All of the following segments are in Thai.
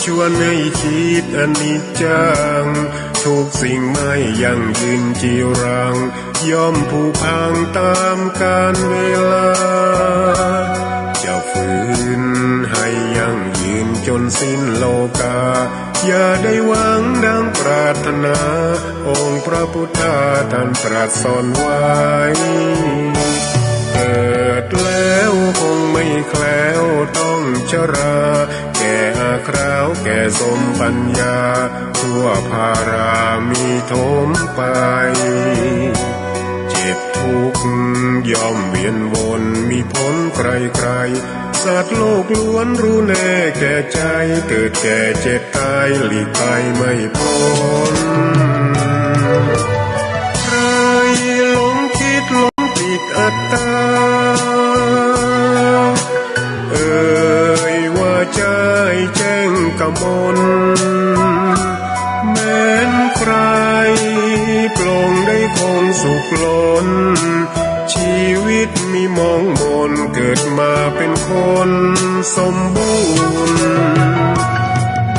ชวนให้คิดอนิจจังทุกสิ่งไม่ยั่งยืนจีรังย่อมผุพังตามกาลเวลาจะฝืนให้ยั่งยืนจนสิ้นโลกาอย่าได้หวังดังปรารถนาองค์พระพุทธาท่านตรัสสอนไว้เกิดแล้วคงไม่แคล้วต้องชราแก่อาคราวแก่สมปัญญาทั่วภารามีถมไปเจ็บทุกข์ย่อมเวียนวนมีพ้นใครๆสัตว์โลกล้วนรู้แน่แก่ใจเกิดแก่เจ็บตายหลีกไปไม่พ้นใครหลงคิดหลงผิดอัตตาว่าใจแจ้งกมลแม้นใครปลงได้คงสุขล้นชีวิตมีมองมนเกิดมาเป็นคนสมบูรณ์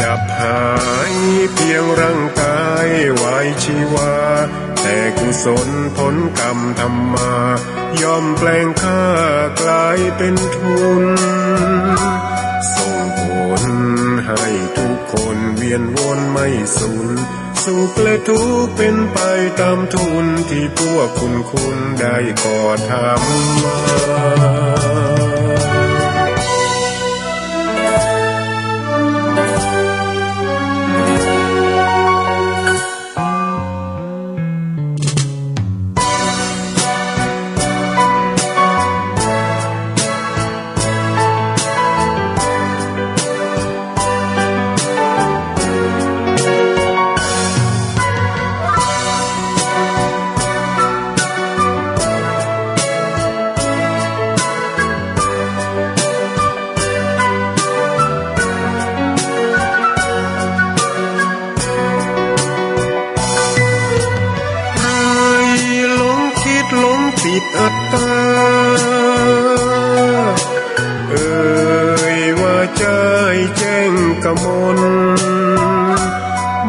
ดับหายเพียงร่างกายไว้ชีวาแต่กุศลผลกรรมทำมาย่อมแปลงค่ากลายเป็นทุนส่งผลให้ทุกคนเวียนวนไม่สูญสุขและทุกข์เป็นไปตามทุนที่พวกคุณได้ก่อทำมาผิดอัตตาว่าใจแจ้งกมล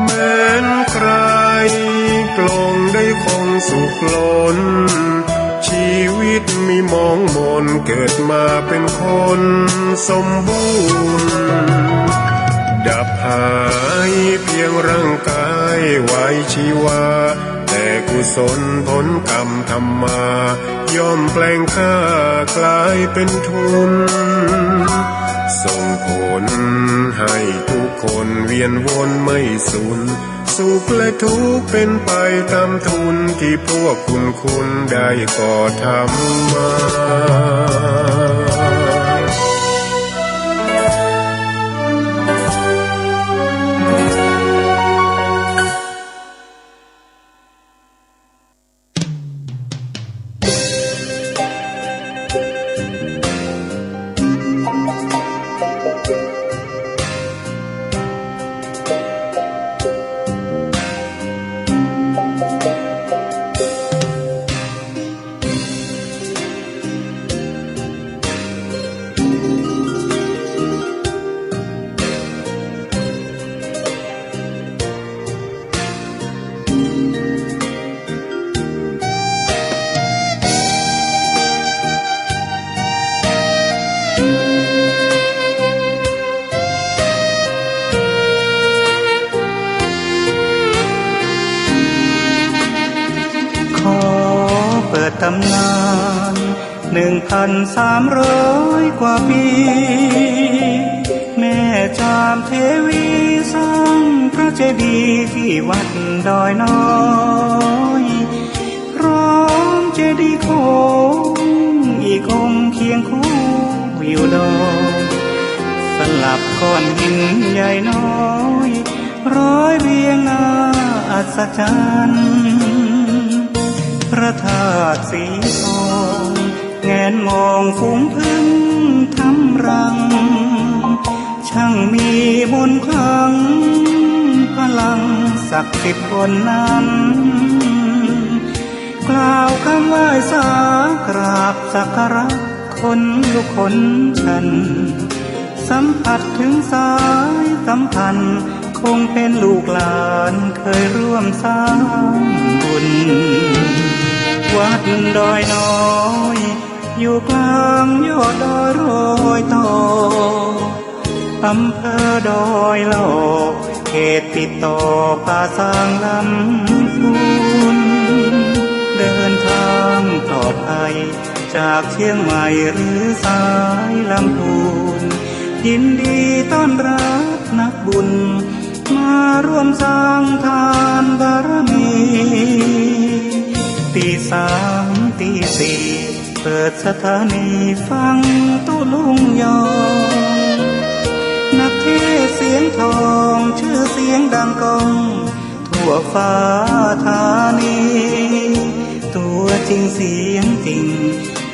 แม้นใครปลงได้คงสุขล้นชีวิตมีมองมนเกิดมาเป็นคนสมบูรณ์ดับหายเพียงร่างกายไว้ชีวาแต่กุศลผลกรรมทำมาย่อมแปลงค่ากลายเป็นทุนส่งผลให้ทุกคนเวียนวนไม่สูญสุขและทุกข์เป็นไปตามทุนที่พวกคุณได้ก่อทำมาตำนาน1,300 กว่าปีแม่จามเทวีสร้างพระเจดีย์ที่วัดดอยน้อยพร้อมเจดีย์โค้งอีกองค์เคียงคู่อยู่ดอยสลับก้อนหินใหญ่น้อยร้อยเรียงหน้าอัศจรรย์พระธาตุสีทองแงนมองฝูงพึ่งทำรังช่างมีมนต์ขลังพลังศักดิ์สิทธิ์บนนั้นกล่าวคำไหว้สากราบสักการะคนลุกคนชัน สัมผัสถึงสายสัมพันธ์คงเป็นลูกหลานเคยร่วมสร้างบุญวัดดอยน้อยอยู่กลางยอดดอยโรยต่ออำเภอดอยหลอกเขตติดต่อป่าสางลำพูนเดินทางปลอดภัยจากเชียงใหม่หรือสายลำพูนยินดีต้อนรับนักบุญมาร่วมสร้างทานบารมีตีสามตีสี่เปิดสถานีฟังตุลุงยองนักเทศเสียงทองชื่อเสียงดังก้องทั่วฟ้าธานีตัวจริงเสียงจริง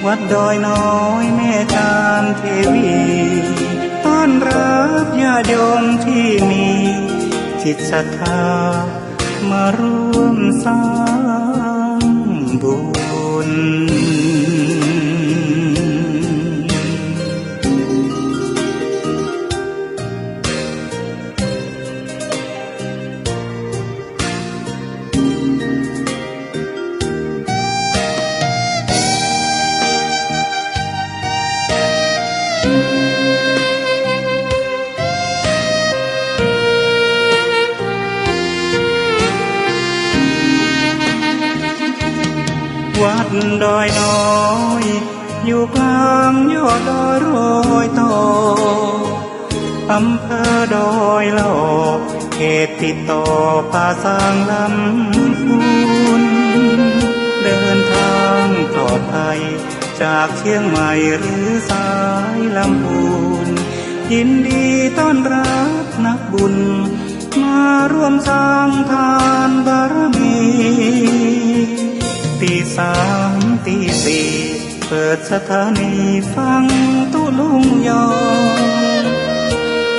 วัดดอยน้อยแม่จามเทวีต้อนรับญาติโยมที่มีจิตศรัทธามาร่วมสร้างบุญวัดดอยน้อยอยู่กลางยอดดอยโรยต่ออำเภอดอยหลอกเขตติดต่อป่าสางลำพูนเดินทางปลอดภัยจากเชียงใหม่หรือสายลำพูนยินดีต้อนรับนักบุญมาร่วมสร้างทานบารมีตีสามตีสี่เปิดสถานีฟังตุลุงยอง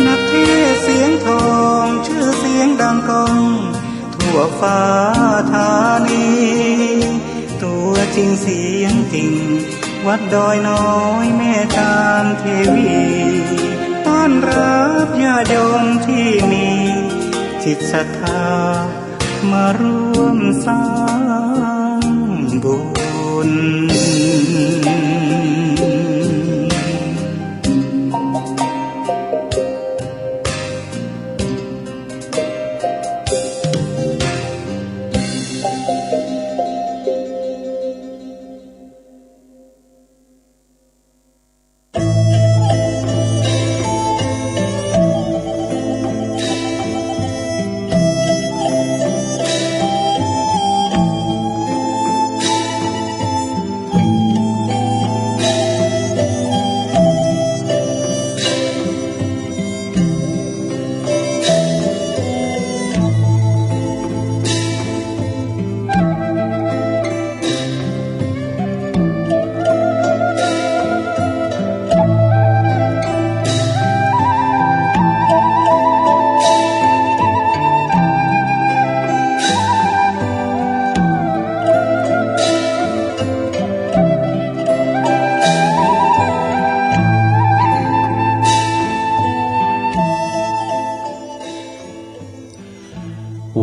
นักเทศเสียงทองชื่อเสียงดังก้องทั่วฟ้าธานีตัวจริงเสียงจริงวัดดอยน้อยแม่จามเทวีต้อนรับญาติโยมที่มีจิตศรัทธามาร่วมสร้างบุญ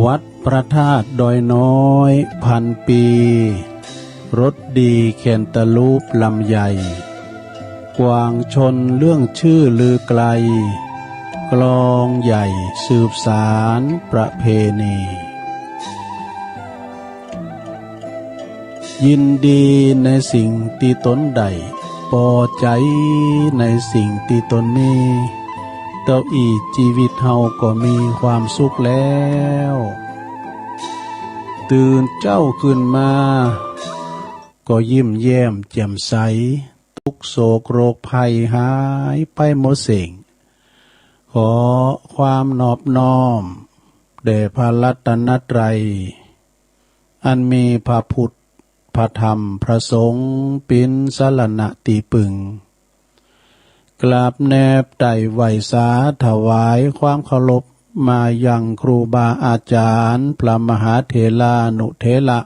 วัดพระธาตุดอยน้อยพันปีรสดีแคนตาลูปลำใหญ่กวางชนเรื่องชื่อลือไกลกลองใหญ่สืบสารประเพณียินดีในสิ่งที่ตนใดพอใจในสิ่งที่ตนมีเต้าอีชีวิตเฮาก็มีความสุขแล้วตื่นเจ้าขึ้นมาก็ยิ้มแย้มแจ่มใสทุกโศกโรคภัยหายไปหมดสิ่งขอความนอบน้อมแด่พระรัตนตรัยอันมีพระพุทธพระธรรมพระสงฆ์เป็นสรณะตีปึงกราบแนบไต่ไหวสาถวายความเคารพมายังครูบาอาจารย์พระมหาเถรานุเถระ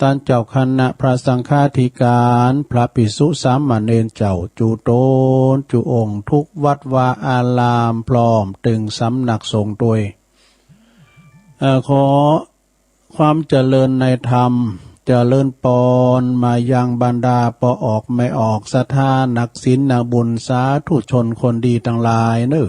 ท่านเจ้าคณะพระสังฆาธิการพระภิกษุสามเณรเจ้าจูโตนจูองค์ทุกวัดวาอารามพร้อมตึงสำนักสงฆ์ด้วยขอความเจริญในธรรมเจริญปอนมายังบรรดาปอออกไม่ออกศรัทธานักศีลนักบุญสาธุชนคนดีทั้งหลายเน้อ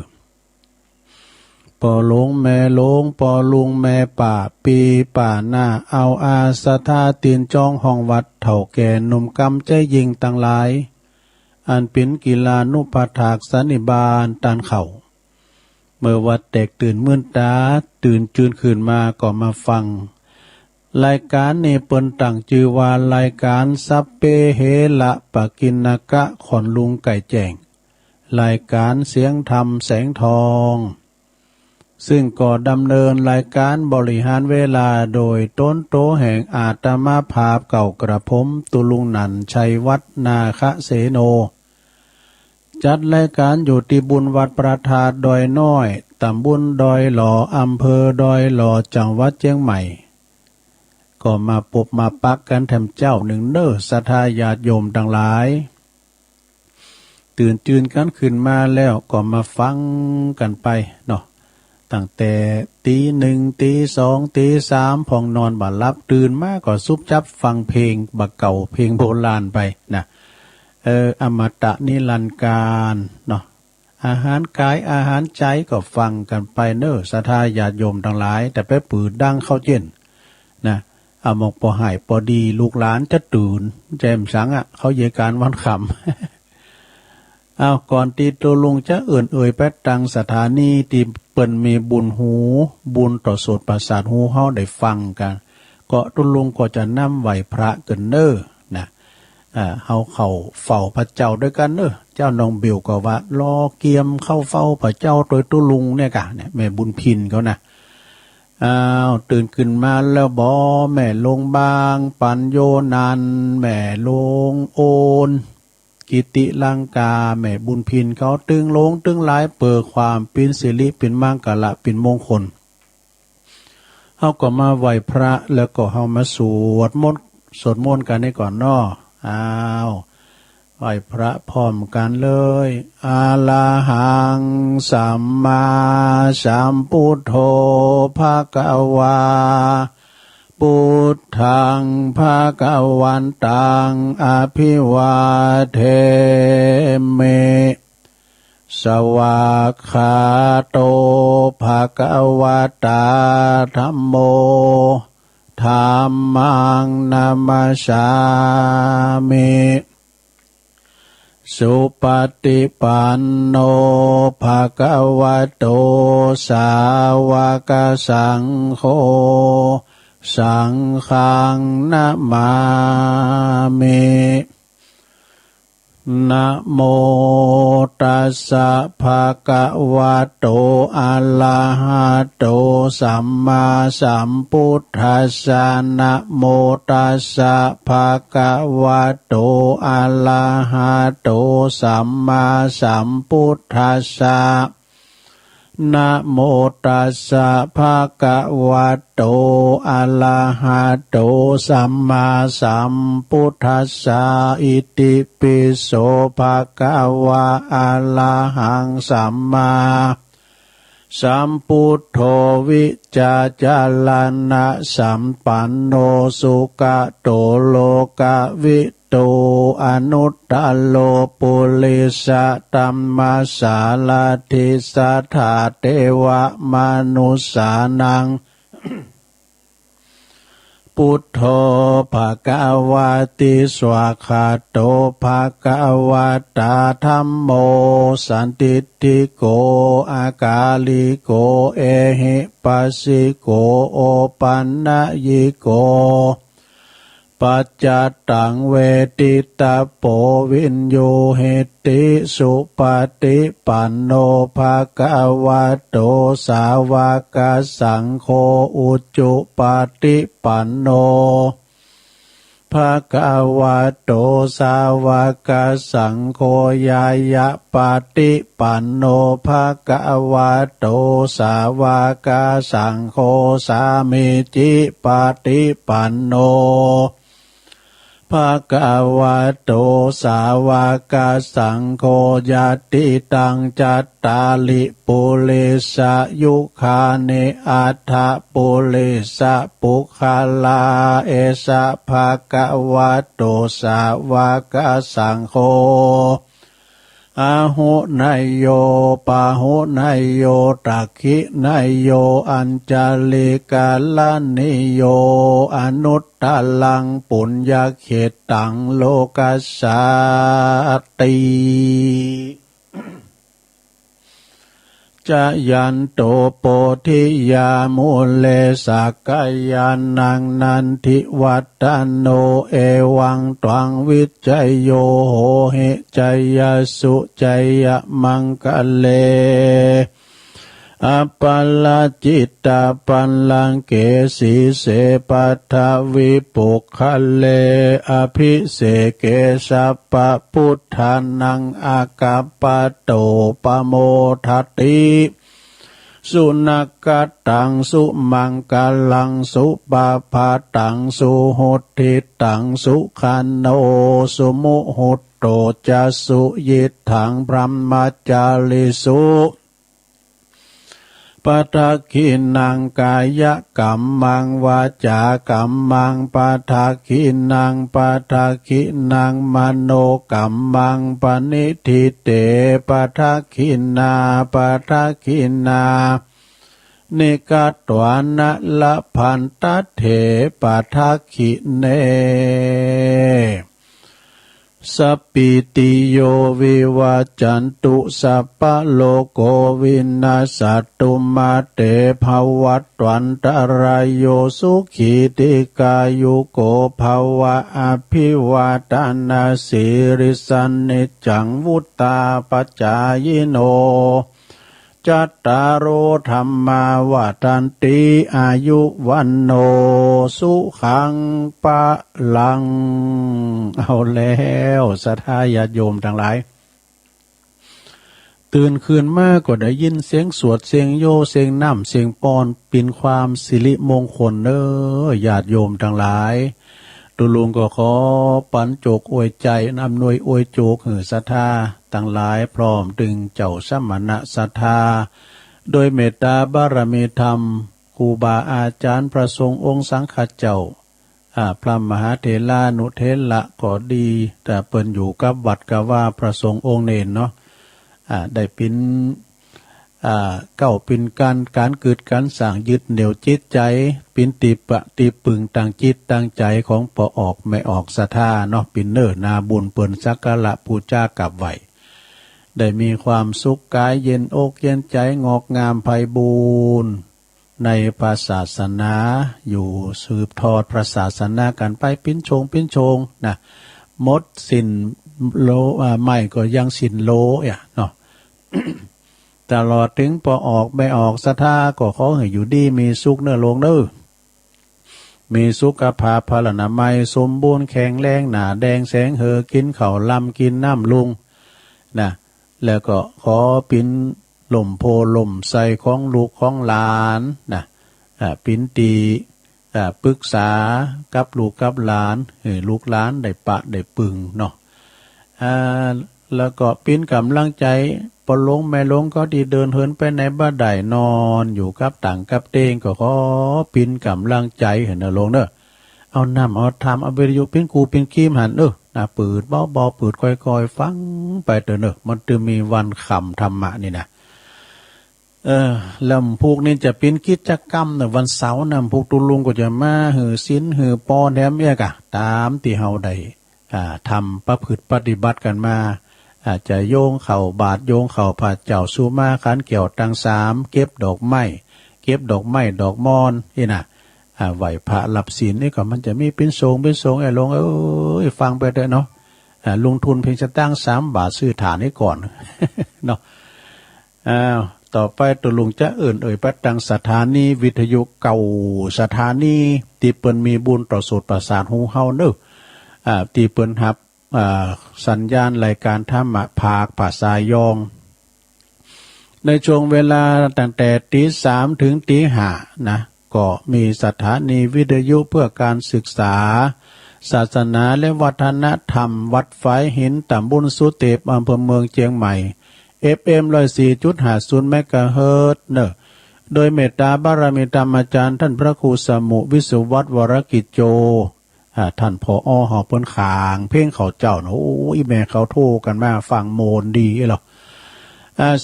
ปอหลงแม่หลงปอลุงแม่ป่าปีป่าหน้าเอาอาศรัทธาตีนจองห้องวัดเถ่าแก่หนุ่มกำใจยิงทั้งหลายอันเป็นกีฬานุปถากสันนิบาตตันเข่าเมื่อวัดแตกตื่นมื่นตาตื่นจืนขึ้นมาก็มาฟังรายการนี้เปิ้นตั้งชื่อว่ารายการสัพเพเหระปะกินกะขอนลุงไก่แจ้งรายการเสียงธรรมแสงทองซึ่งก็ดำเนินรายการบริหารเวลาโดยต้นโตแห่งอาตมาภาพเก่ากระผมตุลุงนันชัยวัฒนาคะเสโนจัดรายการอยู่ที่บุญวัดประทาดดอยน้อยตำบลดอยหล่ออำเภอดอยหล่อจังหวัดเชียงใหม่ก็มาปบมาปักกันแถมเจ้าหนึ่งเน้อศรัทธาญาติโยมทั้งหลายตื่นจืนกันขึ้นมาแล้วก็มาฟังกันไปเนาะตั้งแต่ตีหนึ่งตีสองตีสามพองนอนบ่หลับตื่นมาก็ซุบจับฟังเพลงบักเก่าเพลงโบราณไปนะอมตะนิรันดร์การเนาะอาหารกายอาหารใจก็ฟังกันไปเน้อศรัทธาญาติโยมทั้งหลายแต่ไปปืดดังเข้าเจนนะมองพอหายพอดีลูกหลานจะตื่นแจมสังเขาเยการวันคำก่อนตีตัวลงจะเอ่ยไปตังสถานีที่เปิ่นมีบุญหูบุญต่อโสดประสาทหูเฮาได้ฟังกันก็ตัวลงก็จะนำไหวพระกันเน้อนะเฮาเข้าเฝ้าพระเจ้าด้วยกันเน้อเจ้าน้องเบลก็ว่ารอเกียมเข้าเฝ้าพระเจ้าโดยตัวลุงเนี่ยกะเนี่ยแม่บุญพินเขานะตื่นขึ้นมาแล้วบอแม่ลงบางปัญโยนันแม่ลงโอนกิติลังกาแม่บุญพินเขาตึงลงตึงหลายเปิดความเป็นสิริเป็นมังกละเป็นมงคลเฮาก็มาไหว้พระแล้วก็เฮามาสวดมนต์กันให้ก่อนเนาะไหว้พระพร้อมกันเลยอะระหังสัมมาสัมพุทโธภะคะวาพุทธังภะคะวันตังอภิวาเทมิสวากขาโตภะคะวะตาธัมโมธัมมังนามัสสามิสุปฏิปันโนภะคะวะโตสาวกสังโฆสังฆังนะมามินะโมตัสสะภะคะวะโตอะระหะโตสัมมาสัมพุทธัสสะนะโมตัสสะภะคะวะโตอะระหะโตสัมมาสัมพุทธัสสะนะโมตัสสะภะคะวะโตอะระหะโตสัมมาสัมพุทธัสสะอิติปิโสภะคะวะอะระหังสัมมาสัมพุทโธวิจาจารณะสัมปันโนสุขโตโลกวิโตอนุตตโลปุริสตัมมาสาลาทิสัทธาเทวมนุสสานัง พุทโธภะคะวะติสวากขาโตภะคะวะตาธัมโมสันติติโกอากาลิโกเอหิปัสสิโกโอปันนะยิโกปัจจตังเวทิตาโปวินโยเหติสุปฏิปันโนภะคะวะโตสาวกสังโฆอุจจุปฏิปันโนภะคะวะโตสาวกสังโฆยายะปฏิปันโนภะคะวะโตสาวกสังโฆสามิจิปฏิปันโน ภะคะวะโตสาวกสังโฆญาติตังจัตตาลิปุเรสยุคาเนอัฏฐปุเรสปุคาลาเอสะภะคะวะโตสาวกสังโฆอาหุนายโยปาหุนายโยตักขินายโยอัญจลิกาลนิโยอนุตตลังปุญญเขตังโลกัสสาติจะยันโตโปธิยามุเลสักกายานังนันทิวัตตโนเอวังตวังวิจัยโยโหหิจัยยสุจัยยมังคะเลอัปปลาจิตตาปัลลังเกสีเสปัทวิปุคะเลอภิเสเกสัพพพุทธานังอากัปปะโตปโมทัตติสุนักตังสุมังกลังสุปาภาตังสุหุติตังสุขันโนสุมุหุตโตจะสุยิถังพรหมจาริสุปะทักขินังกายกัมมังวาจากัมมังปะทักขินังปะทักขินังมโนกัมมังปณิทิเตปะทักขินาปะทักขินานิกัตวานะละพันตเถปะทักขิเนสัพพิติโยวิวัจจันตุสัพพะโลกโควินาศตุมาเตภวัตวันตรายโยสุขีติกายุโกภวะอภิวาทนาสิริสันนิจังวุตตาปัจจายโนจัตตารโอธรรมาวาทันติอายุวันโนสุขังปะลังเอาแล้วศรัทธาญาติโยมทั้งหลายตื่นคืนมาก็ได้ยินเสียงสวดเสียงโยเสียงน้ำเสียงปอนเป็นความสิริมงคลญาติโยมทั้งหลายตุลุงก็ขอปันโจกอวยใจอำนวยอวยโจกหือศรัทธาทั้งหลายพร้อมดึงเจ้าสมณะศรัทธาโดยเมตตาบารมีธรรมครูบาอาจารย์พระสงฆ์องค์สังฆเจ้าพระมหาเถรานุเถระก็ดีแต่เปิ้นอยู่กับวัดกะว่าพระสงฆ์องค์เนนเนาะได้เป็นเก้าเป็นการเกิดการสร้างยึดเหนี่ยวจิตใจเป็นตีปึงต่างจิตต่างใจของปออกไม่ออกศรัทธาเนาะเป็นนาบุญเปิ้นสักการะบูชากับไหวได้มีความสุขกายเย็นอกเย็นใจงอกงามไพบูรณ์ในพระศาสนาอยู่สืบทอดพระศาสนากันไปปิ้นชงนะมดสินโลไม่ก็ยังสินโลเนาะ ตลอดถึงพอออกไม่ออกศรัทธาก็ขอให้อยู่ดีมีสุขลงมีสุขภาพพลานามัยสมบูรณ์แข็งแรงหนาแดงแสงเหอกินข้าวลำกินน้ำลุงนะแล้วก็ขอปินหล่มโพหล่มใส่ของลูกของหลานนะปินตีปรึกษากับลูกกับหลานลูกหลานได้ปะได้ปึงเนาะแล้วก็ปินกำลังใจปลงแม่ลงก็ดีเดินเหินไปในบ้านใดนอนอยู่กับต่างกับเตงก็ขอปินกำลังใจเห็นลงเอาน้ำเอาทำเอาวิทยุปินกูปินคีมหันนะปืดเบาปืดค่อยๆฟังไปมันจะมีวันขำธรรมะนี่นะแล้วพวกนี้จะเป็นกิจกรรมวันเสาร์นะพวกตุลุงก็จะมาหือศีลหือปอแถมตามที่เฮาได้ทำประพฤติปฏิบัติกันมาอาจจะโยงเข่าบาทโยงเข่าผาเจ้าสูมาขันเกี่ยวตังสามเก็บดอกไม้ดอกมอนนี่นะไหวพระหลับศีลนี่ก็มันจะมีเป็นทรงลงฟังไปเถอะเนาะลงทุนเพียงจะตั้ง3 บาทซื้อฐานนี้ก่อน เนาะต่อไปตัวลุงจะปัดตังสถานีวิทยุเก่าสถานีที่เปิ้นมีบุญต่อสูตรประสาทหูเฮาที่เปิ้นหับสัญญาณรายการธรรมะภาคภาษายองในช่วงเวลาตั้งแต่ตี 3ถึงตี 5นะก็มีสถานีวิทยุเพื่อการศึกษา ศาสนาและวัฒนธรรมวัดฝายหินตำบลสุเตปอำเภอเมืองเชียงใหม่ FM 104.50 เมกะเฮิรตซ์เนอะโดยเมตตาบารมีธรรมอาจารย์ท่านพระครูสมุวิสุวัฒน์วรกิจโจท่านผอ.หอเปิ้นขางเพ่งเขาเจ้าโอ้ยแม่เขาโทรกันมาฟังโมนดีหรอ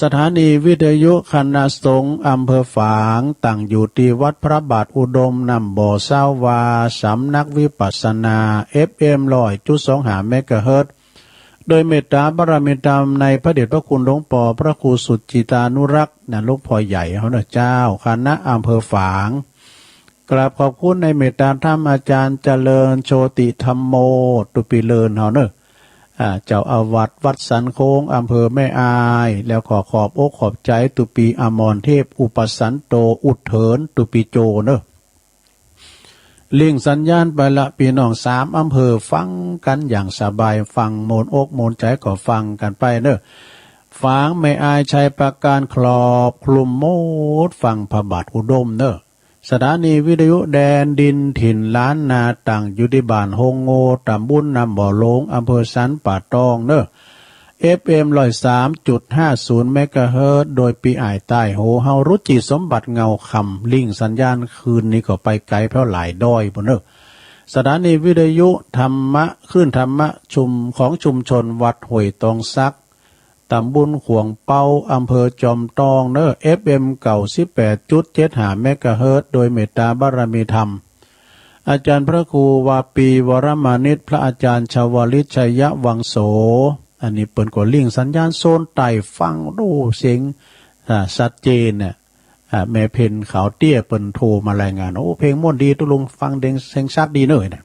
สถานีวิทยุคณะสงฆ์อำเภอฝางตั้งอยู่ที่วัดพระบาทอุดมนำบ่อเศร้าวาสำนักวิปัสสนา FM 100.25 เมกะเฮิรตซ์โดยเมตตาบารมีธรรมในพระเดชพระคุณหลวงปู่พระครูสุจิตานุรักษ์หลวงพ่อใหญ่เขาเจ้าคณะอำเภอฝางกราบขอบคุณในเมตตาธรรมอาจารย์เจริญโชติธรรมโมตุปิเลินเขาเนอะเจ้าอาวาสวัดสันโค้งอำเภอแม่อายแล้วขอบอกขอบใจตุปีอมรเทพอุปสันโตอุดเถินตุปีโจเนอะเลี่ยงสัญญาณไปละพี่น้อง3อำเภอฟังกันอย่างสบายฟังโมนอกโมนใจก็ฟังกันไปเนอะฝางแม่อายชัยประการครอบคลุมโมดฟังพระบาทอุดมเนอะสถานีวิทยุแดนดินถิ่นล้านนาต่างอยู่ที่บ้านโฮงโงตำบลนำบ่อโลงอำเภอสันป่าตองเนอะ FM 103.50 เมกะเฮิรตซ์โดยปีอ้ายใต้โหเฮารุจิสมบัติเงาคำลิงสัญญาณคืนนี้ก็ไปไกลเพราะหลายดอยพุ่นเนอะสถานีวิทยุธรรมะคลื่นธรรมะของชุมชนวัดห้วยตองซักตำบลขวงเป้าอำเภอจอมตองเนอะ FM 98.75 เมกะเฮิรตซ์โดยเมตตาบารมีธรรมอาจารย์พระครูวาปีวรมานิชพระอาจารย์ชวลิตชัยวังโสอันนี้เปิ่นก็ลิงสัญญาณโซนไต่ฟังดูเสียงชัดเจนเนี่ยแม่เพนขาวเตี้ยเปิ่นโทรมารายงานโอ้เพลงม่วนดีตุลุงฟังเด้งเสียงชัดดีเนอะเนี่ย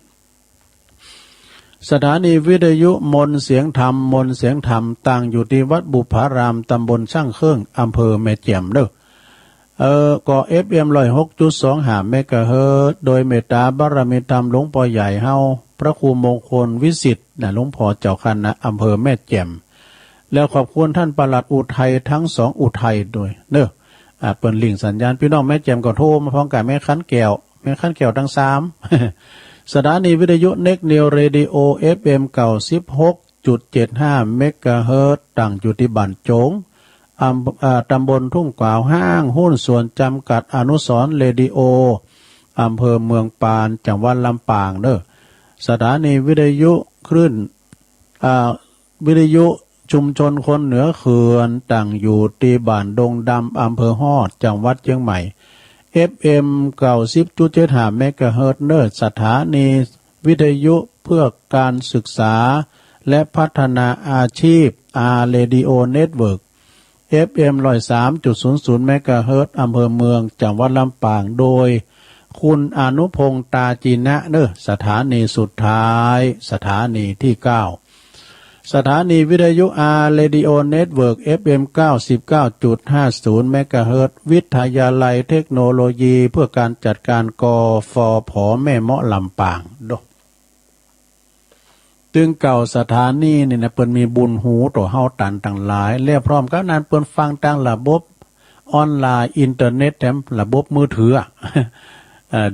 สถานีวิทยุมนเสียงธรรมตั้งอยู่ที่วัดบุพารามตำบลช่างเครื่องอำเภอแม่แจ่มเด้อก็ FM 106.25 เมกะเฮิรตซ์โดยเมตตาบารมีธรรมหลวงพ่อใหญ่เฮาพระครูมงคลวิสิทธิ์หลวงพ่อเจ้าคณะอำเภอแม่แจ่มแล้วขอบคุณท่านปลัดอุทัยทั้ง2อุทัยด้วยเด้อเปิ้นลิงสัญญาณพี่น้องแม่แจ่มก็โทรมาพร้อมกับแม่คันแก้วทั้ง3สถานีวิทยุเน็กเนียวเรดิโอ FM 96.75 เมกะเฮิรตซ์ตั้งอยู่ที่บ้านโจงตำบลทุ่งกวาวห้างหุ้นส่วนจำกัดอนุสรณ์เรดิโออำเภอเมืองปานจังหวัดลำปางเด้อสถานีวิทยุคลื่นวิทยุชุมชนคนเหนือเขื่อนตั้งอยู่ที่บ้านดงดำอำเภอฮอดจังหวัดเชียงใหม่ FM 90.75 เมกะเฮิรตซ์เนอะสถานีวิทยุเพื่อการศึกษาและพัฒนาอาชีพเรดิโอเน็ตเวิร์ก FM 103.00 เมกะเฮิรตซ์อำเภอเมืองจังหวัดลำปางโดยคุณอนุพงษ์ตาจีนะเนอะสถานีสุดท้ายสถานีที่9สถานีวิทยุเรดิโอเน็ตเวิร์ก FM 99.50 เมกะเฮิรตซ์วิทยาลัยเทคโนโลยีเพื่อการจัดการกฟผแม่เมาะลำปางตึงเก่าสถานีนี่นะเปิ้นมีบุญหูต่อเฮาตันต่างหลายและพร้อมกับนั้นเปิ้นฟังทางระบบออนไลน์อินเทอร์เน็ตแถมระบบมือถือ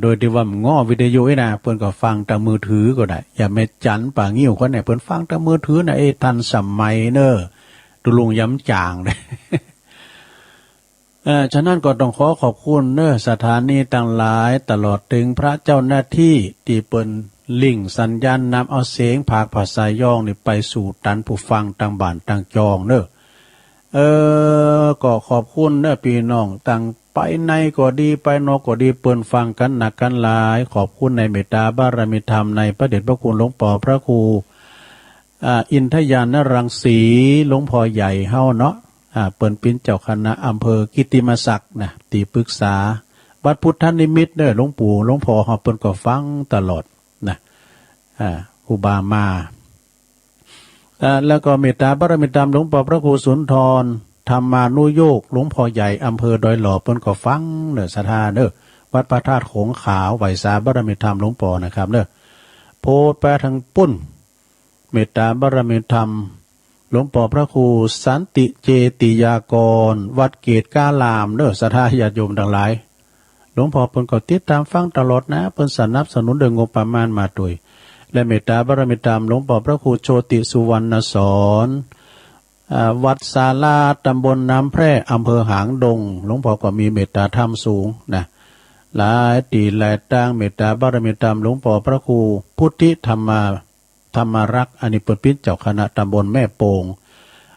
โดยที่ว่าง้อวิทยุนะเปิ้นก็ฟังทางมือถือก็ได้อย่าแม่จันป่างิ้วคนไหนเปิ้นฟังทางมือถือนะทันสมัยเน้อตุลุงย้ำจางเลยฉะนั้นก็ต้องขอบคุณเน้อสถานีต่างหลายตลอดถึงพระเจ้าหน้าที่ที่เปิ้นลิงสัญญาณนำเอาเสียงภาคภาษาย่องนี่ไปสู่ตันผู้ฟังต่างบ้านต่างจองเน้อก็ขอบคุณเน้อพี่น้องต่างไปในก็ดีไปนอกก็ดีเปิ้นฟังกันหนักกันหลายขอบคุณในเมตตาบารมีธรรมในพระเดชพระคุณหลวงพ่อพระครูอินทยานรังสีหลวงพ่อใหญ่เฮาเนาะเปิ้นเป็นเจ้าคณะอำเภอกิตติมศักดิ์นะที่ปรึกษาวัดพุทธนิมิตรเด้อหลวงปู่หลวงพ่อเฮาเปิ้นก็ฟังตลอดนะครูบามาแล้วก็เมตตาบารมีธรรมหลวงพ่อพระครูสุนทรธรรมานุโยกหลวงพ่อใหญ่อำเภอดอยหล่อเปิ้นก็ฟังเด้อศรัทธาเด้อวัดพระธาตุโขงขาวไหวสาบารมีธรรมหลวงพ่อนะครับเด้อโพธิ์แปรทางปุ้นเมตตาบารมีธรรมหลวงพ่อพระครูสันติเจติยากรวัดเกตกาลามเด้อศรัทธาญาติโยมทั้งหลายหลวงพ่อเปิ้นก็ติดตามฟังตลอดนะเปิ้นสนับสนุนโดยงบประมาณมาด้วย และเมตตาบารมีตามหลวงพ่อพระครูโชติสุวรรณสอนวัดศาลาตำบลน้ำแพร่อำเภอหางดงหลวงพ่อก็มีเมตตาธรรมสูงนะหลายตีหลายตั้งเมตตาบารมีตามหลวงพ่อพระครูพุทธิธรรมรักษ์อันนี้เปิดพิจเจ้าคณะตำบลแม่โป่ง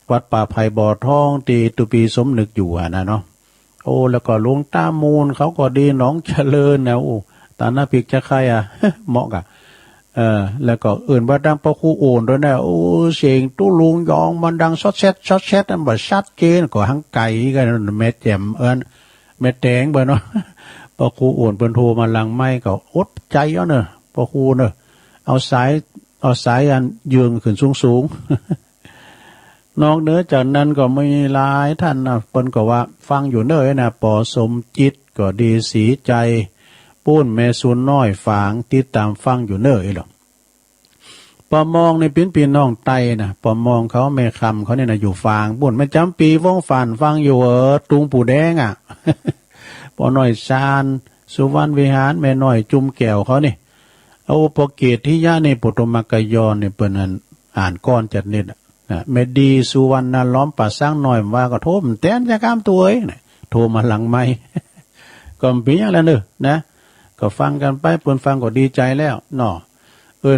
วัดป่าไผ่บ่อทองตีตุปีสมนึกอยู่นะเนาะโอ้แล้วก็หลวงตามูลเขาก็ดีหนองเจริญนะโอ้ตาหน้าปิกจะใครเหมาะกับแล้วก็อื่นว่าดังพระครูโอนด้วยนะโอ้เสียงตู้ลุงยองมันดังช็อตแชทนั่นแบบชัดเจนก็หังไก่กันเม็ดแจ่มเม็ดแดงไปเนาะพระครูโอนเปิ้นโทรมาลังไม่ก็อดใจเอาเนอะพระครูเนอะเอาสายอันยืงขึ้นสูงนอกเหนือจากนั้นก็มีหลายท่านนะเปิ้นก็ว่าฟังอยู่เนอะนะปอสมจิตก็ดีสีใจปุ้นแม่ซุนน้อยฝางติดตามฟังอยู่เนอะหรอกปอมองในพี่น้องไตนะปอมองเขาแม่คำเขาเนี่ยนะอยู่ฟางปุ้นไม่จำปีว่องฝันฟังอยู่ตุงปู่แดงปอน้อยชาญสุวรรณวิหารแม่น้อยจุ่มแก้วเขานี่เอาปเกตที่ย่าในปุตมกยอนเนี่ยเปิ้นอ่านก้อนจัดเน็ตแม่ดีสุวรรณล้อมป่าสร้างหน่อยว่าก็โทรมันแต้นจะกล้ามตัวโทรมาหลังไม่ก็มีอย่างแล้วเนอะนะก็ฟังกันไปเปิ้นฟังก็ดีใจแล้วเนาะ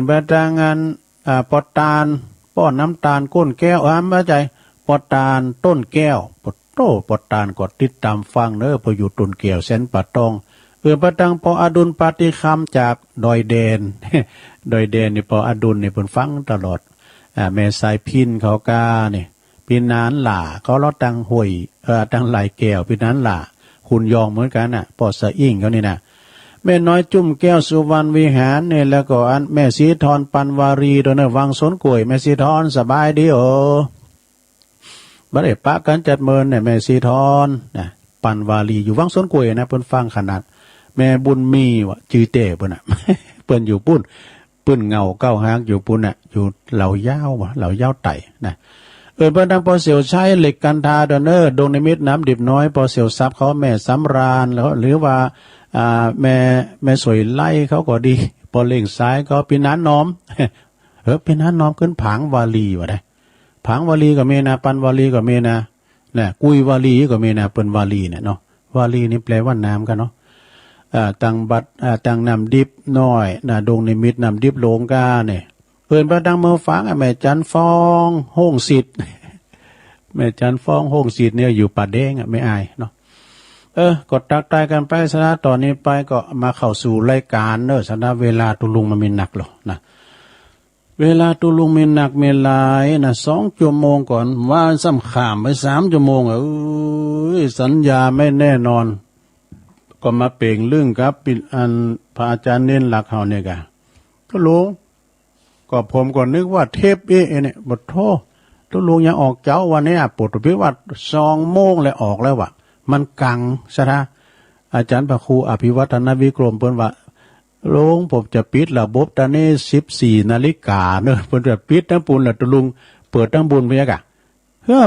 ไปทางงานปอตาลป้อนน้ำตาลก้นแก้วมาใจปอตาลต้นแก้วปอตาลก็ติดตามฟังเนอะพออยู่ต้นแก้วเส้นปะตองประตังปออดุลปาฏิคำจากดอยเดนดอยเดนนี่ปออดุลนี่เพิ่นฟังตลอดแม่สายพินเขากาเนี่ยพี่นานหล่าเขาลอตังห่วยตังไหลแก้วพี่นานหล่าคุณยองเหมือนกันปอสะอิ่งเขานี่นะแม่น้อยจุ่มแก้วสุวรรณวิหารเนี่ยแล้วก็อันแม่สีทรปันวารีโดนวังสนกล้วยแม่สีทรสบายดีบ่ได้ปะกันจัดเมินเนี่ยแม่สีทรนะปันวารีอยู่วังสนกล้วยนะเพิ่นฟังขนาดแม่บุญมีวะจือเต้เปิ้นเปิ้นอยู่ปุ้นเปิ้นเงาเก้าหางอยู่ปุ้นอยู่เหล่ายาวเหล่ายาวไต่นะเปิ้นดังปอเสียวใช้เหล็กกันทาดอนดงนิมิตน้ำดิบน้อยปอเสียวซับเขาแม่สำราญแล้วหรือว่าแม่สวยไล่เขาก็ดีปอเล่งซ้ายก็ปีนั้นน้อมปีนั้นน้อมขึ้นผางวาลีวะได้ผางวาลีก็มีนะปันวาลีก็มีนะกุยวาลีก็มีนะเปิ้นวาลีเนี่ยเนาะวาลีนี่แปลว่าน้ำกันเนาะตังบัดตังนำดิบน้อยดงนิมิตนำดิบโลงกาเนี่ยเปิดประดังเมืองฟังแม่จันฟองห้องสิทธิ์แม่จันฟองห้องสิทธิ์เนี่ยอยู่ป่าแดงไม่อายเนาะกดตักตายกันไปสนะตอนนี้ไปก็มาเข้าสู่รายการเนอะสนะเวลาตุลุงมันมีหนักหรอนะเวลาตุลุงมีหนักมีหลายนะ2 ชั่วโมงก่อนว่าซ้ำขามไป3 ชั่วโมงสัญญาไม่แน่นอนก็มาเป่งเรื่องครับปิดอันพระอาจารย์เน้นหลักเฮาเนี่ยกะก็ลุงก็ผมก็นึกว่าเทปเนี่ยบทโทตุลุงยังออกเจ้าวันนี้ปวดพิวัตร2 โมงเลยออกแล้ววะมันกังซะนะอาจารย์พระครูอภิวัฒนวิกรมเพิ่นว่าลุงผมจะปิดระบบตอนนี้14 นาฬิกาเนอะเพิ่นจะปิดทั้งปูนแล้วตุลุงเปิดทั้งบุญไปยังกะ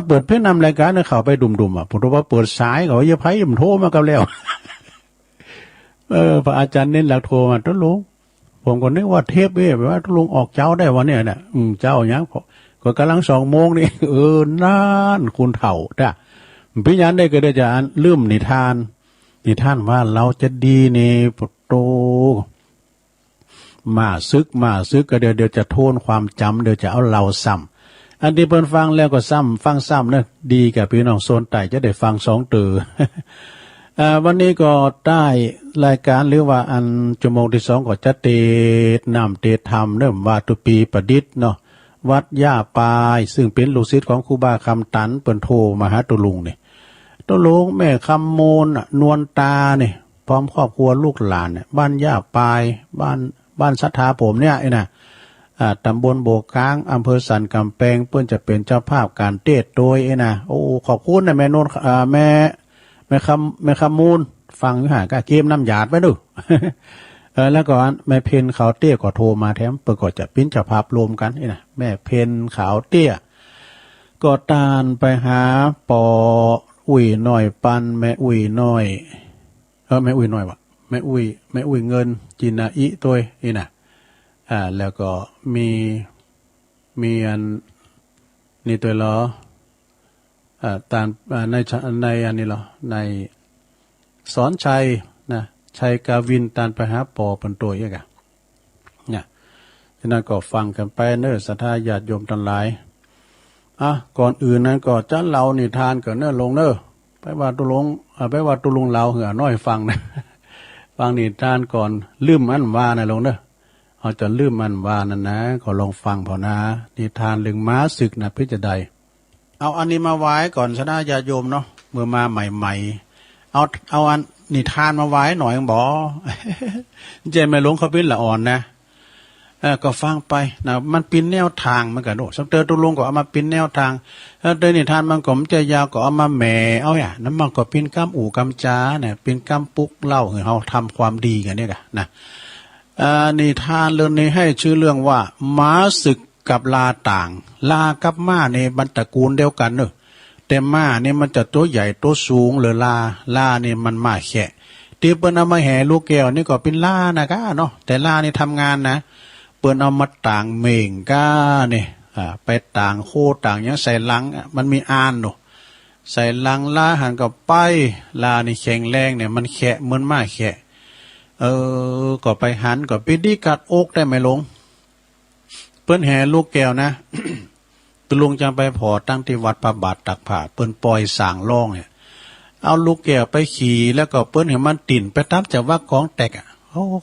เปิดเพื่อนำรายการเข้าไปดุมๆผมว่าเปิดสายเขาอย่าไผมันโทรมากับแล้วพระอาจารย์เน้นหลักโทรมาตุลุงผมก็นึกว่าเทปแบบว่าตุลุงออกเจ้าได้วันนี้น่ะเจ้ายังก็กำลัง2 โมงนี่นั่นคุณเฒ่าจ้ะพิญญาได้ก็ได้จะลืมนิทานว่าเราจะดีในปุตโตมาซึกก็เดี๋ยวจะโทนความจำเดี๋ยวจะเอาเราซ้ำอันที่เพิ่นฟังแล้วก็ฟังซ้ำนะดีกับพี่น้องโซนใต้จะได้ฟัง2 ตื่อวันนี้ก็ได้รายการหรือว่าอันชั่วโมงที่2ก็จะเทศน์นำเทศน์ธรรมเริ่มวาตุปีประดิษฐ์เนาะวัดย่าปายซึ่งเป็นลูกศิษย์ของครูบาคำตันเปิ้นโทรมาหาตุลุงนี่ตุลุงแม่คำมูลนวลตาเนี่ยพร้อมครอบครัวลูกหลานเนี่ยบ้านย่าปายบ้านศรัทธาผมเนี่ยนะตำบลโบกค้างอำเภอสันกำแพงเปิ้นจะเป็นเจ้าภาพการเทศน์โดยนะโอ้ขอบคุณนะแม่นวลแม่คำมูลฟังอยู่หาก็เกมน้ำหยาดไว้ดู แล้วก็แม่เพนขาวเตี้ยก็โทรมาแถมเปิดก็จะปิ้นจะภาพรวมกันนี่นะแม่เพนขาวเตี้ยก็ตานไปหาปออุ่ยหน่อยปันแม่อุ่ยหน่อยแม่อุ่ยหน่อยวะแม่อุ่ยเงินจินาอิตัวนี่นะ แล้วก็มีอันนี่ตัวเหรอตามในอันนี้เหรอในสอนชัยนะชัยกาวินตานไปหาปอเป็นตัวเอกอะเนี่ยฉะนั้นก็ฟังกันไปเนอศรัทธาญาติโยมทั้งหลายก่อนอื่นนั้นก็จัดเรานิทานก็เนอลงเนอไปว่าตุลงเราเหือน้อยฟังนะ ฟังนิทานก่อนลืมอันว่านะลงเนอเอาจะลืมอันว่านั่นนะก็ลองฟังพอนะนิทานเรื่องม้าศึกนะพิจารณาเอาอันนี้มาไว้ก่อนชนะญาติโยมเนาะเมื่อมาใหม่ๆเอาอันนิทานมาไว้หน่อยบ่ ใจไม่หลงเขาเป็นละอ่อนนะก็ฟังไปนะมันเป็นแนวทางมันก็โดสักเตอตุลงก็เอามาเป็นแนวทางแล้วเดินนิทานมันก็มันจะยาวก็เอามาแหมเอาอย่างนั้นมันก็เป็นกำอู่กำจ้าเนี่ยเป็นกำปุกเล่าให้เราทำความดีกันเนี่ยนะนิทานเรื่องนี้ให้ชื่อเรื่องว่าม้าศึกกับลาต่างลากับม้าในบรรตระกูลเดียวกันเนอะแต่ม้าเนี่ยมันจะตัวใหญ่ตัวสูงหรือลาเนี่ยมันม้าแขะที่เปิ้นเอามาแห่ลูกแก้วนี่ก็เป็นลานะคะเนาะแต่ลานี่ทำงานนะเปิ้นเอามาต่างเม่งก้าเนี่ยไปต่างโคต่างยังใส่ลังมันมีอ่านเนาะใส่ลังลาหันกับไปลานี่แข็งแรงเนี่ยมันแขะเหมือนม้าแขะก็ไปหันก็ไปดีกัดอกได้ไหมลงเปิ้นแห่ลูกแก้วนะ ตุลุงจังไปพอตั้งที่วัดพระบาทตักผ้าเปิ้นปล่อยสางล่องเนี่ยเอาลูกแก้วไปขี่แล้วก็เปิ้นเห็นมันติ่นไปตามจากว่าของแตก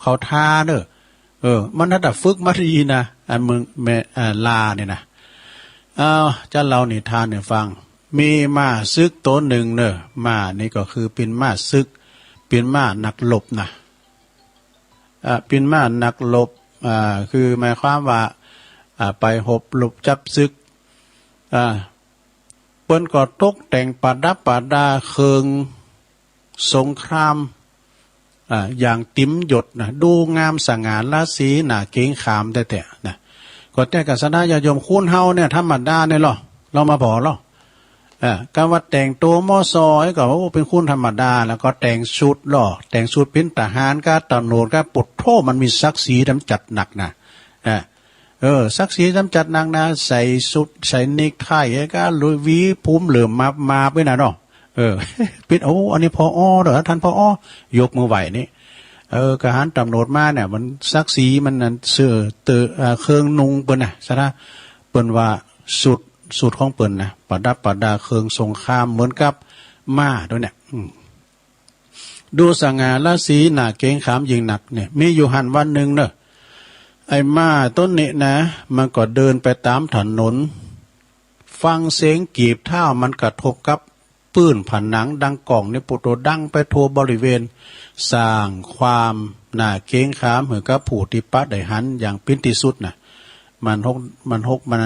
เขาทาเด้อมันน่าจะฝึกมาดีนะอันมึงลาเนี่ยนะจะเล่านิทานเนี่ยฟังมีม้าซึกตัวหนึ่งเนอะม้านี่ก็คือเป็นม้าซึกเป็นม้านักรบนะเป็นม้านักรบคือหมายความว่าไปหบหลบจับซึกเปิ้นก็ตกแต่งประดับประดาเคืองสงครามอย่างติ๋มหยดนะดูงามสง่าราศีน่ะเก่งขามแต่นะก็แต่กับสนาญาโยมคุ้นเฮาเนี่ยธรรมดาเนี่ยหรอเรามาพอหรอการว่าแต่งตัวมอซอยก็ว่าเป็นคุ้นธรรมดาแล้วก็แต่งชุดหรอแต่งชุดเป็นทหารก็ตำรวจก็ปดโทมันมีศักดิ์ศรีดำจัดหนักนะศักดิ์ศรีดำจัดหนักนะใส่ชุดใส่เนคไทก็ลุยวีภูมิเหลื่อมมาไปนะเนาะเป็นอันนี้พอเหรอท่านพอยกมือไหวนี่กหารตำรวจมาเนี่ยมันศักดิ์ศรีมันนั่นเสื้อเครื่องนุ่งเปิ้นน่ะซะนะเปิ้นว่าสุดของเปิ้นนะประดับประดาเครื่องสงครามเหมือนกับม้าด้วยเนี่ยดูสง่าราศีหน้าเก่งขามยิงหนักเนี่ยมีอยู่หันวันหนึ่งเนอะไอ้ม้าต้นนี้นะมันก็เดินไปตามถนนฟังเสียงกีบเท้ามันกระทบกับปื้นผนังดังกล่องในปุโตดังไปทั่วบริเวณสร้างความน่าเก่งขามเหมือนกับผู้ที่ปะได้หันอย่างเป็นที่สุดนะมันหกมัน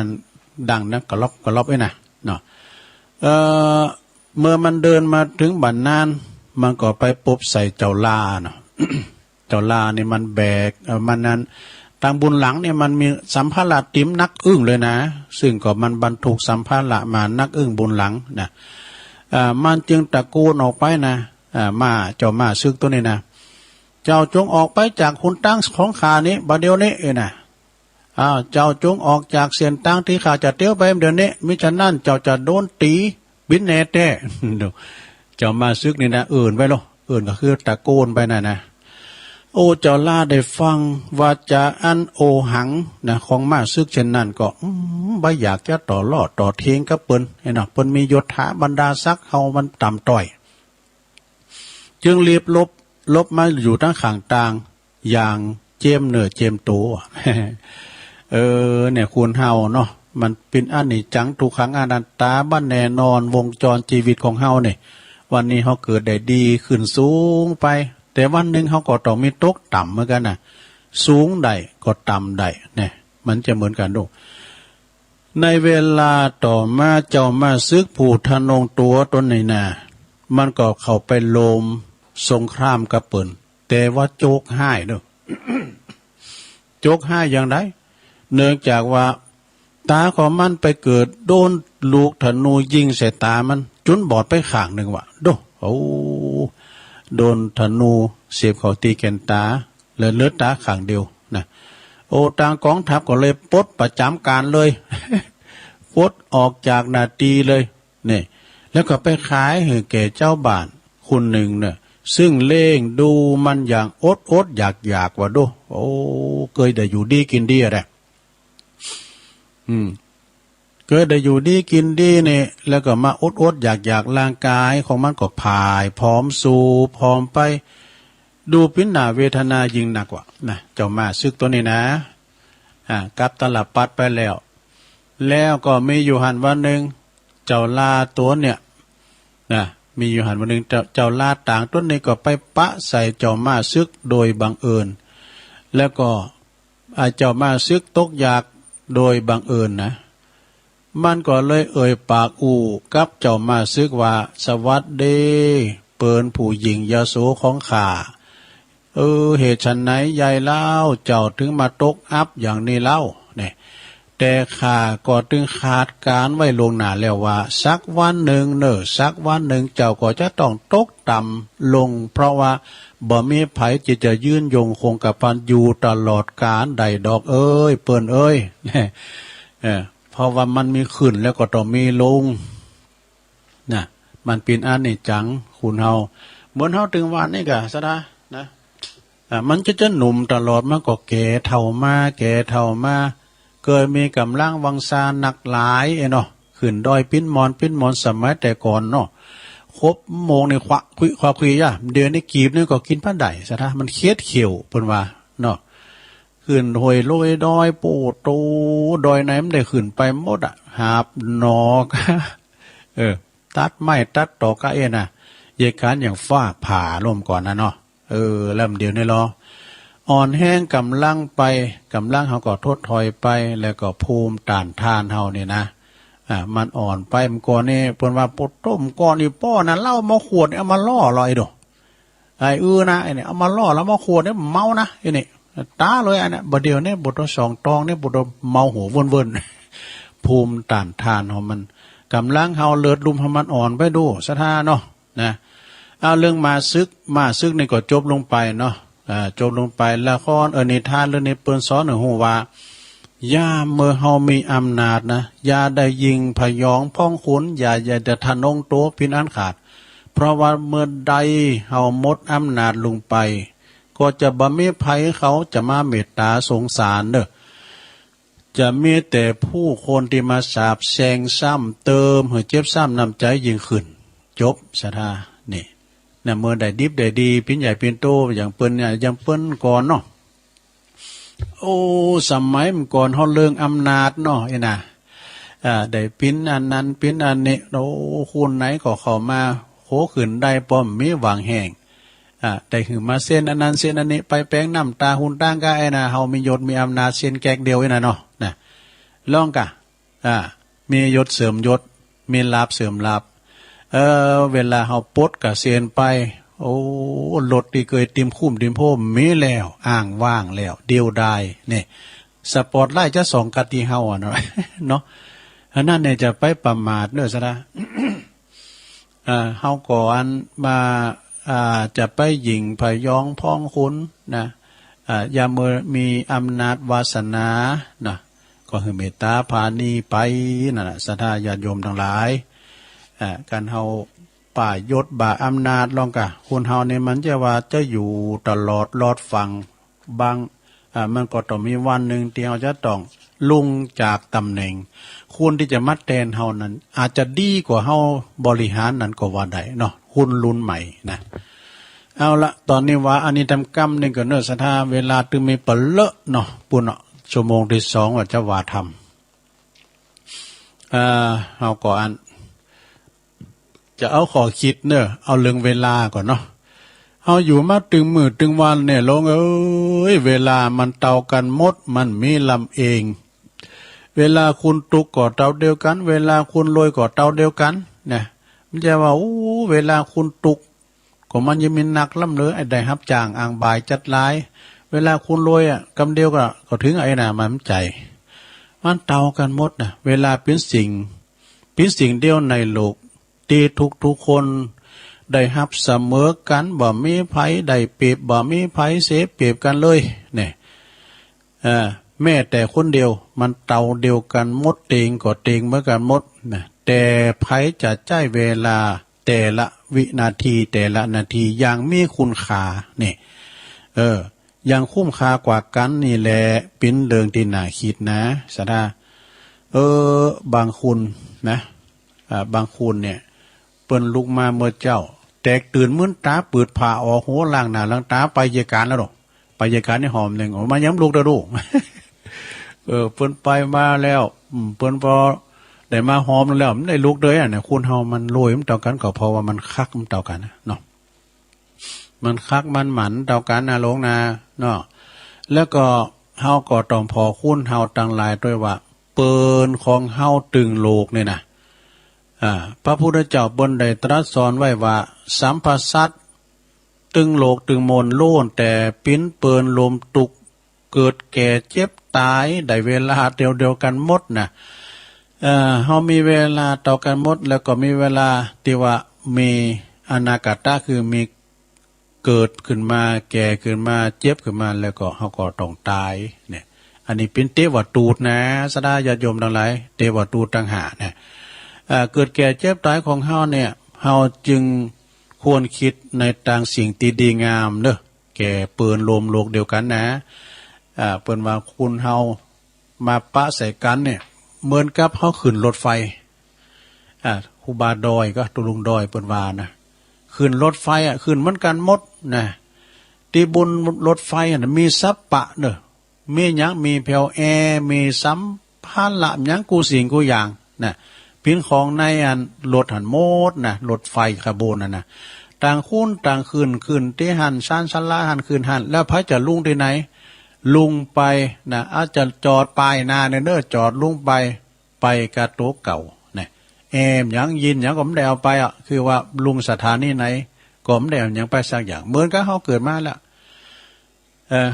ดังนะกระลอบไอ้นะเนาะเมื่อมันเดินมาถึงบันนานมันก็ไปปบใส่เจ้าลาเนาะ เจ้าลาเนี่ยมันแบกมันนั้นทางบุญหลังเนี่ยมันมีสัมภาระติ๋มนักอึ้งเลยนะซึ่งก็มันบรรทุกสัมภาระมานักอึ้งบุญหลังนะมันจึงตะโกนออกไปนะเจ้ามาซึกตัวนี้นะเจ้าจงออกไปจากคุณตั้งของข้านี้บัดเดี๋ยวนี้นะเจ้าจงออกจากเสียนตั้งที่ข้าจะเตี้ยวไปเดี๋ยวนี้มิฉะนั้นเจ้าจะโดนตีบินแน่แท้เจ้ามาซึกนี่นะอื่นไปหรออื่นก็คือตะโกนไปนะโอ้เจ้าล่าได้ฟังว่าจะอันโอหังนะของมาซึกเช่นนั้นก็บ่อยากจะต่อลอดต่อเทียงกับเปิ้นเนาะเปิ้นมียศถาบรรดาศักดิ์เฮามันต่ำต้อยจึงรีบลบมาอยู่ทั้งข้างต่างอย่างเจียมเนื้อเจียมตัวเนี่ยคุณเฮาเนาะมันเป็นอนิจจังทุกขังอนัตตาบ่แน่นอนวงจรชีวิตของเฮาเนี่ยวันนี้เฮาเกิดได้ดีขึ้นสูงไปแต่วันหนึ่งเขาก็ต้องมีตกต่ำเหมือนกันนะสูงได้ก็ต่ำได้เนี่ยมันจะเหมือนกันดูในเวลาต่อมาเจ้ามาซึกผู้ทนงตัวตนในนามันก็เข้าไปโลมสงครามกับเปิ้นแต่ว่าโจกให้เด้อ โจกให้อย่างไรเนื่องจากว่าตาของมันไปเกิดโดนลูกธนูยิงใส่ตามันจุนบอดไปข้างหนึ่งว่ะดูโดนธนูเสียบเข้าตีแกนตาเหลือตาข้างเดียวนะ โอทางกองทัพก็เลยปลดประจำการเลย ปลดออกจากหน้าที่เลยนี่แล้วก็ไปขายให้แก่เจ้าบ้านคนหนึ่งเนี่ยซึ่งเล่งดูมันอย่างอดอยากว่าดูโอ้เคยได้อยู่ดีกินดีอะไรเคยได้อยู่ดีกินดีเนี่ยแล้วก็มาอดอยากร่างกายของมันก็ผายผอมสูผอมไปดูพิณาเวทนายิ่งหนักกว่านะเจ้ามาซึกตัวนี้นะกลับตลับปัดไปแล้วก็มีอยู่หันวันหนึ่งเจ้าลาตัวเนี่ยนะมีอยู่หันวันหนึ่งเจ้าลาต่างต้นนี้ก็ไปปะใส่เจ้ามาซึกโดยบังเอิญแล้วก็เจ้ามาซึกตกอยากโดยบังเอิญนะมันก็เลยเอ่ยปากอู่กับเจ้ามาซึกว่าสวัสดีเปิ่นผู้หญิงยโสของข้าเหตุฉันไหนยายเล่าเจ้าถึงมาตกอับอย่างนี้เล่าเนี่ยแต่ข้าก็ถึงขาดการไว้ลวงหน้าแล้วว่าสักวันหนึ่งสักวันหนึ่งเจ้าก็จะต้องตกต่ำลงเพราะว่าบ่มีไผจะยืนยงคงกับพันอยู่ตลอดกาลใดดอกเอ้ยเปิ้นเอ้ยเนี่ยเพราะว่ามันมีขึ้นแล้วก็ต้องมีลงนะมันเป็นอนิจจังคุณเฮาเหมือนเฮาถึงวันนี้กะซะนะมันจะหนุ่มตลอดมันก็แก่เฒ่ามาเกิดมีกำลังวังซาหนักหลายเนาะขึ้นดอยปิ้นมอนสมัยแต่ก่อนเนาะครบโมงในควักคุยย่ะเดือนนี้กีบนี่ก็กินผ้าไดซะท่ามันเคียดเขียวเพิ่นว่าเนาะขึ้นหวยโรยดอยปูโตดอยไหนมันได้ขึ้นไปหมดหาบหนอกตัดไม้ตัดตอกะน่ะเหตุการณ์อย่างฟ้าผ่าลมก่อนนะเนาะแล้วเดี๋ยวนี้รออ่อนแห้งกำลังเขาก็ทดถอยไปแล้วก็ภูมิต้านทานเฮานี่นะมันอ่อนไปมันก่อนนี่เพิ่นว่าปดต้มก่อนนี่ป้อนะเหล้ามาขวดเอามาล่อลอยดอกนะไอ้นี่เอามาล่อแล้วมาขวดเนี่ยเมานะไอ้นี่ตาเลยอันนี้บ่เดียวเนี่ยบทสองตองเนี่ยบทเมาหัววนๆภูมิต้านทานเฮามันกำลังเฮาเลือดลุมเฮามันอ่อนไปดูซะท่าเนาะนะเอาเรื่องมาซึกนี่ก็จบลงไปเนาะจบลงไปละครนิทานเรื่องนี้เปิ้นสอนให้ฮู้ว่าย่าเมื่อเฮามีอำนาจนะอย่าได้ยิงพยองพ้องขุนอย่าได้ทะนงโตพินอันขาดเพราะว่าเมื่อใดเฮาหมดอำนาจลงไปก็จะบ่มีภัยเขาจะมาเมตตาสงสารเด้อจะมีแต่ผู้คนที่มาสาบแช่งซ้ำเติมให้เจ็บซ้ำน้ำใจยิ่งขึ้นจบสถานี่นะเมื่อได้ดิบได้ดีปิ้นใหญ่ปิ้นโตอย่างเปิ้นเนี่ยอย่างเปิ้นก่อนเนาะโอ้สมัยมันก่อนเฮาเรื่องอำนาจเนาะไอ้น่ะได้ปิ้นอันนั้นปิ้นอันนี้โอ้คนไหนก็เข้ามาโหขึ้นได้ป้อมมีหวังแห่งได้หือมาเส้นอันนั้นเส้นอันนี้ไปแป้งน้ำตาหุ่นตั้งกะไอ้น่ะเฮามียศมีอำนาจเส้นแกกเดียวไอ้น่ะเนาะนะลองกะมียศเสริมยศมีลาภเสริมลาภเวลาเฮาปดกะเซียนไปโอ้รถที่เคยติมคุ้มติมโพมมีแล้วอ้างว่างแล้วเดียวดายนี่สปอร์ตไลท์จะส่องกัดที่เฮาเนาะเนาะอันนั้นเนี่ยจะไปประมาทเด้อซะนะเฮาก่อนมาจะไปยิงพยองพ้องขุนนะอย่าเมื่อมีอำนาจวาสนานะก็คือเมตตาพานีไปนั่นน่ะศรัทธาญาติโยมทั้งหลายการเฮาป่ายศบ่าอำนาจลองกะคนเฮาเนี่ยมันจะว่าจะอยู่ตลอดรอดฟังบางมันก็ต้องมีวันหนึ่งที่เฮาจะต้องลุงจากตำแหน่งคนที่จะมาแทนเฮานั้นอาจจะดีกว่าเฮาบริหารนั้นก็ว่าได้เนาะคนรุ่นใหม่นะเอาละตอนนี้ว่าอันนี้ทำกรรมนี่ก็เนื้อศรัทธาเวลาตึงมีเปเลอะเนาะปุ่นเนาะชั่วโมงที่2ว่าจะว่าทำเฮาก็อันจะเอาขอคิดเนอะเอาเรื่องเวลาก่อนเนาะเฮาอยู่มาตึงมื้อตึงวันเนี่ยลงเวลามันเท่ากันหมดมันมีลำเองเวลาคุณตุกก็เท่าเดียวกันเวลาคุณรวยก็เท่าเดียวกันเนี่ยมันจะว่าเวลาคุณตุกก็มันยังมีนักล่ำเหลือไอ้ได้รับจ้างอ่างบายจัดหลายเวลาคุณรวยกำเดียวก็ถึงไอ้น่ะมันใจมันเท่ากันหมดนะเวลาเป็นสิ่งเดียวในโลกที่ทุกคนได้รับเสมอกันบ่มีไผได้เปรียบบ่มีไผเสียเปรียบกันเลยเนี่ย แม่แต่คนเดียวมันเตาเดียวกันมดเตงก็เตงเหมือนกันมดนะแต่ไผจะใจเวลาแต่ละวินาทีแต่ละนาทีอย่างมีคุณค่านี่อย่างคุ้มค่ากว่ากันนี่แหละเป็นเรื่องที่น่าคิดนะสะดาบางคุณนะบางคุณเนี่ยเปิ้นลุกมาเมื่อเจ้าแตกตื่นมื้นตาเปิดผ้าออกโหล้างหน้าล้างตาไปเยการแล้วดอกไปเยการนี่หอมหนึ่งออกมาย้ำลูกเด้อลูก เปิ้นไปมาแล้วเปิ้นพอได้มาหอมแล้วมันได้ลูกเด้อเนี่ยคุณเฮามันรวยมันเท่ากันก็เพราะว่ามันคักมันเท่ากันนะเนาะมันคักมันหมันเท่ากันนะลงนะเนาะแล้วก็เฮาก็ต้องพอคุณเฮาตั้งหลายด้วยว่าเปิ้นของเฮาตึงโลกเนี่ยนะพระพุทธเจ้าบนได้ตรัสสอนไว้ว่าสัมภสัตตึงโลกตึงมนโล่นแต่ปิ้นเปินลมตุกเกิดแก่เจ็บตายได้เวลาเดียวกันหมดนะเฮามีเวลาต่อกันหมดแล้วก็มีเวลาที่ว่ามีอนาคตคือมีเกิดขึ้นมาแก่ขึ้นมาเจ็บขึ้นมาแล้วก็เฮาก็ต้องตายเนี่ยอันนี้เป็นเทวตูตนะสดาญาติโยมทั้งหลายเทวตูตต่างหากเนี่ยเกิดแก่เจ็บตายของเฮาเนี่ยเฮาจึงควรคิดในทางสิ่งที่ดีงามเด้อแก่เปิ้นลมโลกเดียวกันนะเปิ้นว่าคุณเฮามาปะใส่กันเนี่ยเหมือนกับเฮาขึ้นรถไฟครูบาดอยก็ตุลุงดอยเปิ้นว่านะขึ้นรถไฟขึ้นเหมือนกันหมดนะที่บนรถไฟมีสัพปะเด้อมีหยังมีแผ่วแอมีสัมภาระหยังกูสิ่งกูอย่างนะพินของในอันรถหันโมดนะรถไฟขบวนนะต่างคุ้นต่างขึ้นที่หันชานชันลาหันขึ้นหันแล้วพระจะลุงที่ไหนลุงไปนะอาจจะจอดปลายนาเนอจอดลุงไปกระโต๊ะเก่าเนี่ยยังยินยังก็ไม่ได้เอาไปคือว่าลุงสถานีไหนก็ไม่ได้ยังไปสักอย่างเหมือนกับเขาเกิดมาแล้ว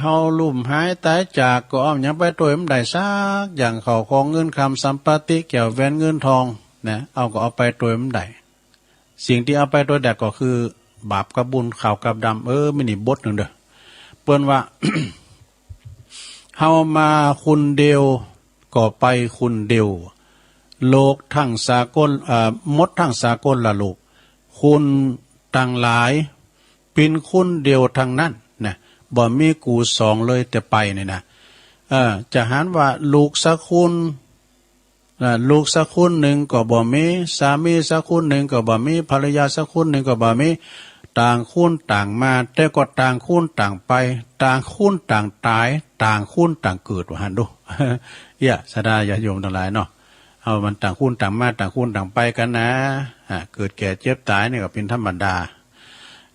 เฮาลุ่มหายตายจากก็อ้อมยังไปตัวมันได้ซักอย่างเขาของเงินคำสัมปติเกี่ยวแวนเงินทองนะเอาก็เอาไปตัวมันได้สิ่งที่เอาไปตัวแดกก็คือบาปกับบุญขาวกับดำไม่หนีบทหนึ่งเด้อเปิ้นว่า เฮามาคุณเดียวก็ไปคุณเดียวโลกทั้งสากลมดทั้งสากลละโลกคุณต่างหลายเป็นคุณเดียวทางนั้นนะบ่มีกูสองเลยแต่ไปเนี่ยนะจะหันว่าลูกสักคุณลูกสักคนหนึ่งก็บ่มีสามีสักคนหนึ่งก็บ่มีภรรยาสักคนหนึ่งก็บ่มีต่างคนต่างมาแต่ก็ต่างคนต่างไปต่างคนต่างตายต่างคนต่างเกิดว่าหันดูสดาญาโยมทั้งหลายเนาะเอามันต่างคนต่างมาต่างคนต่างไปกันนะเกิดแก่เจ็บตายนี่ก็เป็นธรรมดา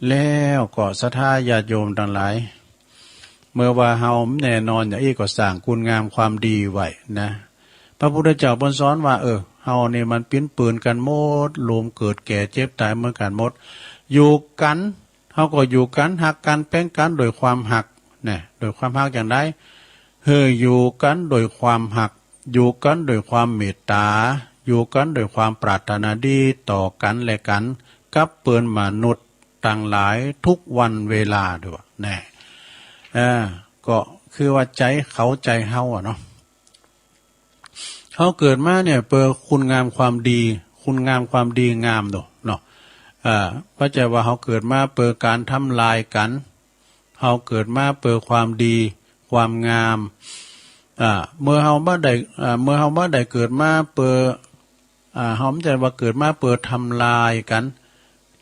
แล้วก็ศรัทธาญาโยมทั้งหลายเมื่อว่าเฮาแน่นอนอย่างนี้ก็สร้างคุณงามความดีไว้นะพระพุทธเจ้าบนสอนว่าเฮานี่มันปิ้นปืนกันหมดรวมเกิดแก่เจ็บตายเหมือนกันหมดอยู่กันเฮาก็อยู่กันหักกันแป้งกันโดยความหักนะโดยความหักอย่างไรอยู่กันโดยความหักอยู่กันโดยความเมตตาอยู่กันโดยความปรารถนาดีต่อกันและกันกับเปิ้นมนุษย์ต่างหลายทุกวันเวลาด้วยแน่ก็คือว่าใจเขาใจเฮาเนาะเขาเกิดมาเนี่ยเปิดคุณงามความดีคุณงามความดีงามเนาะเพราะใจว่าเขาเกิดมาเปิดการทำลายกันเขาเกิดมาเปิดความดีความงามเมื่อเขาบ่ได้เกิดมาเปิดเขาไม่ใช่ว่าเกิดมาเปิดทำลายกัน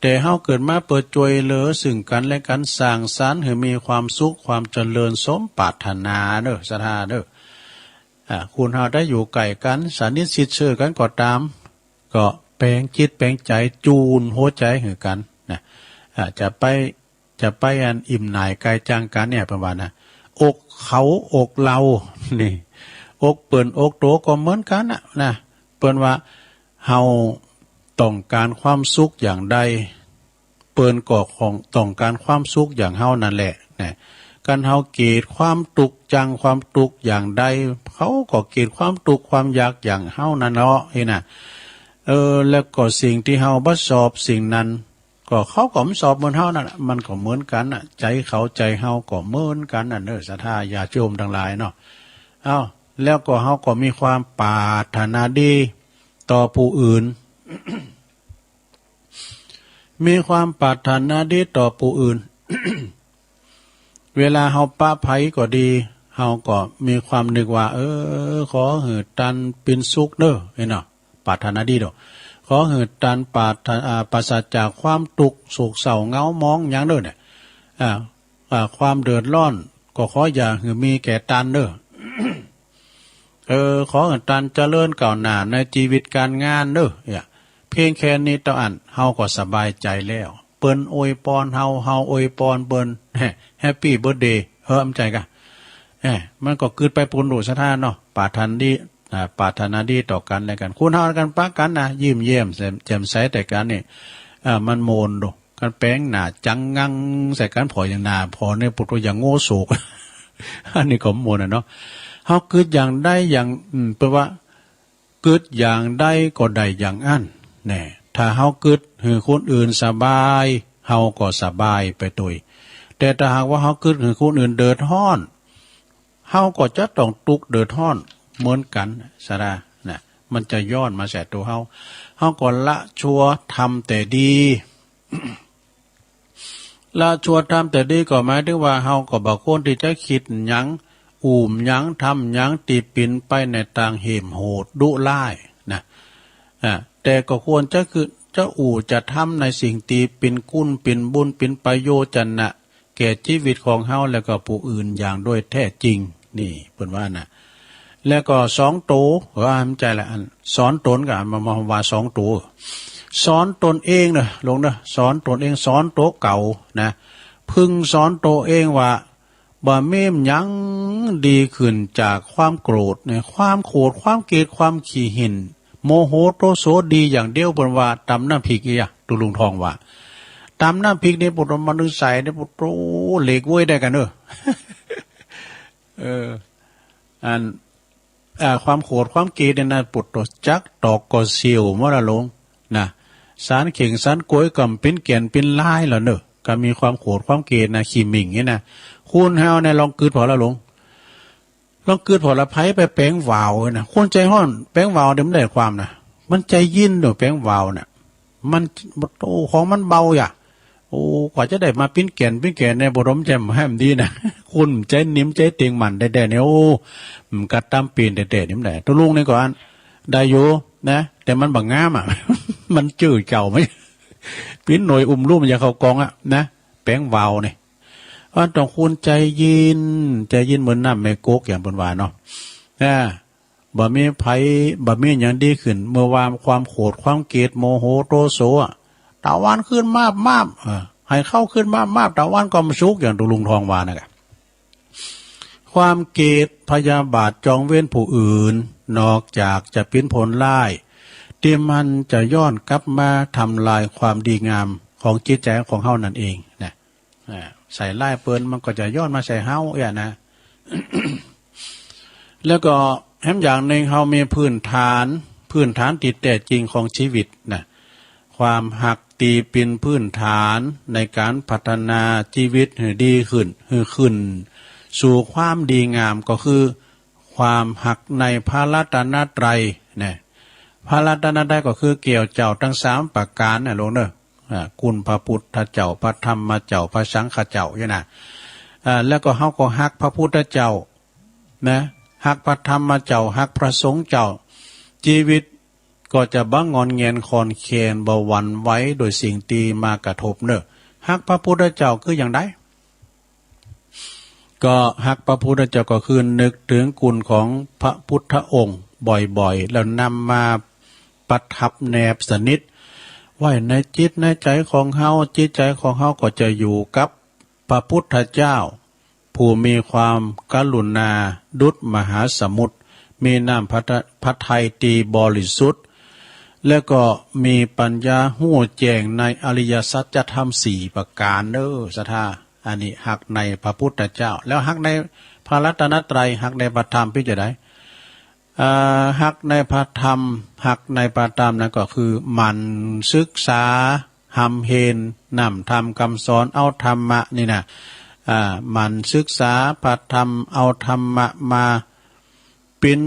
แต่เขาเกิดมาเปิดจวยเหลือซึ่งกันและกันสร้างสรรค์ให้มีความสุขความเจริญสมปรารถนาเด้อศรัทธาเด้อคุณเราได้อยู่ไก่กันสานิสิทธิ์เชื่อกันก็ตามก็แปลงจิตแปลงใจจูนหัวใจให้กันนะจะไปอันอิ่มหน่ายกายจังกันเนี่ยประมาณนะอกเขาอกเรานี่อกเปิ่นอกโตก็เหมือนกันนะเปิ่นว่าเฮาต้องการความสุขอย่างใดเปิ่นก็ของต้องการความสุขอย่างเฮานั่นแหละนะการเฮาเกลียดความตุกจังความตุกอย่างใดเขาก็เกลียดความตุกความอยากอย่างเฮานั่นเนาะเห็นน่ะแล้วก็สิ่งที่เฮาบ่ชอบสิ่งนั้นก็เขาก็ไม่สอบเหมือนเฮานั่นมันก็เหมือนกันใจเขาใจเฮาก็เหมือนกันเด้อศรัทธาญาติโยมทั้งหลายเนาะ เอาแล้วก็เฮาก็มีความปรารถนาดีต่อผู้อื่น มีความปรารถนาดีต่อผู้อื่น เวลาเฮาปะไผก็ดีเฮาก็มีความนึกว่าขอให้ตันเป็นสุขเด้อเห็นเนาะปรารถนาดีดอกขอให้ตันปราศจากความทุกข์โศกเศร้าเหงามองหยังเด้อเนี่ยความเดือดร้อนก็ขออย่าให้มีแก่ตันเด้อ ขอให้ตันเจริญก้าวหน้าในชีวิตการงานเด้อเพียงแค่นี้ต่ออันเฮาก็สบายใจแล้วเปิ้นอวยพรเฮาอวยพรเปิ้นแฮปปี้เบิร์ธเดย์มใจกะมันก็เกิดไปปุนดุสถานเนาะปรารถนาดีต่อกันและกันคุณเฮากันปะกันนะยิ้มเยี่ยมแจ่มใสแต่กันนี่มันโมนดูกันแป้งหน้าจังงังใส่กันพออย่างหน้าพอเนี่ยปุถุอย่างโง่โศก อันนี้ก็โมนเนาะเฮาเกิดอย่างได้อย่างแปลว่าเกิดอย่างได้ก็ได้อย่างอันแน่ถ้าเฮาเกิดให้คนอื่นสบายเฮาก็สบายไปด้วยแต่ถ้าหากว่าเฮาเกิดให้คนอื่นเดือดร้อนเฮาก็จะต้องทุกข์เดือดร้อนเหมือนกันซะนะมันจะย้อนมาใส่ตัวเฮาก็ละชั่วทำแต่ดี ละชั่วทำแต่ดีก็หมายถึงว่าเฮาก็บ่ควรที่จะคิดหยังหยังทำหยังตีปินไปในทางเหมโหดดุร้ายนะแต่ก็ควรจะคือจะทำในสิ่งตีเป็นกุศลเป็นบุญเป็นประโยชน์นะแก่ชีวิตของเฮาแล้วก็ผู้อื่นอย่างโดยแท้จริงนี่เพิ่นว่านะแล้วก็สองโตว่ามั่นใจละอันสอนตนกับมาว่าสองโตสอนตนเองเด้อลงเด้อสอนตนเองสอนโตเก่านะพึงสอนโตเองว่าบ่แม่นหยังดีขึ้นจากความโกรธเนี่ยความโกรธความเกลียดความขี้หินโมโหโตโสดีอย่างเดียวเพิ่นว่าตำน้ำพริกอีหยังตุลุงทองว่าตำน้ำพริกนี่ปุตมันนึกใส่นี่ปุตเหล็กเว้ยได้กันเด้ออันความโกรธความเกลียดเนี่ยนะปุตจักตอกก็เสียวมรลงนะสารเข่งสารกล้วยกำเป็นแก่นเป็นลายแล้วเนอะก็มีความโกรธความเกลียดนะขี้หมิ่งนี่นะคุณเฮาเนี่ยลองกึดพอละลงลองกึดพอละไผไปแป้งวาวนะคนใจห้อนแป้งวาวเดี๋ยวมันได้ความนะมันใจยินเด้อแป้งวาวน่ะมันโตของมันเบาอย่าโอ้กว่าจะได้มาปิ้นแก่นในบรมแจ่มแฮมดีนะคุณใจนิ่มใจเตียงมันได้เนี่ยโอ้กัดตามปีนแต่นิ่มได้ตัวลุงนี่ก่อนได้อยู่นะแต่มันบังงามอ่ะ มันจืดเก่าไหมปิ้นหน่วยลุ่มอย่าเข้ากองอ่ะนะแป้งวาวนี่ว่าต้องคุณใจยินเหมือนน้ำแม่กกอย่างบนวาเนาะบ่มีไผบ่มีอย่างดีขึ้นเมื่อวานความโกรธความเกลียดโมโหโทโสตะวันขึ้นมาบให้เข้าขึ้นมาบตะวันก็มาสุกอย่างตุลุงทองวานะครับความเกลียดพยาบาทจองเว้นผู้อื่นนอกจากจะเป็นผลร้ายที่มันจะย้อนกลับมาทำลายความดีงามของจิตใจของเฮานั่นเองนะใส่ไล่เปิ้นมันก็จะย้อนมาใส่เฮาอย่างนะ แล้วก็แถมอย่างหนึ่งเฮามีพื้นฐานติดแต่จริงของชีวิตนะความหักตีเป็นพื้นฐานในการพัฒนาชีวิตให้ดีขึ้นสู่ความดีงามก็คือความหักในพระรัตนตรัยนะพระรัตนตรัยก็คือเกี่ยวเจ้าทั้ง3ประการนะลงเด้อคุณพระพุทธเจ้าพระธรรมเจ้าพระสังฆเจ้าเนี่ยนะแล้วก็เฮาก็ฮักพระพุทธเจ้านะฮักพระธรรมเจ้าฮักพระสงฆ์เจ้าชีวิตก็จะบังงอนเงียนคอนเคนบ่หวั่นไหวโดยสิ่งตีมากระทบเนอะฮักพระพุทธเจ้าคืออย่างไรก็ฮักพระพุทธเจ้าก็คือนึกถึงคุณของพระพุทธองค์บ่อยๆแล้วนำมาประทับแนบสนิทไว้ในจิตในใจของเฮาจิตใจของเฮาก็จะอยู่กับพระพุทธเจ้าผู้มีความกรุณาดุจมหาสมุทรมีน้ำพระทัยตีบริสุทธิ์แล้วก็มีปัญญาหู้แจ้งในอริยสัจธรรม4ประการเด้อศรัทธาอันนี้หักในพระพุทธเจ้าแล้วหักในพระรัตนตรัยหักในพระธรรมพิจารณาหักในพระธรรมหักในพระธรรมนั่นก็คือมันศึกษาหำเฮนนำธรรมคำสอนเอาธรรมะนี่นะมันศึกษาพระธรรมเอาธรรมะมา เป็น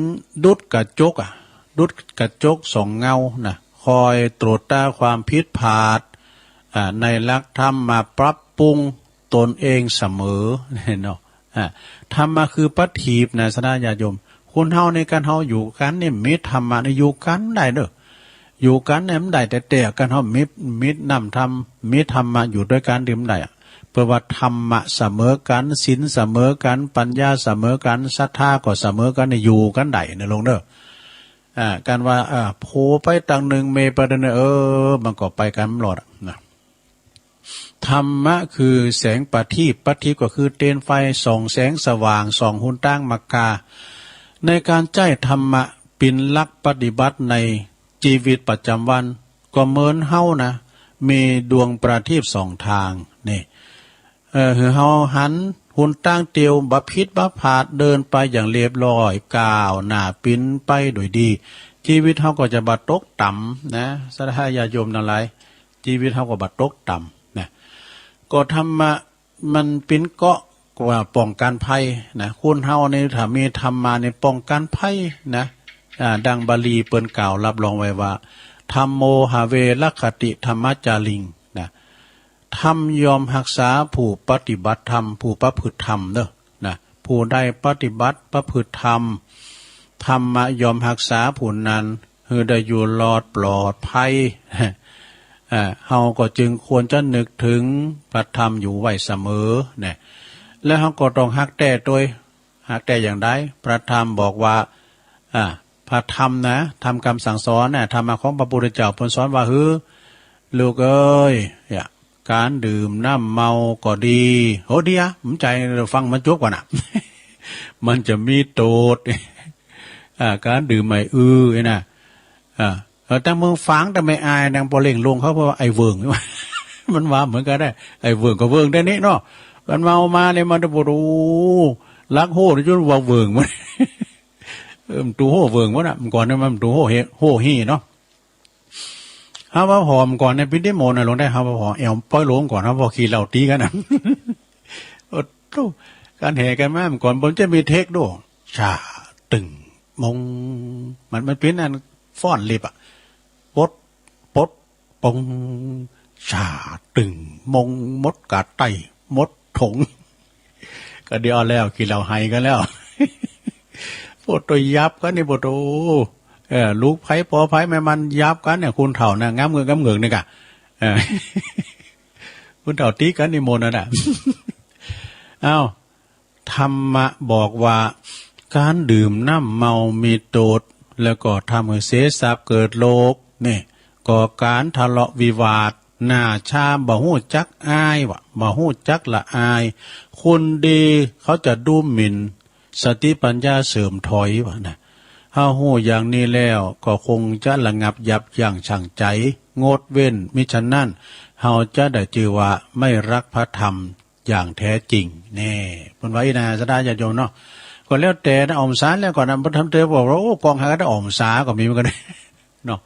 ดุดกระจกดุดกระจกสองเงานะคอยตรวจตาความผิดพลาดในหลักธรรมมาปรับปรุงตนเองเสมอเนาะธรรมะคือปัจถีบนะสนาญาโยมคนเฮาในการเฮาอยู่กันเนี่ยมิตรธรรมะในอยู่กันได้เด้ออยู่กันเนี่ยมันได้แต่กันเฮามิตรนำธรรมมิตรธรรมะอยู่ด้วยกันดื่มได้เพื่อว่าธรรมะเสมอกันศีลเสมอกันปัญญาเสมอกันศรัทธาก็เสมอกันอยู่กันได้นะลงเด้อการว่าโผไปตังหนึ่งเมประเดนมันก็ไปกันหลอดนะธรรมะคือแสงปฏิปฏิก็คือเตนไฟส่องแสงสว่างส่องหุนตั้งมักกาในการใจธรรมะเป็นหลักปฏิบัติในชีวิตประจำวันก็เหมือนเฮานะมีดวงประทีปสองทางนี่เฮาหันหุนตั้งเตียวบัพพิษบัพผาดเดินไปอย่างเรียบร้อยก้าวหน้าปิ้นไปโดยดีชีวิตเฮาก็จะบัดตกต่ำนะสาธุญาโยมทั้งหลายชีวิตเฮาก็บัดตกต่ำนะก็ธรรมะมันเป็นเกาะกว่าป้องกันภัยนะคุณเฮาในถ้ามีธรรมมาในป้องกันภัยนะดังบาลีเปิ้นกล่าวรับรองไว้ว่าธัมโมหาเวรคติธรรมจาริงนะธรรมยอมรักษาผู้ปฏิบัติธรรมผู้ประพฤติธรรมเด้อนะผู้ได้ปฏิบัติประพฤติธรรมธรรมยอมรักษาผู้นั้นคือได้อยู่รอดปลอดภัยเฮาก็จึงควรจะนึกถึงพระธรรมอยู่ไว้เสมอเนี่ยและเฮาก็ต้องฮักแต่โดยฮักแต่อย่างใดพระธรรมบอกว่าพระธรรมนะทำคำสั่งสอนเนี่ยธรรมะของพระพุทธเจ้าเพิ่นสอนว่าลูกเอ้ยการดื่มน้ำเมาก็ดีโหดีผมใจฟังมันจบกว่าน่ะ มันจะมีโทษการดื่มไม่นะแต่เมืองฟังแต่ไม่อายนางพอเล่งลงเขาเพราะว่าไอ้เวิง มันว่าเหมือนกันได้ไอ้เวิงก็เวิงได้นี่เนาะมันเมามาเนี่ยมันจะบ่รู้ลักโหดจนว่าเวิงมันมันตูโหเวิงวะน่ะมันก่อนเนี่ยมันตูโหฮีเนาะฮาว่าหอมก่อนในพิธีโมนะลงได้ฮาว่าหอมแอวป้อยลงก่อนฮาว่าขี่เหล่าตีกันนะโอ้โหการแห่กันมาก่อนบนจะมีเทคด้วยชาตึงมงมันเป็นอันฟ้อนลิบปดปงชาตึงมงมดกาดไตมดถงก็เดี๋ยวแล้วขี่เหล่าไห้กันแล้วปวดตัวยับกันนี่ปวดตัวลูกไผ่พอไผ่แม่มันยับกันเนี่ยคุณเถ่านะง้ำเงือกนี่กะคุณเถ่าตีกันนี่โมนน่ะอ้าวธรรมะบอกว่าการดื่มน้ำเมามีโทษแล้วก็ทำให้เสียทรัพย์เกิดโรคนี่ก่อการทะเลาะวิวาทหน้าชาบ่ฮู้จักอายบ่ฮู้จักละอายคนดีเขาจะดูหมิ่นสติปัญญาเสริมถอยวะนะเฮาฮู้อย่างนี้แล้วก็คงจะระงับยับยั้งชั่งใจงดเว้นมิฉะนั้นเฮาจะได้ชื่อว่าไม่รักพระธรรมอย่างแท้จริงแน่เพิ่นว่าอีนะสดาญาโยมเนาะก็แล้วแต่นะอมสารแล้วก่อนนะพระธรรมเตยบอกว่าโอ้กองหาได้อมสาก็มีเหมือนกันเนาะ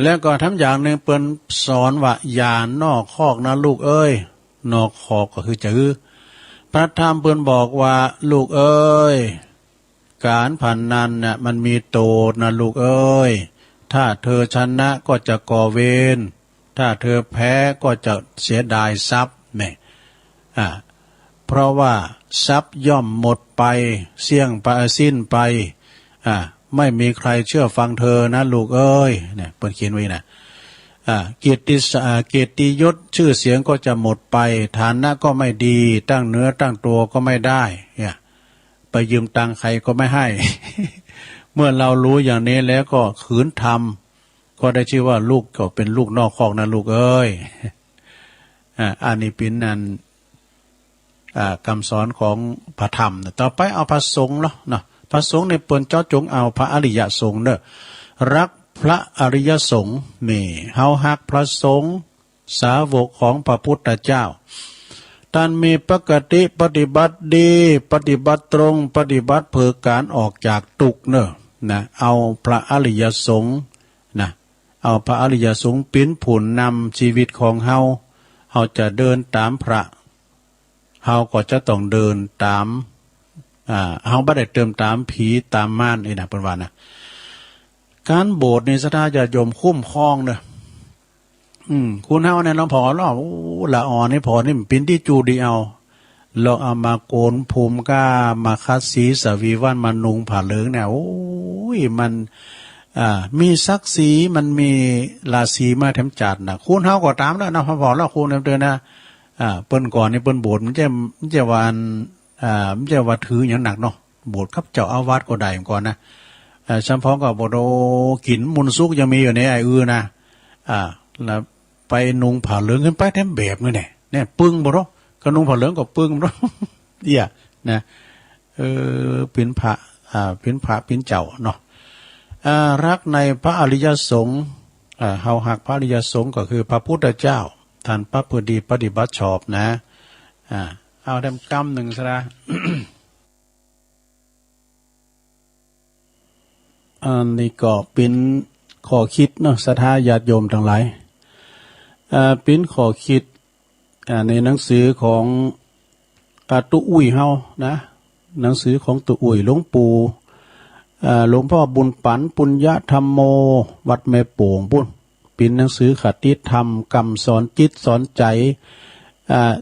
แล้วก็ทำอย่างนึงเปิ้นสอนว่าอย่านอกคอกนะลูกเอ้ยนอกคอกก็คือจื้อพระธรรมเปิ้นบอกว่าลูกเอ้ยการพนันน่ะมันมีโทษนะลูกเอ้ยถ้าเธอชนะก็จะก่อเวรถ้าเธอแพ้ก็จะเสียดายทรัพย์แม่เพราะว่าทรัพย์ย่อมหมดไปเสี่ยงไปสิ้นไปไม่มีใครเชื่อฟังเธอนะลูกเอ้ยเนี่ยเปิดเขียนไว้นะเกียรติยศชื่อเสียงก็จะหมดไปฐานะก็ไม่ดีตั้งเนื้อตั้งตัวก็ไม่ได้เนี่ยไปยืมตังค์ใครก็ไม่ให้ เมื่อเรารู้อย่างนี้แล้วก็ขืนทำก็ได้ชื่อว่าลูกก็เป็นลูกนอกคอกนะลูกเอ้ยอันนี้เป็นนันคำสอนของพระธรรมต่อไปเอาพระสงฆ์เนาะพระสงฆ์ในเปิ้นเจ้าจงเอาพระอริยสงฆ์เด้อรักพระอริยสงฆ์นี่เฮาฮักพระสงฆ์สาวกของพระพุทธเจ้าท่านมีปกติปฏิบัติดีปฏิบัติตรงปฏิบัติเพื่อการออกจากทุกข์เนอะนะเอาพระอริยสงฆ์นะเอาพระอริยสงฆ์เป็นผู้นำชีวิตของเฮาจะเดินตามพระเฮาก็จะต้องเดินตาม เฮาบ่ได้เติมตามผีตามม่านนี่นะเพิ่นว่านะการโบสถ์นี่ศรัทธาญาติโยมคุ้มครองเด้อคุณเฮาเนี่ยเราพอเนาะโอ้ละอ่อนนี่พอนี่มันเป็นที่จูดีเอาเราเอามาโกนภูมิก้ามาคัดสีสวีวันมานุงผ้าเหลืองเนี่ยโอ้ยมันมีศักดิ์ศรีมันมีราศีมาแถมจัดนะคุณเฮาก็ตามแล้วนะพอแล้วคุณเตือนนะเปิ้นก่อนนี่เปิ้นโบสถ์มันจะวันมันจะว่าถืออย่างหนักเนาะโบสถ์ครับเจ้าอาวาสก็ได้ก่อนนะเฉพาะก็บ่โดกินมุนซุกยังมีอยู่ในไอ้นะแล้วไปนุงผ้าเหลืองขึ้นไปแถมแบบนี่เนี่ยปึ้งบ่เนาะก็นุงผ้าเหลืองก็ปึ้งบ่เนาะเหี้ยนะเป็นพระเป็นเจ้าเนาะรักในพระอริยสงฆ์เฮาหักพระอริยสงฆ์ก็คือพระพุทธเจ้าท่านพระผู้ดีปฏิบัติชอบนะเอาทำกรรมหนึ่งซะนะ อันนี้ก็เป็นข้อคิดเนาะศรัทธาญาติโยมทั้งหลายเป็นข้อคิดในหนังสือของตุอุ้ยเฮานะหนังสือของตุอุ้ยหลวงปู่หลวงพ่อบุญปันปุญญธรรมโมวัดแม่โป่งปุ่นเป็นหนังสือคติธรรมกรรมสอนจิตสอนใจ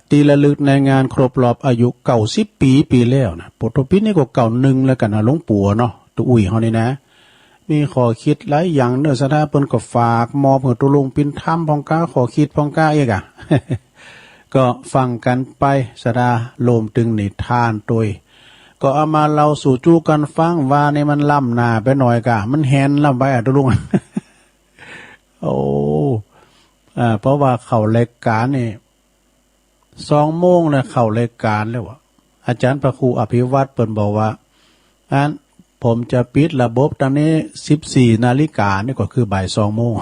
ตีระลึกในงานครบรอบอายุ90 ปีแล้วนะปฐพินี่ก็91แล้วกันนะหลวงปู่เนาะตุอุ้ยเฮานี่นะมีข้อคิดหลายอย่างเนื้อสถาเปิ้นก็ฝากมอบให้ตุลุงปินธรรมพองก้าข้อคิดพองก้าอีกก็ฟังกันไปสดาโลมตึงนิทานโดยก็เอามาเราสู่จู้กันฟังว่าในมันล่ำหนาไปหน่อยกะมันแหนล่ำไปตุลุง โอ้เพราะว่าเข้ารายการนี่2 โมงแล้วเข้ารายการแล้วว่ะอาจารย์พระครูอภิวัตรเปิ้นบอกว่าผมจะปิดระบบตอนนี้14 นาฬิกานี่ก็คือบ่าย 2 โมง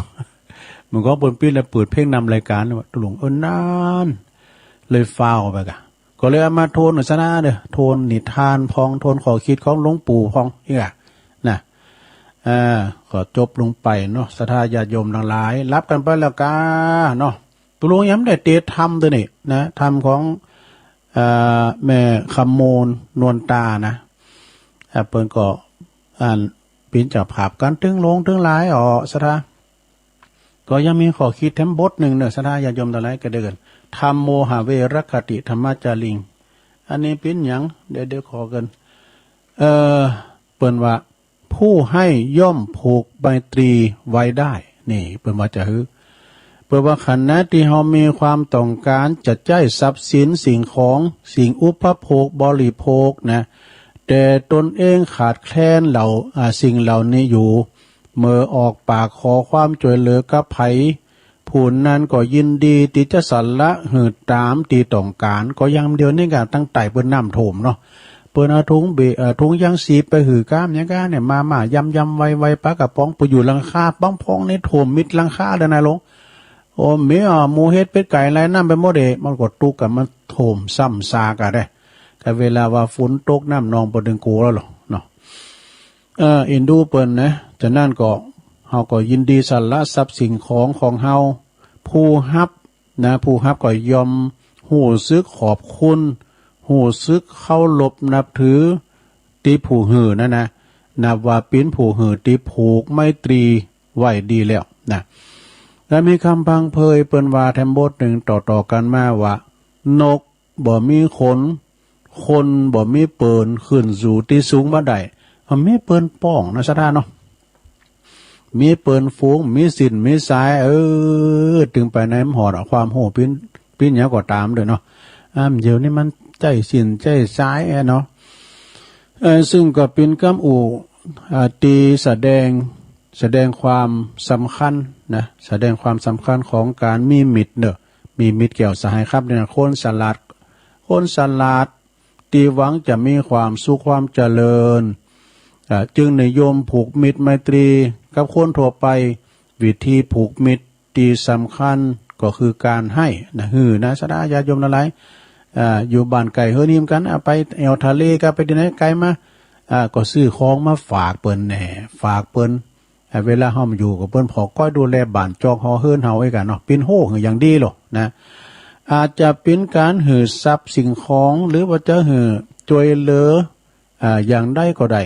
มันก็เปิ้นปิดแล้วเปิดเพลงนำรายการเลยว่าตุลุงนานเลยฟาวไปกะก็เลยเอามาโทนซะนะเด้อโทนนิทานพองโทนข้อคิดของหลวงปู่พองอีกนะก็จบลงไปเนาะศรัทธาญาติโยมทั้งหลายรับกันไปแล้วกาเนาะตุลุงย้ำได้เตะธรรมตัวนี้นะธรรมของแม่คำโมนนวลตานะเปิ้นก็ปีนจากภาพกันตึงลงตึงหลายศรัทธาก็ยังมีข้อคิดแถมบทหนึ่งเนอะศรัทธาญาติโยมทั้งหลายก็เดินธรรมโมหะเวรคติธรรมจาริงอันนี้เป็นหยังเดี๋ยวขอกันเปิ้นว่าผู้ให้ย่อมผูกไมตรีไว้ได้นี่เปิ้นว่าจะฮือเปิ้นว่าขณะที่เฮามีความต้องการจะใช้ทรัพย์สินสิ่งของสิ่งอุปโภคบริโภคนะแต่ตนเองขาดแคลนสิ่งเหล่านี้อยู่เมื่อออกปากขอความช่วยเหลือกับไผผู้นั้นก็ยินดีที่จะสละหืดตามที่ต้องการก็ยังเดียวนี่ก็ตั้งแต่เปิ้นน้ำท่วมเนาะเปิ้นเอาถุงยางสีไปหือกล้ามหยังกะเนี่ยมายำไวปากกระป๋องไปอยู่หลังคาป้องพองในท่วมมิดหลังคาแล้วนายลงโอ้เมียหมูเฮ็ดเป็ดไก่ไรน้ำไปหมดเด้มันก็ตุกกันมันท่วมซ้ำซากะได้ก็เวลาว่าฝนตกน้ำนองบ่ดึงกูแล้วหรอเนาะเอ็นดูเปิ้นนะฉะนั้นก็เฮาก็ยินดีสละทรัพย์สิ่งของเฮาผู้ฮับนะผู้ฮับก็ยอมหู้ซึกขอบคุณหู้ซึกเคารพนับถือที่ผู้หือนะนับว่าเป็นผู้หือที่ผูกไมตรีไว้ดีแล้วนะแล้วมีคำพังเพยเปิ้นว่าแถมบทหนึ่งต่อกันมาว่านกบ่มีขนคนบ่มีเปินขึ้นสู่ที่สูงบ่ได้มีเปินป้องนะซะท่าเนาะมีเปินฟูงมีสินมีสายถึงไปในมหอดความโหปิ้นหยังก็ตามเด้อเนาะเดี๋ยวนี้มันใจสินใจสายเนาะซึ่งก็เป็นกำอูตีแสดงความสำคัญนะแสดงความสำคัญของการมีมิตรเนอะมีมิตรเกี่ยวสหายครับเนี่ยคนฉลาดที่หวังจะมีความสุขความเจริญจึงนิยมผูกมิตรไมตรีกับคนทั่วไปวิธีผูกมิตรที่สำคัญก็คือการให้นะนะสดาญาติโยมหลายอยู่บ้านไก่เฮือนิ่มกันไปแอวทะเลก็ไปที่ไหนไกลมาก็ซื้อของมาฝากเปิ้นแหน่ฝากเปิ้นเวลาเฮามาอยู่กับเปิ้นพอก้อยดูแลบ้านจอกหอเฮือนเฮาไว้กันเนาะเป็นโหอย่างดีหรอกนะอาจจะเป็นการหือทรัพย์สิ่งของหรือว่าจะหือช่วยเหลือ อย่างใดก็ได้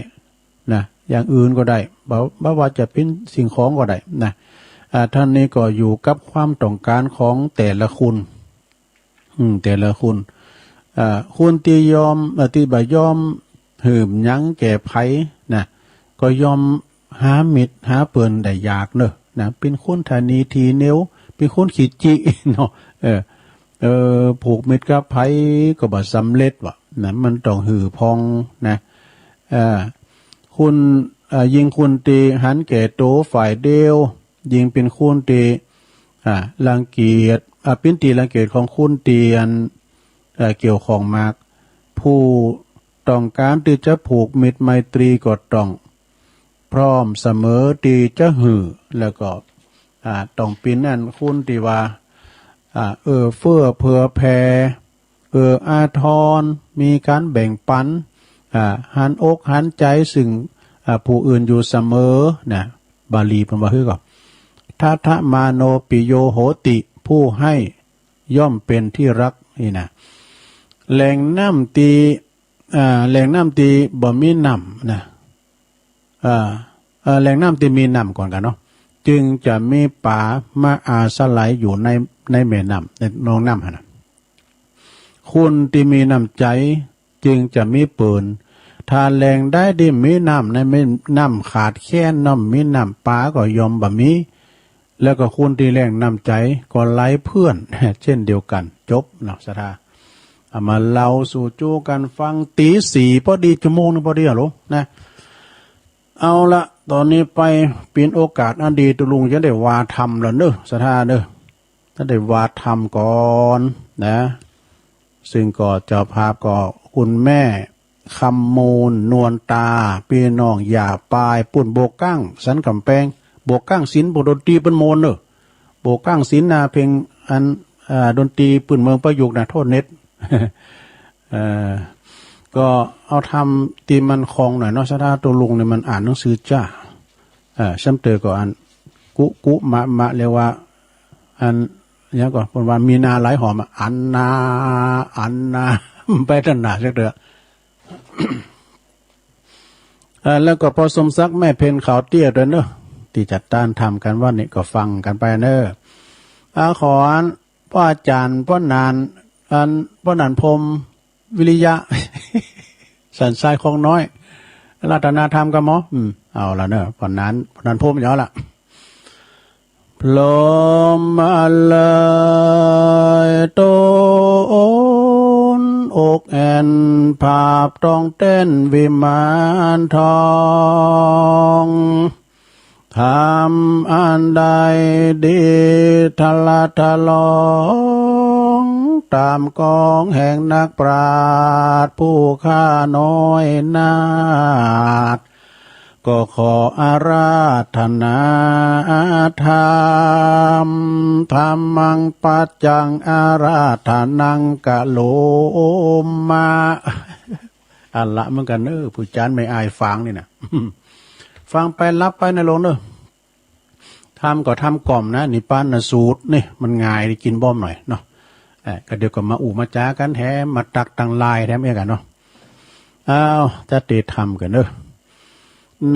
นะอย่างอื่นก็ได้บ่ว่าจะเป็นสิ่งของก็ได้นะท่านนี้ก็อยู่กับความต้องการของแต่ละคุณแต่ละคุณคุณที่ยอมที่บ่ยอมหืมยั้งแก่ไผนะก็ยอมหามิตรหาเปิ้นได้ยากเนอะนะเป็นคนทานีทีเนียวเป็นคนขี้จิเนาะผูกมิตรกับไผก็บ่สำเร็จว่ะนะมันต้องหือพองนะคุณยิงคุณตีหันแก่โตฝ่ายเดียวยิงเป็นคุณตีรังเกียจเป็นตีรังเกียจของคุณตีอันเกี่ยวของมากผู้ต้องการที่จะผูกมิตรไมตรีก็ต้องพร้อมเสมอที่จะหือแล้วก็ต้องเป็นนั่นคุณที่ว่าเฟื้อเผื่อแผ่อาทรมีการแบ่งปันหันอกหันใจซึ่งผู้อื่นอยู่เสมอนะบาลีเป็นว่าคือก็ทัทะมาโนปิโยโหติผู้ให้ย่อมเป็นที่รักนี่นะแหล่งน้ำตีบ่มีน้ำนะแหล่งน้ำตีมีน้ำก่อนกันเนาะจึงจะมีป่ามาอาสลัยอยู่ในแม่น้ำในนองน้ำนะคุณที่มีน้ำใจจึงจะมีปืนถ้าแหล่งได้ดิมีน้ำในไม่น้ำขาดแค่น้ำมีน้ำป่าก็ยอมบ่มีแล้วก็คุณที่แหล่งน้ำใจก็ไล่เพื่อนเช่นเดียวกันจบนะสถามาเล่าสู่จูกันฟังตีสี่พอดีชั่วโมงนึงพอดีหรอนะเอาละตอนนี้ไปเป็นโอกาสอันดีตุลุงจะได้วาธรรมแล้วเนอะสถาเนอะถ้าได้วาธรรมก่อนนะซึ่งก็เจ้าภาพก็คุณแม่คำมูลนวลตาพี่น้องอย่าปลายปุ่นโบกั้งสันกำแพงโบกั้งศิลป์โบดนตรีเป็นโมนเนอะโบกั้งศิลป์นะเพลงอันดนตรีปืนเมืองประยุกต์นะโทษเน็ต ก็เอาทำตีมันคลองหน่อยเนาะชาดาตัวลุงเนี่ยมันอ่านหนังสือจ้าชั้นเตอก็อันกุมะเรียกว่าอันนี้ก่อนเป็นว่ามีนาหลายหอมอันนาไปตั้งหนาสักเดือ แล้วก็พอสมศักดิ์แม่เพนขาวเตี้ยด้วยเนอะที่จัดต้านทำกันว่านี่ก็ฟังกันไปเนอะขอพ่ออาจารย์พ่อนานพ่อนานพรมวิริยะ สันทรายคงน้อยรัตนาธรรมกันมั้งเอาละเนอะพ่อนานพรมอย่างละพลมอะไรต้นอกแอนภาพต้องเต้นวิมานทองทำอันใดดีทละทะลองตามกองแห่งนักปราชญ์ผู้ข้าน้อยนาฏก็ขออาราธนาธรรมธรรมังปัจจังอาราธนังกะโลมาอันละเหมือนกันเนอะผู้จานไม่อายฟังนี่นะฟังไปรับไปในโลงเนอะทำก็ทำกล่อมนะนี่ป้านนะสูตรนี่มันง่ายกินบ้อมหน่อยเนาะก็เดี๋ยวก็มามาจ้ากันแถมมาตักตังลายแถมเองกันเนาะอ้าวจะเตะทำกันเนอะ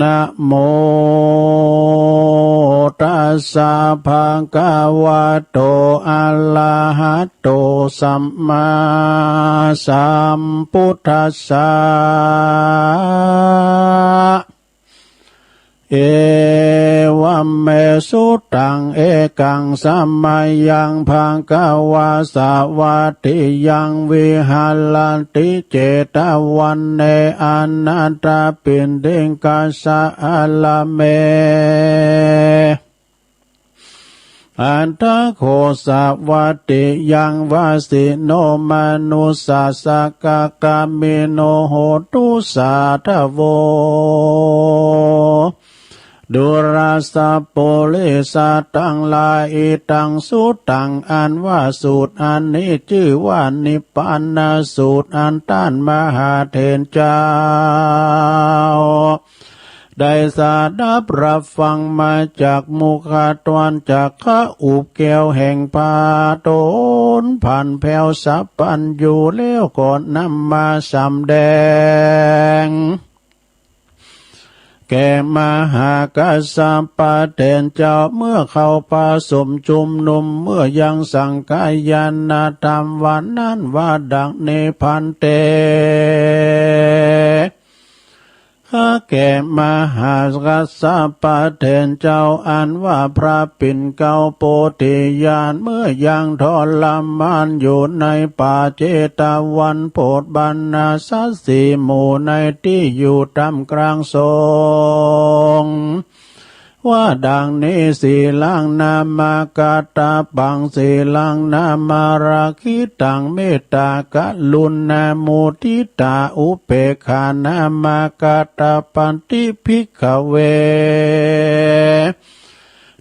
นะโมตัสสะภะคะวะโตอะระหะโตสัมมาสัมพุทธัสสะเอวัมเมสุตังเอกังสัมมายังภังกวาสาวัตติยังวิหาลันติเจตวันเนอนัตตาปินเดงกัสสะอะละเมอันตะโคสาวัตติยังวาสิโนมนุสาสกกามิโนโหตุสาทโวดุราสะโปลิสัตตังลายอิตังสุตังอันว่าสูตรอันนี้ชื่อว่านิพพานสูตรอันต้านมหาเถรเจ้า ได้สาดับรับฟังมาจากมุขตวันจากข้าอุบแก้วแห่งพาโตนผ่านแผ่วสับปันอยู่แล้วก่อนนำมาสำแดงแก่มหากัสสปะเทนเจ้าเมื่อเข้าป่าสมจุมนุมเมื่อยังสังกายนาธรรมวันนั้นว่าดังเนพันเตข้าแก่มหากัสสปะเทนเจ้าอันว่าพระปิ่นเก่าโพธิญาณเมื่อยังทรมานอยู่ในป่าเจตวันโพธบรรณาสัสสีหมู่ในที่อยู่ตามกลางสงฆ์ว่าดังนี้สีลังนามากาตาปังสีลังนามาราคิตังเมตตากะลุนนามุทิตาอุเปกขานามากาตาปันติภิกขเว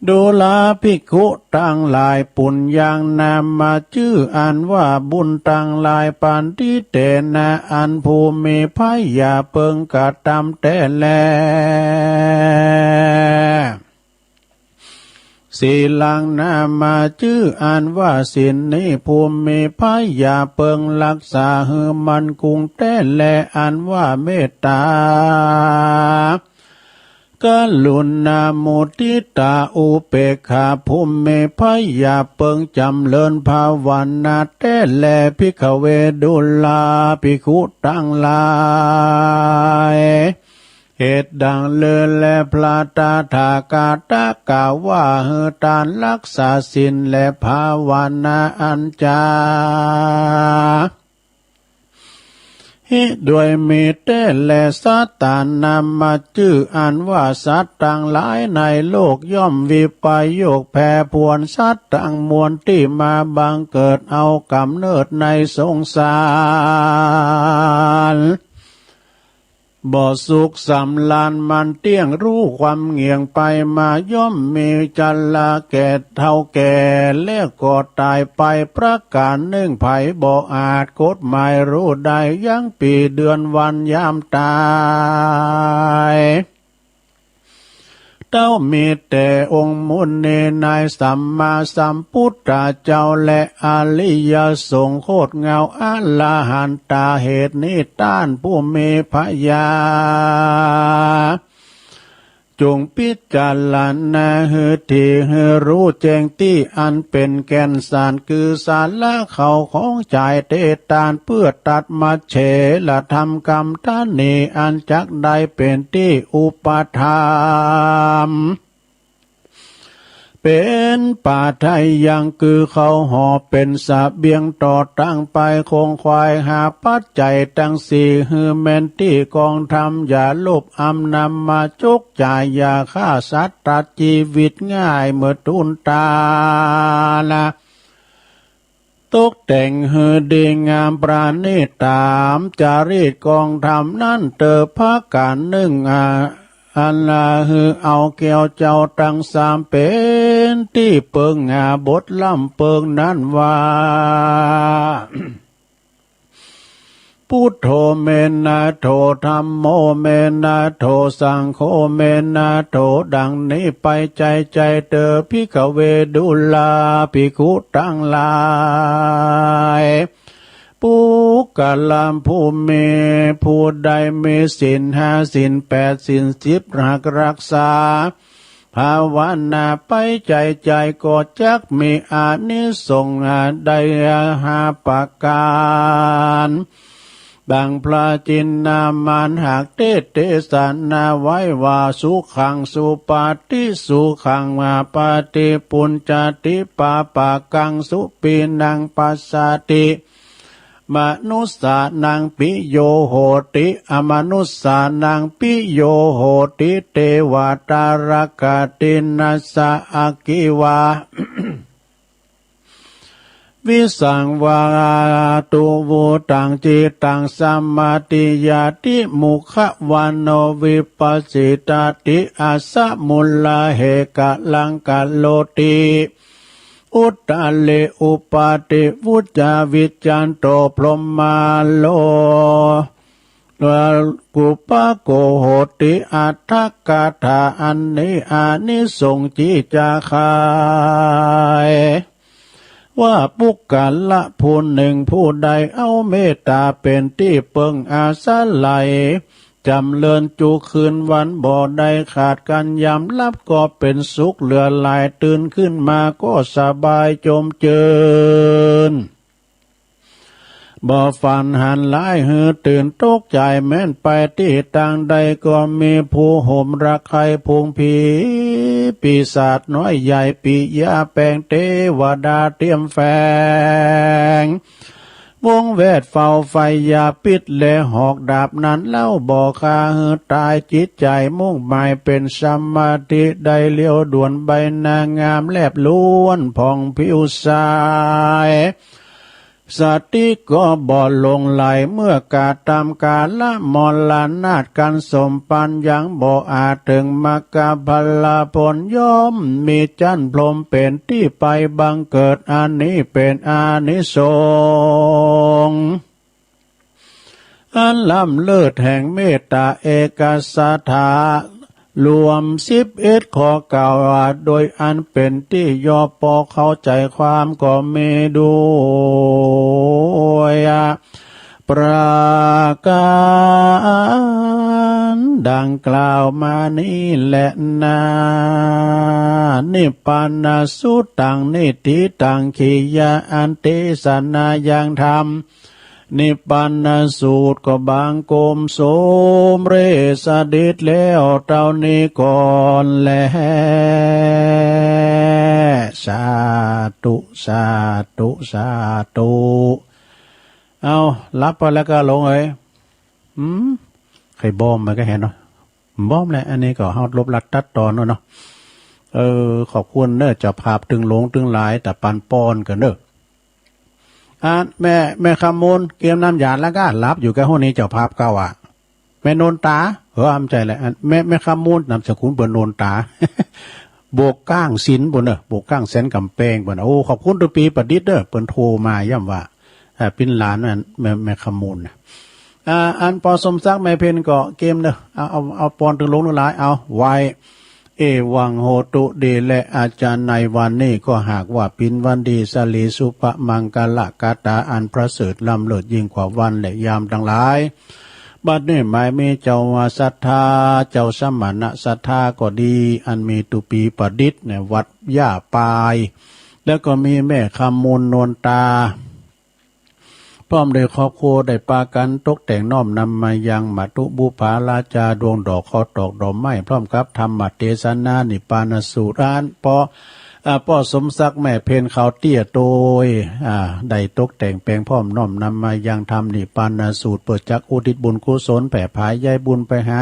ดูลาภิกขุตั้งหลายปุญญังนามาชื่ออันว่าบุญตั้งหลายปันติเตนะอันภูมิพยาเปิงกะตำแต่แลสีลังนามาชื่ออันว่าสินนี้ภูมิพยาเปิงรักษาหือมันกุงแต่แลอันว่าเมตตากลุณามุทิตาอุเปกขาภูมิพยาเปิงจำเลินภาวนาแต่แลภิกขเวดุลาภิกขุตั้งหลายเหตุดังเลินและพระตาถากาตกล่าวว่าเฮตานรักษาศีลและภาวนาอันจาด้วยมีเต้และสัตตานามาชื่ออันว่าสัตว์ต่างหลายในโลกย่อมวิปโยคแผ่พวนสัตว์ต่างมวลที่มาบังเกิดเอากำเนิดในสงสารบ่สุขสำลานมันเตี้ยงรู้ความเงียงไปมาย่อมมีจัลลาแก่เท่าแก่แล้วก็ตายไปประการหนึ่งไผบ่อาจกฎหมายรู้ได้ยังปีเดือนวันยามตายเต้ามีแต่องค์มุนเนนายสัมมาสัมพุทธเจ้าและอริยสงฆ์โคตรเงาอลาหันตาเหตุนี้ต้านผู้มีพยาจงพิจารณาหือที่หือรู้แจ้งที่อันเป็นแก่นสารคือสารละเขาของใจเตตานเพื่อตัดมาเฉละทำกรรมท่านนี้อันจักได้เป็นที่อุปธรรมเป็นป่าไทยยังคือเขาห่อเป็นสะเบียงต่อตั้งไปคงควายหาปัจจัยตั้งสี่ฮือแมนที่กองทำอย่าลบอำนำมาจุกจ่ายอย่าฆ่าสัตว์ตัดชีวิตง่ายเมื่อทุนตาละตกแต่งฮือดีงามปราณีตามจารีตกองทำนั่นเตอพักการหนึ่งอันลาฮือเอาแก้วเจ้าตั้งสามเป็นที่เปิงบทล่ำเปิงนั้นว่า พุทโธเมนะโธธัมโมเมนะโธสังโฆเมนะโธดังนี้ไปใจเตอภิกขเวดุลาภิกขุตั้งหลายปุกกะลามผู้มีผู้ใดมีศีลห้าศีลแปดศีลสิบรักษาภาวนาไปใจก็จักมีอานิสงส์ได้หาประการดังพระจินนามานหากเตสนาไว้ว่าสุขังสุปาติสุขังมาปาติปุญจติปาปากังสุปีนังปัสสติมนุสสานังปิโยโหติอมนุสสานังปิโยโหติเทวตารกตินัสสะอากิวา วิสังวาตุวุตังจิตังสัมมาติยาติมุขวันโนวิปัสสิตาติอาสะมุลลาเหกะลังกะโลติอุตตะเลอุปาติวุจาวิจันโตพรหมาโล กุปะโกโหติอัตถกาถาอันนี้อานิสงส์จิจาคายว่าปุกกะละผู้หนึ่งผู้ใดเอาเมตตาเป็นที่เปิงอาศัยจำเลินจูคืนวันบ่ได้ขาดกันยำลับก็เป็นสุขเหลือหลายตื่นขึ้นมาก็สบายจมเจินบ่ฝันหันหลายหือตื่นตกใจแม้นไปที่ต่างใดก็มีผู้ห่มรักใครพุงผีปีศาจน้อยใหญ่ปิยาแปลงเทวดาเตรียมแฝงวงแวดเฝ้าไฟยาปิดและหอกดาบนั้นเล่าบ่คาหือตายจิตใจมุ่งหมายเป็นสมาธิได้เลี้ยวด่วนใบหน้างามแลบล้วนผ่องผิวสายสติก็บ่ลงไหลเมื่อกาตามกาละมอลานาดกันสมปันยังบ่อาจถึงมากาพลาผลย่อมมีจันพรหมเป็นที่ไปบังเกิดอันนี้เป็นอานิสงส์อันล้ำเลิศแห่งเมตตาเอกสัทธารวม11ข้อเก่าโดยอันเป็นที่ย่อปอเข้าใจความก็มีด้วยประการดังกล่าวมานี้แหละนานิพพานาสุตังนิติตังขียาอันเตสนายังธรรมนิพพานสูตรก็บางโกมโสมเรสดิดแล้วเท่านี้ก่อนแลสาธุสาธุสาธุเอารับไปแล้วก็ลงเลยใครบอมมาก็เห็นเนาะบอมแหละอันนี้ก็เฮาลบลัดตัดตอนเนาะขอบคุณเด้อเจ้าภาพตึงหลงตึงหลายแต่ปันป้อนกันเด้อแม่คำมูลเกมน้ำยาแล้วก็รับอยู่กับห้องนี้เจ้าภาพเก่าแม่โนนตาอำใจเลยแม่คำมูลนำสกุลเปิ่นโนนตาโบกก้างสินบนโบกก้างเซนกำแพงบนโอ้ขอบคุณตัวปีประดิษฐ์เด้อเปิ่นโทรมาย่ำว่าเป็นหลานนั่นแม่คำมูลอันปอสมซักแม่เพนก็เกมเด้อเอาปอนถึงลงหลายเอาไว้เอวังโหตุเดและอาจารย์ในวันนี้ก็หากว่าปินวันดีสลีสุปมังกลกาตาอันประเสริฐล้ำเลิศยิ่งกว่าวันและยามทั้งหลายบัดนี้หมายมีเจ้าวาศรัทธาเจ้าสมณะศรัทธาก็ดีอันมีตุปีประดิษฐ์ในวัดย่าปายแล้วก็มีแม่คำมูลโนนตาพร้อมด้วยครอบครัวได้ปากันตกแต่งน้อมนำมายังมัตุบุปาราจาดวงดอกข้อตอกดอกไม้พร้อมกับธรรมเทศนานิปานสูตรานป้อสมศักดิ์แม่เพนเขาเตี้ยโตยได้ตกแต่งแปลงพร้อมน้อมนำมายังธรรมนิปานสูตรเปิดจักอุทิศบุญกุศลแผ่ภายยายบุญไปหา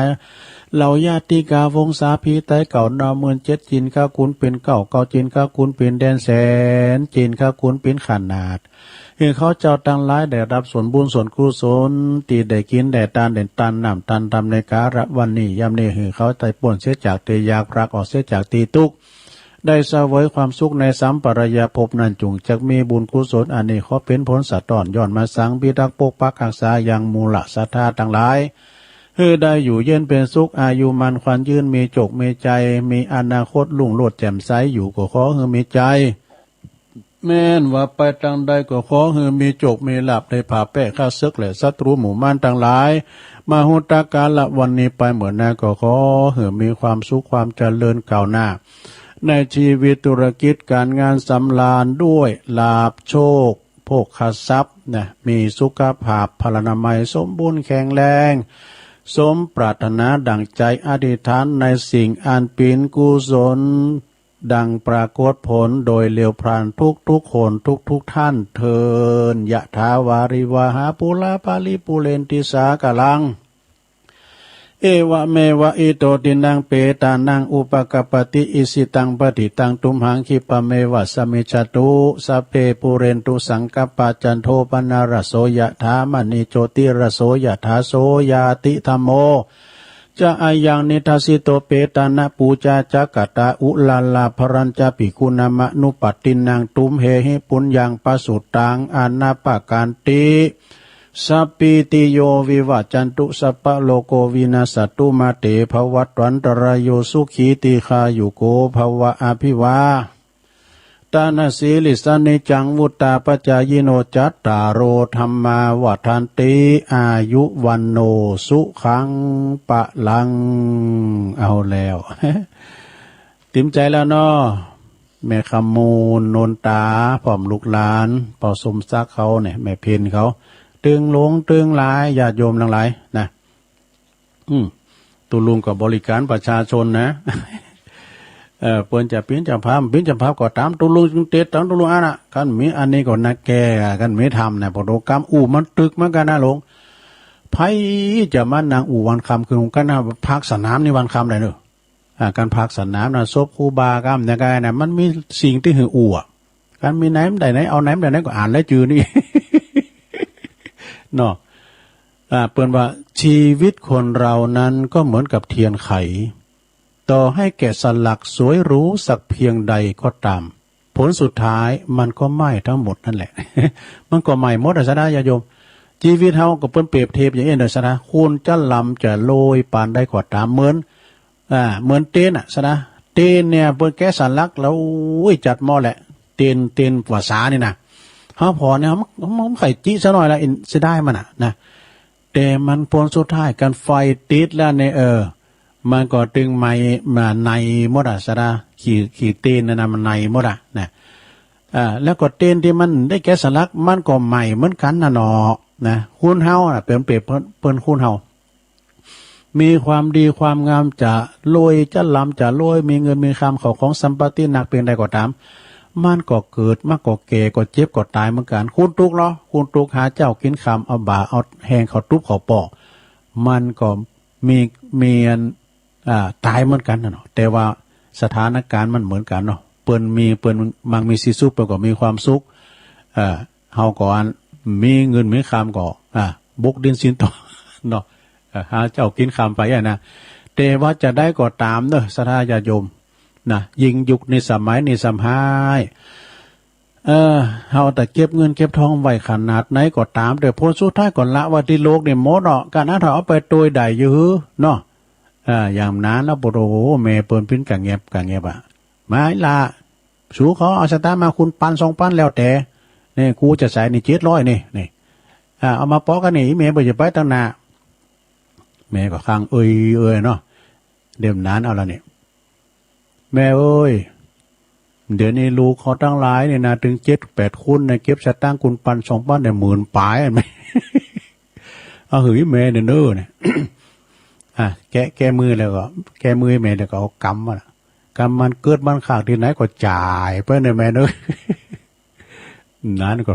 เหล่าญาติกาวงศาพีไตเก่านอ17,000จินข้าคุณเป็นเก่าจินข้าคุณเป็นแดนแสนจินข้าคุณเป็นขนาดเขาเจ้าตั้งหลายได้รับส่วนบุญส่วนกุศลตีได้กินได้ตานเด่นตันน้ำตันทำในการะวันนี้ยามนี้เขาไต่ป่วนเสียจากเตยากรักออกเสียจากตีตุกได้เสวยความสุขในสัมปรายภพนั้นจุงจักมีบุญกุศลอันนี้ขอเป็นผลสัตตอนย้อนมาสังพิทักษ์ปกปักรักษาอย่างมูลศรัทธาทั้งหลายได้อยู่เย็นเป็นสุขอายุมันขวัญยืนมีจกมีใจมีอนาคตลุ่งโลดแจ่มใสอยู่ก็ขอมีใจแม่นว่าไปทางใดก็ขอให้มีโจกมีลาภได้ผ่าแป้ข้าศึกและศัตรูหมู่ม่านทั้งหลายมาหุตากาละวันนี้ไปเหมือนนาก็ขอให้มีความสุขความเจริญก้าวหน้าในชีวิตธุรกิจการงานสำราญด้วยลาภโชคโภคทรัพย์มีสุขภาพพลานามัยสมบูรณ์แข็งแรงสมปรารถนาดังใจอธิษฐานในสิ่งอันเป็นกุศลดังปรากฏผลโดยเร็วพรานทุกคนทุกท่านเทินยะถาวาริวหาปุราปาลิปุเรนติสากลังเอวะเมวะอิโตตินังเปตานังอุปกปติอิสิตังปฏิตังตุมหังคิปะเมวะสมิจตุสัพเพปุเรนตุสังกปปจันโทปนารโสยะถามณีโจติรโสยะถาโสยาติธัมโมจะอายังนิทัสสิโตเปตานะปูจาจักตาอุลาลาภรัญจปิคุณามะนุปัตตินังตุมเหหิปุญญังปสุตังอานาปการติ สัพพิติโยวิวัจจันตุสัพพะโลโกวินาศตุมาเตภวัตวันตรายโยสุขีติคายุโกภวะอภิวาตานาสีลิสนิจังวุตตาปจายโนจัตตารโอธรรมาวัฏันติอายุวันโนสุขังปะลังเอาแล้ว ติมใจแล้วเนาะแม่คำมูลโนนตาผอมลูกหลานเป่าสมซักเขาเนี่ยแม่เพนเขาตึงหลงตึงหลายญาติโยมทั้งหลายนะตุลุงกับบริการประชาชนนะ เปิ้นจะปิ้นจะพามก็ตามตุลุงจึงเตะตามตุลุงอันน่ะกันมีอันนี้ก็นักแก่กันมีทำเนี่ยโปรแกรมมันตึกเหมือนกันนะหลงไผจะมานางวันคำคือกันนะพักสนามนี่วันคำได้เนอะการพักสนามนะซบครูบากรรมเนี่ยกันนะมันมีสิ่งที่หือการมีไหนได้ไหนเอาไหนได้ไหนก็อ่านแล้วจือนี่ เนาะเปิ้นว่าชีวิตคนเรานั้นก็เหมือนกับเทียนไขต่อให้แกะสลักสวยหรูสักเพียงใดก็ตามผลสุดท้ายมันก็ไหม้ทั้งหมดนั่นแหละ มันก็ไหม้หมดซะนะญาติโยมชีวิตเฮาก็เปิ้นเปรียบเทียบอย่างนี้เด้อซะนะคุณจะลำจะโรยปานใดก็ตามเหมือนเต้นซะนะเต้นเนี่ยเปิ้นแกะสลักแล้วจัดหม้อแหละเต้นภาษานี่นะเฮาพอเนี่ยมันไข่จิซะหน่อยละสิได้มันนะแต่มันผลสุดท้ายการไฟติดแล้วเนี่ยมันก็ตึงไม้มาในหมดซะนะขี่เต้นนะมันในหมดนะแล้วก็เต้นที่มันได้แกะสลักมันก็ใหม่เหมือนกันนะเนาะนะคุณเฮาเป็นเปรียบเปิ้นคุณเฮามีความดีความงามจะรวยจะล้ำจะรวยมีเงินมีคำเขาของสัมปติหนักเป็นใดก็ตามมันก็เกิดมันก็แก่ก็เจ็บก็ตายเหมือนกันคุณตุกเนาะคุณตุกหาเจ้ากินคำเอาบ่าเอาแหงเขาทุบเขาปอกมันก็มีตายเหมือนกันนะเนาะแต่ว่าสถานการณ์มันเหมือนกันเนาะเปิ้นมันมีสิสุขเปิ้นก็มีความสุขเฮาก็มีเงินมีคำก็บุกดินสินต่อเนาะหาเจ้ากินคำไปนะแต่ว่าจะได้ก็ตามเนาะสัทธาญาติโยมนะยิ่งยุคในสมัยในสมัยเฮาแต่เก็บเงินเก็บทองไว้ขนาดไหนก็ตามแต่ผลสุดท้ายก็ละว่าที่โลกเนี่ยหมดเนาะการนั้นเอาไปโดยใดอยู่เนาะอย่างนั้นแล้วโอ้โหแม่เปิ้นปิ้นกะเงียบไม่ละสูเขาเอาสตางค์มาคุณ1,000 2,000แล้วแต่นี่กูจะใส่นี่700นี่เอามาปอกันนี่แม่บ่จะไปตั้งหน้าแม่ก็ข้างเอ้ยเนาะเดี๋ยวนานเอาละนี่แม่เอ้ยเดี๋ยวนี้ลูกเขาตั้งหลายเนี่ยนะถึง7-8คุณเนี่ยเก็บสตางค์คุณ1,000 2,000เนี่ย10,000ปลายมั้ย เอาหือแม่เด้อเนี่ยแก้มือแล้วก็แก้มือแม่แล้วก็เอากำมันเกิดมันขาดที่ไหนก็จ่ายไปเนี่ยแม่เอ้ย นั้นก็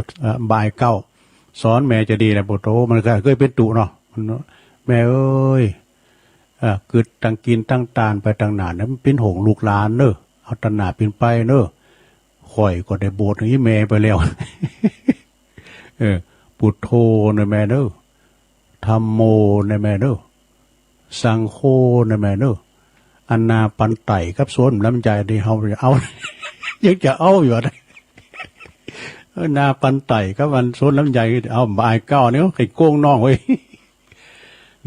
บายเก้าสอนแม่จะดีแหละบ่โตมันก็เคยเป็นตุเนาะแม่เอ้ยเกิดตั้งกินตั้งตานไปตั้งนานนั้นเป็นหงลูกหลานเด้อเอาตนาเป็นไปเด้อข่อยก็ได้โบสถ์นี้แม่ไปแล้ว พุทโธนะแม่เด้อธัมโมนะแม่เด้อสังโฆนะแม่เด้ออนาปันไตกับสวนลำไยที่เฮาเอา ยังจะเอาอยู่นะนาปันไตกับวันสวนลำไยเอาบายเก้านี่ไอ้โกงน้องเว้ย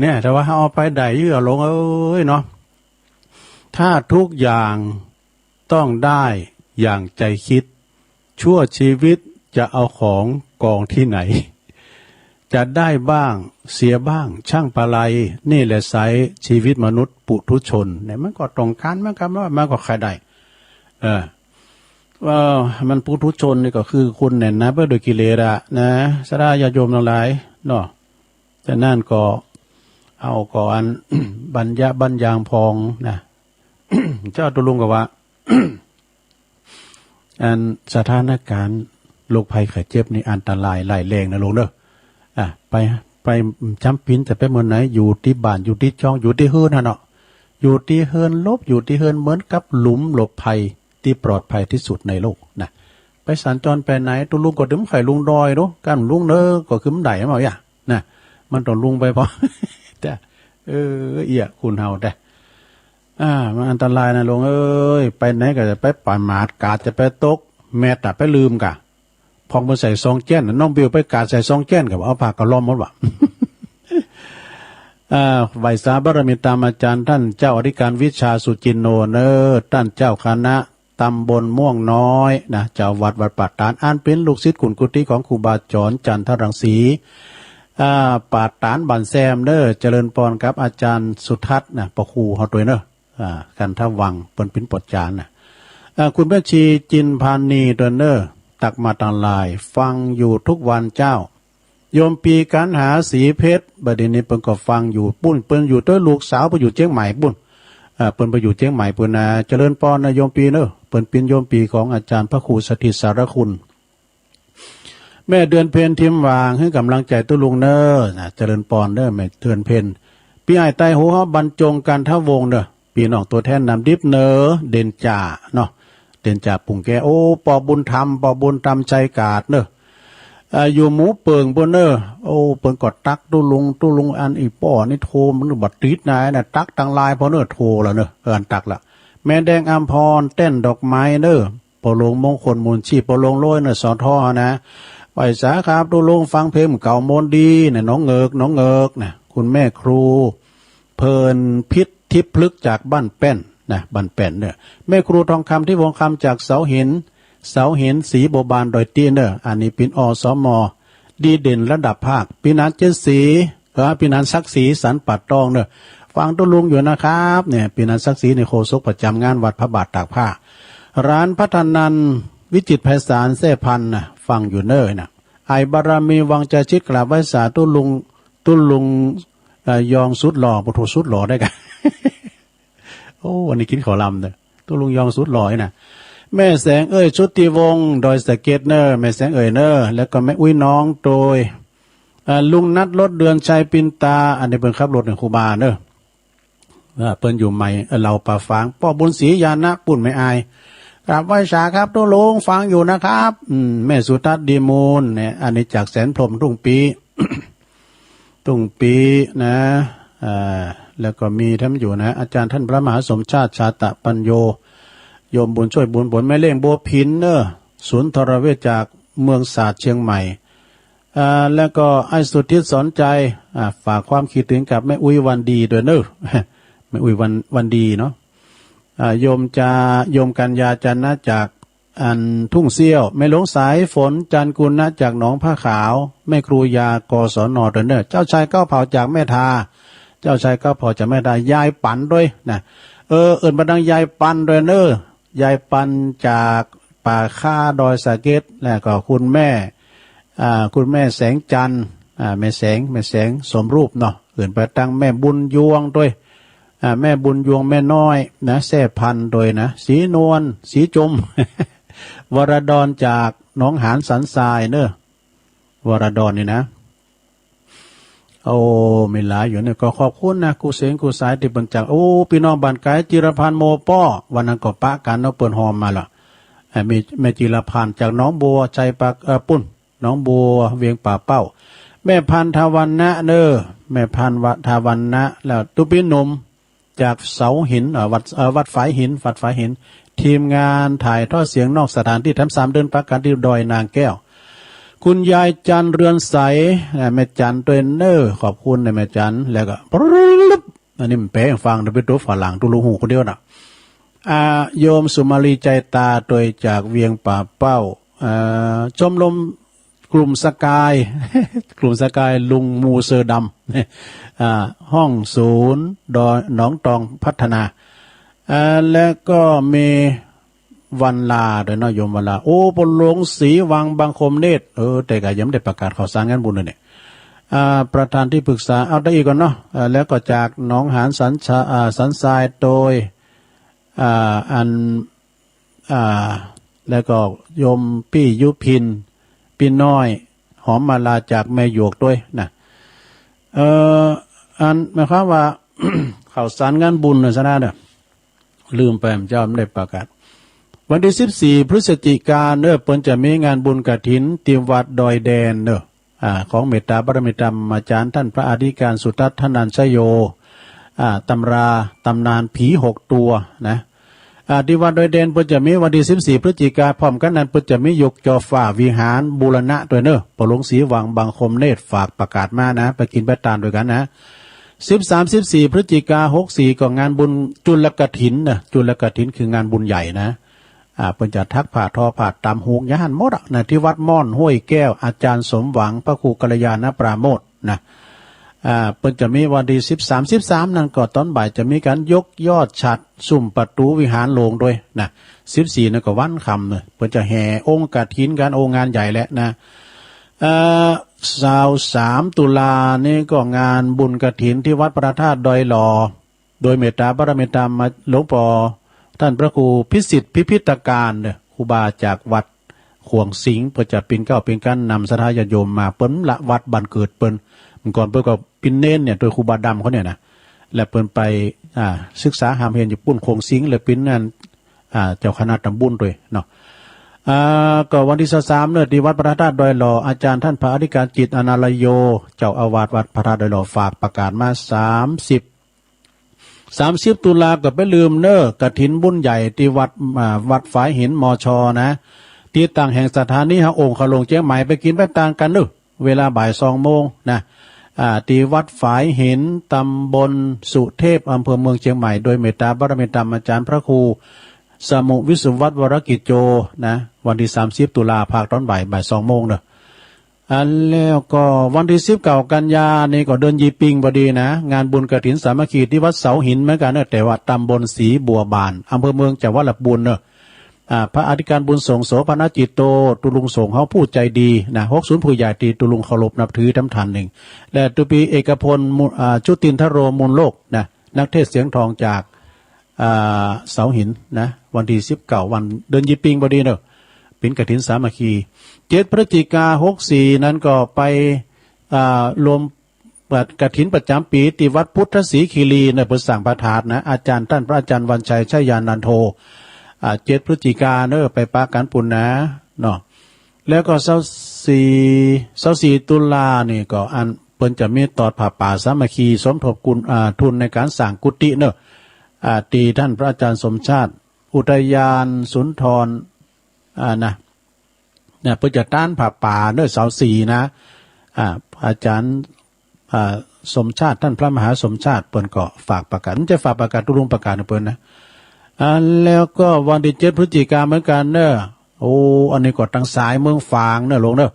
เนี่ยแต่ว่าเอาไปได้ยื้อลงเอ้ยเนาะถ้าทุกอย่างต้องได้อย่างใจคิดชั่วชีวิตจะเอาของกองที่ไหนจะได้บ้างเสียบ้างช่างปลาไหลนี่แหละไซชีวิตมนุษย์ปุถุชนเนี่ยมันก็ตรงกันเหมือนกันว่ามันก็ใครได้ว่ามันปุถุชนนี่ก็คือคุณเนี่ยนะเพื่อโดยกิเลสนะสระญาโยมทั้งหลายเนาะแต่นั่นก็เอาก่อน บรรยางพองนะ เจ้าตุลุงก็ว่า อันสถานการณ์โรคภัยไข้เจ็บนี่อันตรายหลายแรงนะลุงเด้อไปจำเป็นแต่ไปเมื่อไหนอยู่ที่บ้านอยู่ที่ช่องอยู่ที่เฮือนน่ะเนาะอยู่ที่เฮือนลบอยู่ที่เฮือนเหมือนกับหลุมหลบภัยที่ปลอดภัยที่สุดในโลกนะไปสัญจรไปไหนตุลุงก็ถึงไข่ลุงดอยเนาะการลุงเด้อก็คือมันได้มาอย่านะมันต้องลุงไปพอ แต่เอียคุณเฮาแต่มันอันตรายนะลุงเอ้ยไปไหนก็จะไปปล่อยหมาดกาดจะไปตกแม่ตะไปลืมกะ พองมาใส่ซองแก้นน้องบิวไปกาดใส่ซองแก้นกับเอาผ้ากระล้อมหมดว่ะ ไหวสาบารมีตามอาจารย์ท่านเจ้าอธิการวิชาสุจินโนเนอท่านเจ้าคณะตำบลม่วงน้อยนะเจ้าวัดป่าตานอ่านเป็นลูกศิษย์กุลกุฏิของครูบาจรจันทรังสีป่าตานบันแซมเนอเจริญพรครับอาจารย์สุทัศน์นะประครูเฮาตัวเนอกันทวังเปิ้นเป็นปดจานนะคุณแม่ชีจินพานีตัวเนอตักมาตาลายฟังอยู่ทุกวันเจ้าโยมปีการหาสีเพชรบัดนี้เปิ้นก็ฟังอยู่ปุ้นเปิ้นอยู่ด้วยลูกสาวไปอยู่เชียงใหม่ปุ้นเปิ้นไปอยู่เชียงใหม่เปิ้นเจริญพรนะโยมปีเนอเปิ้นเป็นโยมปีของอาจารย์พระครูสถิตสารคุณแม่เดือนเพ็ญทิมวางให้กำลังใจตุลุงเนอนะเจริญพรเนอแม่เดือนเพ็ญพี่ไอ้ใต้หัวบรรจงการท่าวงเนอพี่น้องตัวแทนนำดิบเนอเด่นจ่าเนาะเด่นจ่าปุ่งแกโอ้ปอบุญธรรมใจกาดเนออยู่หมูเปิงบนเนอโอ้เปิงกอดตักตุลุงอันอีป้อนี่โทรมันบัดติดนายน่ะตักตังลายพอเนอโทรแล้วเนออันตักละแม่แดงอัมพรเต้นดอกไม้เนอปอลงมงคลมูลชีพปอลงโรยเนอสอท่อนะไหวสาครับตุลุงฟังเพลงเก่ามนดีเนี่ยน้องเงิกนะคุณแม่ครูเพลินพิษทิพลึกจากบ้านแป้นนะบ้านแป้นเนี่ยแม่ครูทองคำที่วงคำจากเสาหินสีโบบานดอยเตี้ยเนออันนี้เป็นอสมดีเด่นระดับภาคปีนันเจสีปีนันศักดิ์ศรีสันปัดตองเนอฟังตุลุงอยู่นะครับเนี่ยปีนันศักดิ์ศรีในโฆษกประจำงานวัดพระบาทตากผ้าร้านพัฒนันวิจิตรไพศาลเสพันนะฟังอยู่เนอนะไอบารมีวังจะชิดกราบไหว้สาตุลุงยองสุดหล่อปฐสุดหล่อได้กัน โอ้วันนี้กินขอลำเนอตุลุงยองสุดหล่อนะแม่แสงชุติวงศ์ดอยสะเก็ดเนอแม่แสงเนอแล้วก็แม่อุ้ยน้องโดยลุงนัดรถเดือนชัยปินตาอันนี้เป็นขับรถในครูบาเนอเปิ้นอยู่ใหม่เราป่าฟางป้อบุญศรียานะปุ่นไม่อายกราบไหว้สาครับตุลุงฟังอยู่นะครับแม่สุทัศน์ดีมูลเนี่ยอันนี้จากแสนพรหมทุ่งปี ทุ่งปีนะแล้วก็มีท่านอยู่นะอาจารย์ท่านพระมหาสมชาติชาตะปัญโยโยมบุญช่วยบุญผลแม่เล่งบัวพินเนอศูนย์ธรเวชจากเมืองศาสตร์เชียงใหม่แล้วก็ไอ้สุทธิสนใจฝากความคิดถึงกับแม่อุ้ยวันดีด้วยเนอ แม่อุ้ยวันดีเนาะโยมกัญญาจันนะจากอันทุ่งเซี่ยวแม่หลวงสายฝนจันกุลนะจากหนองผ้าขาวแม่ครูยากศนด้วยเนอเจ้าชายก้าวเผาจากแม่ทาเจ้าชายก้าวเผาจากแม่ทายายปั่นด้วยนะเอิ้นบัดดังยายปั่นด้วยเนอยายปันจากป่าค่าดอยสะเก็ดแล้วก็คุณแม่แสงจันทร์แม่แสงสมรูปเนาะเอื่นไปตั้งแม่บุญยวงด้วยแม่บุญยวงแม่น้อยนะแซ่พันโดยนะสีนวลสีจม วรดรจากหนองหานสันทรายเนอวรดรนี่นะโอ้ไม่หลายอยู่เนี่ยก็ขอบคุณนะกูเสงกูสายที่บัญจักโอ้พี่น้องบ้านไกลจิรพันธ์โมป้อวันนั้นก็ปะกันเนาะเปิดหอมมาละมีแม่จิรพันธ์จากน้องบัวใจปากปุ้นน้องบัวเวียงป่าเป้าแม่พันธวันนะเนอแม่พันธวันนะแล้วตุปินมจากเสาหินวัดฝายหินทีมงานถ่ายทอดเสียงนอกสถานที่ทั้ง3เดือนประกันที่ดอยนางแก้วคุณยายจันเรือนใสแม่จันตัวเนอขอบคุณในแม่จันแล้วก็อันนี้มันแปลงฟังไปตัวฝรั่งตัวลูกหูคนเดียวน่ะโยมสุมาลีใจตาตัวจากเวียงป่าเป้าชมรมกลุ่มสกาย กลุ่มสกายลุงมูเซอร์ดำห้องศูนย์ดอยหนองตองพัฒนาแล้วก็มีวันลาโดยน้อยโยมวันลาโอ้ปนหลวงศรีวังบางคมเนตรแต่ก็ยังไม่ได้ประกาศข่าวสารงานบุญเลยเนี่ยประธานที่ปรึกษาเอาได้อีกก่อนเนาะแล้วก็จากหนองหานสันทรายโดยแล้วก็โยมพี่ยุพินพี่น้อยหอมมาลาจากแม่หยวกด้วยนะอันหมายความว่า ข่าวสารงานบุญนะซะนะเนี่ยลืมไปเจ้าไม่ได้ประกาศวันที่14พฤศจิกายนเปิ้นจะมีงานบุญกฐินที่วัดดอยแดนของเมตตาบารมีธรรมอาจารย์ท่านพระอธิการสุทัศน์ธนัญชโยตำนานผี6ตัวนะ ที่วัดโดยเด่นเพิ่นจะมีวันที่14พฤศจิกายนพร้อมกันนั้นเพิ่นจะมียกจอฟ้าวิหารบูรณะด้วยเนอะปหลวงศรีวังบางคมเนตรฝากประกาศมานะไปกินไปตามด้วยกันนะ13-14พฤศจิกายน64ก็งานบุญจุลกฐินนะจุลกฐินคืองานบุญใหญ่นะเพิ่นจะทักผ่าทอผ่าตามหูกยานหมดนะที่วัดม่อนห้วยแก้วอาจารย์สมหวังพระครูกัลยาณปราโมทย์นะเพิ่นจะมีวันที่13นั่นก็ตอนบ่ายจะมีการยกยอดฉัตรสุ่มประตูวิหารโลงด้วยนะ14นั่นก็วันค่ำเลยเพิ่นจะแห่องค์กฐินกันงานใหญ่แหละนะ23ตุลานี่ก็งานบุญกฐินที่วัดพระธาตุดอยหลอโดยเมตตาบารมีธรรมหลวงพ่อท่านพระครูพิสิทธิ์พิพิธการเนี่ยครูบาจากวัดขวงสิงห์เพื่อจะเป็นเป็นการนำศรัทธาญาติโยมมาเปิ้นละวัดบ้านเกิดเปิ้นเมื่อก่อนเปิ้นก็ปินเน้นเนี่ยโดยครูบาดำเขาเนี่ยนะและเปิ้นไปศึกษาหามเรียนอยู่ปุ้นขวงสิงห์และปินนั่นเจ้าคณะตำบลด้วยเนาะก็วันที่23เนี่ยที่วัดพระธาตุดอยหล่ออาจารย์ท่านพระอธิการจิตอนาลโยเจ้าอาวาสวัดพระธาตุดอยหล่อฝากประกาศมา30ตุลาก็ไปลืมเนกฐินบุญใหญ่ที่วัดฝายหินมอชอนะที่ตั้งแห่งสถานีองค์ขลงเชียงใหม่ไปกินไปตางกันเนอะเวลาบ่าย2 โมงนะที่วัดฝายหินตำบลสุเทพอำเภอเมืองเชียงใหม่โดยเมตตาบารมีธรรมอาจารย์พระครูสมุวิสุวัตวรกิจโจนะวันที่30ตุลาภาคตอนบ่าย2 โมงเนอะแล้วก็วันที่19กันยานี่ก็เดินยีปิงพอดีนะงานบุญกฐินสามัคคีที่วัดเสาหินเหมือนกันเนอะแต่ว่าตำบลศรีบัวบานอำเภอเมืองจังหวัดลำพูนเนอะพระอธิการบุญส่งโสภณจิตโตตุลุงส่งเขาผู้ใจดีนะ60ผู้ใหญ่ตีตุลุงเคารพนับถือทำทันหนึ่งและตุปีเอกพลชุตินทโรมูลโลกนะนักเทศเสียงทองจากเสาหินนะวันที่19วันเดินยีปิงพอดีเนอะเป็นกฐินสามัคคี7พฤศจิกายน64นั้นก็ไปรวมกฐินประจำปีที่วัดพุทธศรีคีรีในประสังประธานนะอาจารย์ท่านพระอาจารย์วันชัยชัยยานันโท7พฤศจิกายนไปปากันปุ่นนะเนาะแล้วก็24ตุลานี่ก็อันเพิ่นจะมีตอดผ้าป่าสามัคคีสมทบทุนในการสร้างกุฏิเนอะตีท่านพระอาจารย์สมชาติอุทยานสุนทรนะเพื่อจะต้านผ้าป่าเนอะเสา4นะอาจารย์สมชาติท่านพระมหาสมชาติเปิ้นก็ฝากประกาศจะฝากประกาศตุลุงประกาศเปิ้นนะแล้วก็วันที่7พฤศจิกายนเหมือนกันเนอะโอ้อันนี้ก็ทางสายเมืองฝางเนอะหลวงเนอะ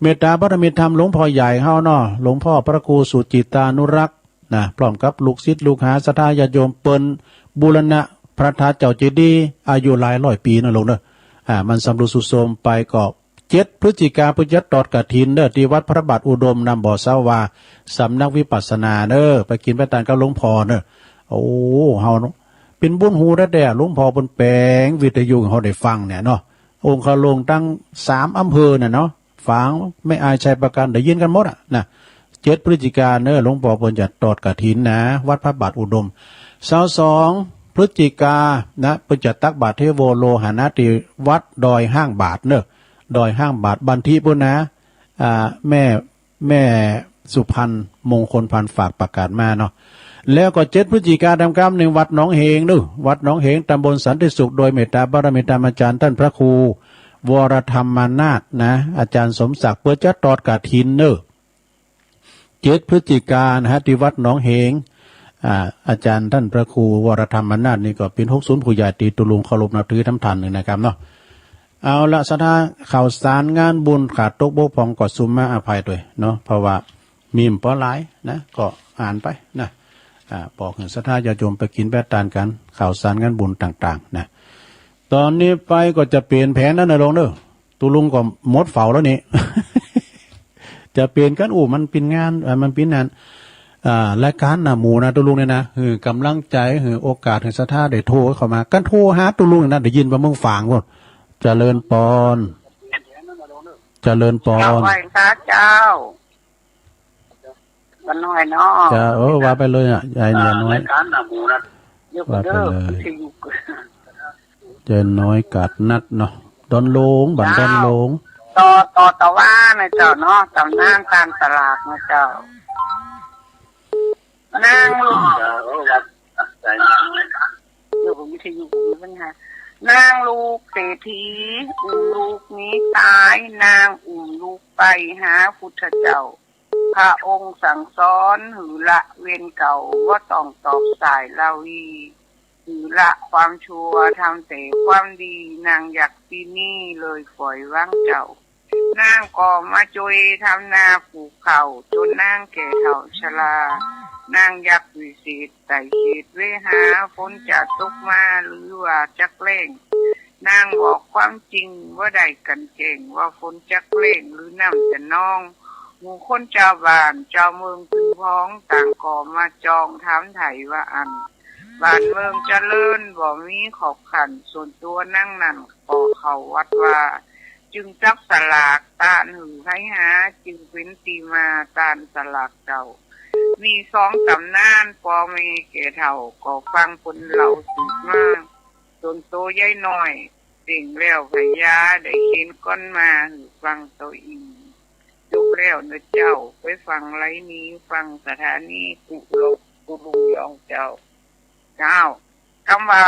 เมตตาบารมีธรรมหลวงพ่อใหญ่เฮาเนาะหลวงพ่อพระครูสุจิตานุรักษ์นะพร้อมกับลูกศิษย์ลูกหาศรัทธาญาติโยมเปิ้นบูรณะพระธาตุเจ้าเจดีย์อายุหลายร้อยปีนะหลวงเนอะมันสำรุดสุดโทรมไปก็7พฤศจิกายนพุทธตอดกฐินเนอะที่วัดพระบาทอุดมนำบ่อสาวาสำนักวิปัสสนาเนอะไปกินไปตานกับหลวงพ่อเนอะโอ้เฮาเป็นบุญหูได้แต่หลวงพ่อบนแปลงวิทยุเฮาได้ฟังเนี่ยเนาะองค์ขลงตั้ง3อำเภอน่ะเนาะฝังไม่อายชัยประกันได้ยินกันหมดอ่ะนะ7พฤศจิกายนเนอะหลวงพ่อเพิ่นจะตอดกฐินนะวัดพระบาทอุดม22พฤศจิกายนนะเพิ่นจะตักบาตรเทโวโลหานะที่วัดดอยห้างบาทเนอะดอยห้างบาทบันทิพุ่นนะแม่สุพรรณมงคลพันธ์ฝากประกาศมาเนาะแล้วก็7พฤศจิกายนกรรมในวัดหนองเฮงนู่นวัดหนองเฮงตำบลสันติสุขโดยเมตตาบารมีธรรมอาจารย์ท่านพระครูวรธรรมนาถนะอาจารย์สมศักดิ์เพื่อจะตอดกฐินเนอะ7พฤศจิกายนนะที่วัดหนองเฮงอาจารย์ท่านพระครูวรธรรมนาถนี่ก็เป็น60ผู้ใหญ่ตีตุลุงเคารพนับถือทำทันหนึ่งนะครับเนาะเอาละสถาข่าวสารงานบุญขาดตกบกพร่องก็ซุมมาอภัยด้วยเนาะเพราะว่ามีมปอหลายนะก็อ่านไปนะบอกถึงสถาญาติโยมไปกินแบตตานกันข่าวสารงานบุญต่างๆนะตอนนี้ไปก็จะเปลี่ยนแผนแล้วนะลงเด้อตุลุงก็หมดเฝ้าแล้วนี่ จะเปลี่ยนกันมันเป็นงานมันเป็นงานรายการหมู่นะตุลุงเนี่ยนะกำลังใจโอกาสให้สถาได้โทรเข้ามากันโทรหาตุลุงนะได้ยินว่ามึงฝางว่าเจริญปอนเจริญปอนเจ้าไหวพระเจ้าวันน้อยเนาะจะว่าไปเลยยายเนี่ยน้อยว่าไปเลยเจนน้อยกัดนัดเนาะดอนโลงบันดอนโลงต่อว่านะเจ้าเนาะตำนานการตลาดนะเจ้านั่งลูก อยู่กับวิทยุมีปัญหานางลูกเศรษฐีอุ้มลูกนี้ตายนางอุ้มลูกไปหาพุทธเจ้าพระองค์สั่งสอนหือละเวรเก่าว่าต้องตอบสายลาวีหือละความชั่วทำแต่ความดีนางอยากปีนี่เลยฝอยว่างเจ้านางก็มาจอยทำนาปลูกเข่าจนนางแก่เฒ่าชรานางอยากวิเศษไต่เขตเวหาฝนจะตกมาหรือว่าจักเล่งนางบอกความจริงว่าได้กันเก่งว่าฝนจักเล่งหรือน้ำจะนองหมู่คนเจ้าบ้านเจ้าเมืองพึงพ้องต่างก่อมาจองถามไถ่ว่าอันบ้านเมืองเจริญบ่มีขอบขันส่วนตัวนั่งนั่นก่อเขาวัดว่าจึงจับสลากตานหือให้หาจึงเป็นตีมาตานสลากเก่ามีสองตำนานปอเมเกเท่าก็ฟังคนเราสืบมาส่วนโตใหญ่หน่อยสิ่งแล้วพยาได้เห็นก้อนมาหือฟังตัวอีจบแล้วนะเจ้าไปฟังไรนี้ฟังสถานีกุลกกุลุงยองเจ้าคำว่า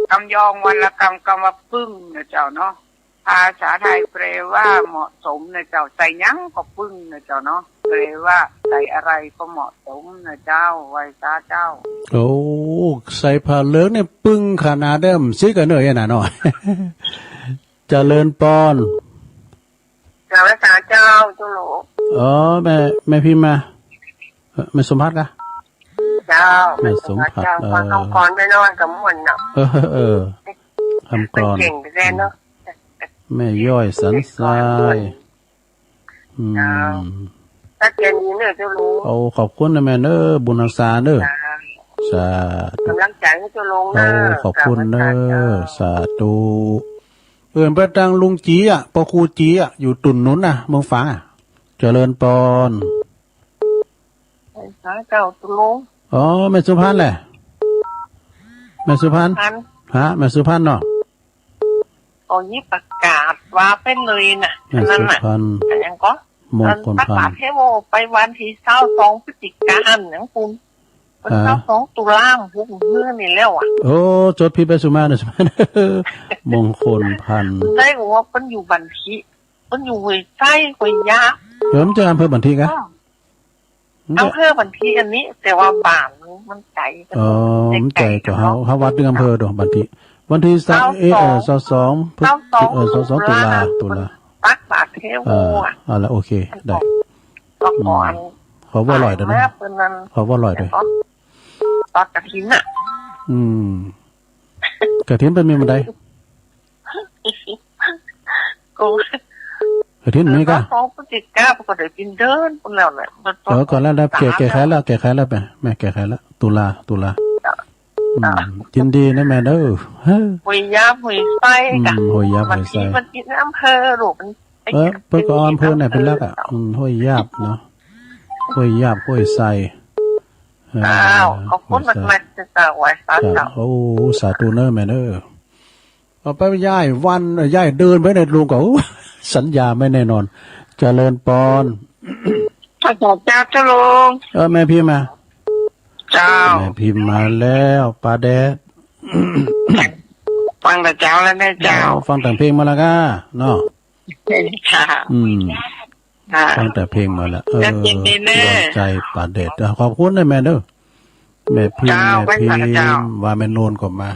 กำยองวันละคำว่าปึ้งนะเจ้าเนาะภาษาไทยแปลว่าเหมาะสมนะเจ้าใส่ยั้งก็ปึ้งนะเจ้าเนาะแปลว่าใส่อะไรก็เหมาะสมนะเจ้าไว้ตาเจ้าโอ้ใส่ผ้าเหลืองเนี่ยปึ้งขนาดเดิมซิกันเนยน่ะหน่อย เจริญปอนเจ้าภาษาเจ้าจุโลอ๋อแม่พิมพ์มาแม่สมภัทรกะเจ้าแม่สมภัทรฟังคำกรไปนอนกับม่วนเนาะคำกรเก่งไปแน่เนาะแม่ย่อยสันทรายถ้าเจนนี้เนี่ยจะรู้เอาขอบคุณนะแม่เนอบุญรักษาเนอสาธุกำลังใจให้จะลงเนอขอบคุณเนอสาธุประดังลุงจีอ่ะปอครูจีอ่ะอยู่ตุ่นนุ้นน่ะเมืองฝางอ่ะเจริญปอนเจ้าตุลุงอ๋อแม่สุพรรณแหละแม่สุพรรณฮะแม่สุพรรณเนาะตอนนี้ประกาศว่าเป็นเลยน่ะนั่นน่ะยังก็ประกาศให้โมไปวันที่22 พฤศจิกายนอย่างคุณวัน22 ตุลาคมเมื่อนี่แล้วอ่ะโอ้จดพี่ไปสุมาเนี่ยมงคลพันได้ว่าเป็นอยู่บันทีเป็นอยู่ห้วยไส้ห้วยยามจะอำเภอบันทีกะอำเภอบันทีอันนี้แต่ว่าบ้านมันไกลอ๋อมันไกลกว่าเขาวัดเรื่องอำเภอดอกบันทีวันที่22 ตุลาปักบาทเทโวอ่ะแล้วโอเคได้ก่อนขอว่าอร่อยด้วยนะขอว่าอร่อยด้วยตอดกระถิ่นอ่ะกระถิ่นเป็นมีมันใดกระถิ่นมีกะ2 พฤศจิกายนก็ได้กินเดินคนแล้วเนี่ยก่อนแล้วแก่แค่แล้วไปแม่แก่แค่แล้วตุลายินดีนะแม่เด้อหุยยาหุยไส้กันหุยยาหุยไส้มันกินอำเภอหลวงเพื่อก็อำเภอไหนเป็นลักอ่ะหุยยาบเนาะหุยยาบหุยไส้ขอบคุณมากๆจะจ่าไว้สาธุโอ้สาธุเนอแม่เนอเอาไปย้ายวันย้ายเดินไปในลุงก็สัญญาไม่แน่นอนเจริญปอนพระเจ้าเจริญแม่พี่มาเจ้าแม่พิมพ์มาแล้วปาแดดฟังแต่เจ้าแล้วแม่เจ้าฟังแต่เพลงมาแล้วก็เนาะค่ะฟังแต่เพลงมาแล้วดวงใจปาแดดขอบคุณนะแม่เด้อแม่พิมพ์ว่าแม่โนนก็มา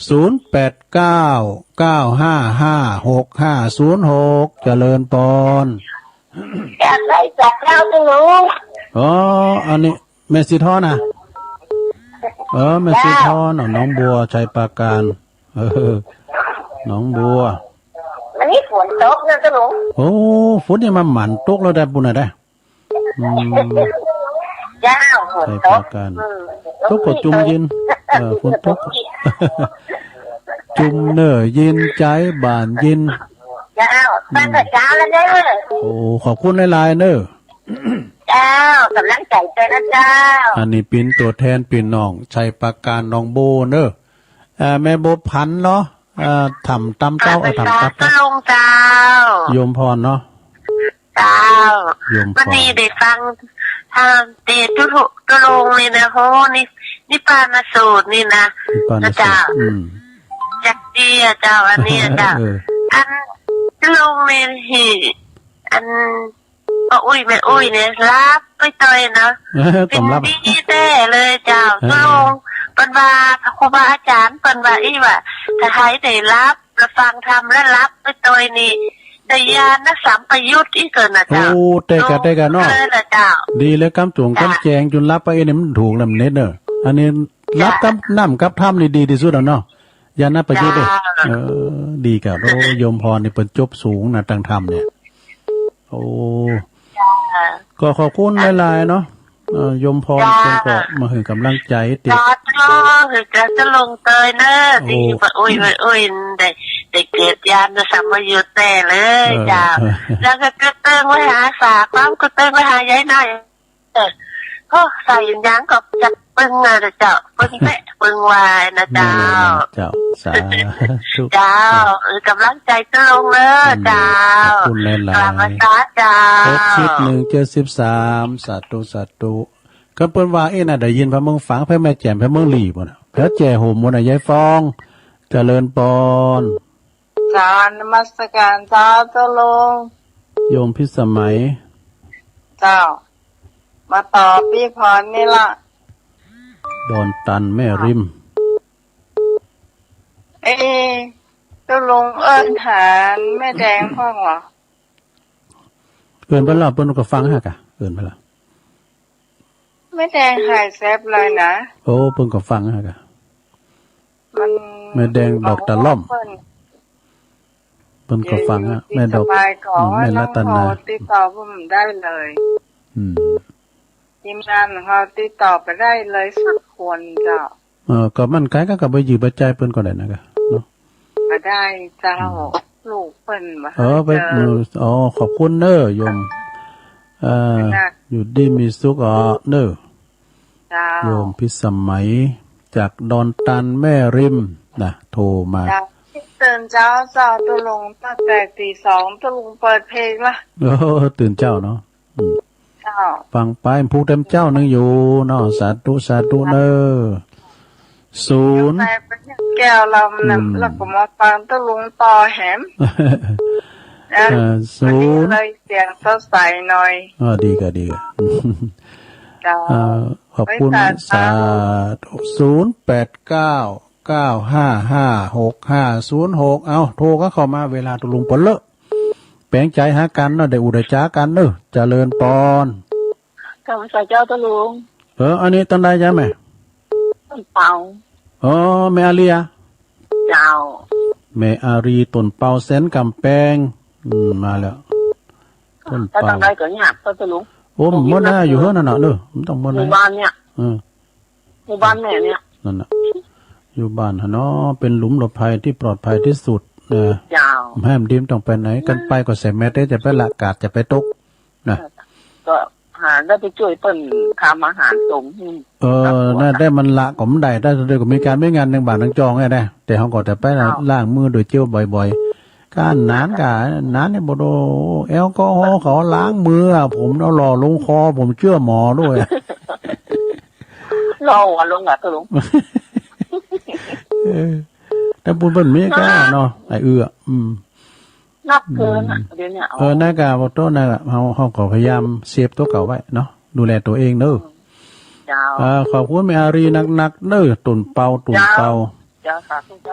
0899555606เจริญปอนอยากได้จากเจ้าจังลุงอ๋ออันนี้แม่สีทอนะแม่สีทอน้องบัวชัยปราการน้องบัววันนี้ฝนตกนะจ๊ะหนูโอ้ฝนยังมาหมั่นตกแล้วได้บุญอะไรได้จ้าฝนตกตกก็จุ่มยินฝนตกจุ่มเนอยินใจบานยินจ้าตั้งแต่เช้าแล้วเด้อโอ้ขอบคุณหลายๆเนอเจ้ากำลังใจเจอนะเจ้าอันนี้เป็นตัวแทนเป็นน้องชัยปราการน้องโบเนอแม่โบพันเนาะทำตำเจ้าทำตับเจ้าโยมพรเนาะเจ้าวันนี้ได้ฟังทางเตตุลงเลยนะโหนี่ นี่ปานาสูตรนี่นะ ปาน นะเจ้า จักดีอะเจ้าอันนี้อะเจ้าอันลุงเมนหีอันป้าอุ้ยแม่อุ้ยเนี่ยรับไปต่อยเนาะเป็นดีแท้เลยเจ้าลุงเป็นว่าครูบาอาจารย์เป็นว่าอีว่าถ้าใครได้รับรับฟังธรรมและรับไปต่อยนี่ได้ญาณสัมปยุตอีกเกินนะเจ้าโอ้แต่กันเนาะดีแล้วกำจวงกำแจงจนรับไปนี่มันถูกลำเน็ตเนอะอันนี้รับกำน้ำกับถ้ำนี่ดีที่สุดแล้วเนาะยาณประยุทธ์เลยดีกับโอ้ยมพรนี่เป็นจบสูงนะทางธรรมเนี่ยโอ้ก็ขอบคุณหลายๆเนาะยมพรเป็นก็มาถึงกำลังใจติดคือจะลงเตยเนอะดีว่าอุ้ยได้เกิดญาณสัมปยุตแต่เลยจ้าแล้วก็กระเติงไว้หาสาความกระเติงไว้หายายหน่อยก็ใส่ยังกับจัดปึงเลยเจ้าปึงแปะปึงวายนะเจ้าสาธุ เจ้ากำลังใจจะลงเลยเจ้ากลับมาตาเจ้า6173สาธุก็เปิ้นว่าน่ะได้ยินพระเมืองฝังพระแม่แจ่มพระเมืองหลีบ่น่ะพระแจ่โหมบ่น่ะยายฟองเจริญปอนการนมัสการเจ้าลงโยมพิสมัยเจ้ามาต่อพี่พรนี่ล่ะดอนตันแม่ริมเจ้าลงเอิ้นหานแม่แดงพ่องเหรอเอิ้นเพิ่นล่ะเพิ่นก็ฟังฮะกะเอิ้นเพิ่นล่ะแม่แดงหายแซ่บเลยนะโอ้เพิ่นก็ฟังฮะกะมันแม่แดงดอกตะล่อมเพิ่นก็ฟังฮะแม่ดอกแม่รัตนาติดต่อผมได้เลยทีมงานของเราติดต่อไปได้เลยสักคนเจ้าก็มันไกลก็ไปยืมปัจจัยเพิ่นก็ได้นะกะเนาะมาได้เจ้าลูกเพิ่นมาไปขอบคุณเด้อโยมอยู่ดีมีสุขเด้อโยมพิสมัยจากดอนตันแม่ริมนะโทรมาตื่นเจ้าตัวลงตั้งแต่ตี 2ตัวลงเปิดเพลงละตื่นเจ้าเนาะฟังไปผู้เต็มเจ้านึงอยู่เนาะสาธุเนอ0แก้วเราแล้วก็มาฟังตัวลงต่อแหม0เลยเสียงสดใสหน่อยดีก็ขอบคุณสาธุ089955656เอาโทรก็เข้ามาเวลาตุลุงปนเลอะแปลงใจหากันเนาะได้อุดจากันเนอะเจริญปอนกำลังใจเจ้าตะลุงอันนี้ตอนใดจ้ะแม่ต้นเปาแม่อารีเจ้าแม่อารีต้นเปาแสนกำแพงมาแล้วต้นเปาตอนใดก็เนี่ยตะลุงโอ้หมดแล้วอยู่เฮือนนั่นน่ะเด้อมันต้องหมดแล้วหมู่บ้านเนี่ยหมู่บ้านแม่เนี่ยนั่นน่ะอยู่บ้านเนาะเป็นหลุมหลบภัยที่ปลอดภัยที่สุดแม่ดิมต้องไปไหนกันไปก็ใส่แมสจะไปละกาดจะไปตกนะก็หาได้ไปช่วยเปิ้นทำอาหารสมน่าได้มันละก็มันได้ด้วยก็มีการไม่งานในบ้านทั้งจองได้แต่เขาก็จะไปล้างมือโดยเจลบ่อยๆการนานเนี่ยบ่โดแอลกอฮอล์เขาล้างมือผมเอาหล่อลงคอผมเชื่อหมอด้วยรอว่าลงอ่ะตะลุงแต่บุญเพิ่นมีก็เนาะไอ้นับเกินเดี๋ยวนี้หน้ากากบ่โตน่ะเฮาก็พยายามเซฟตัวเก่าไว้เนาะดูแลตัวเองเด้อขอบคุณแม่อารีนักๆเด้อตุ่นเปา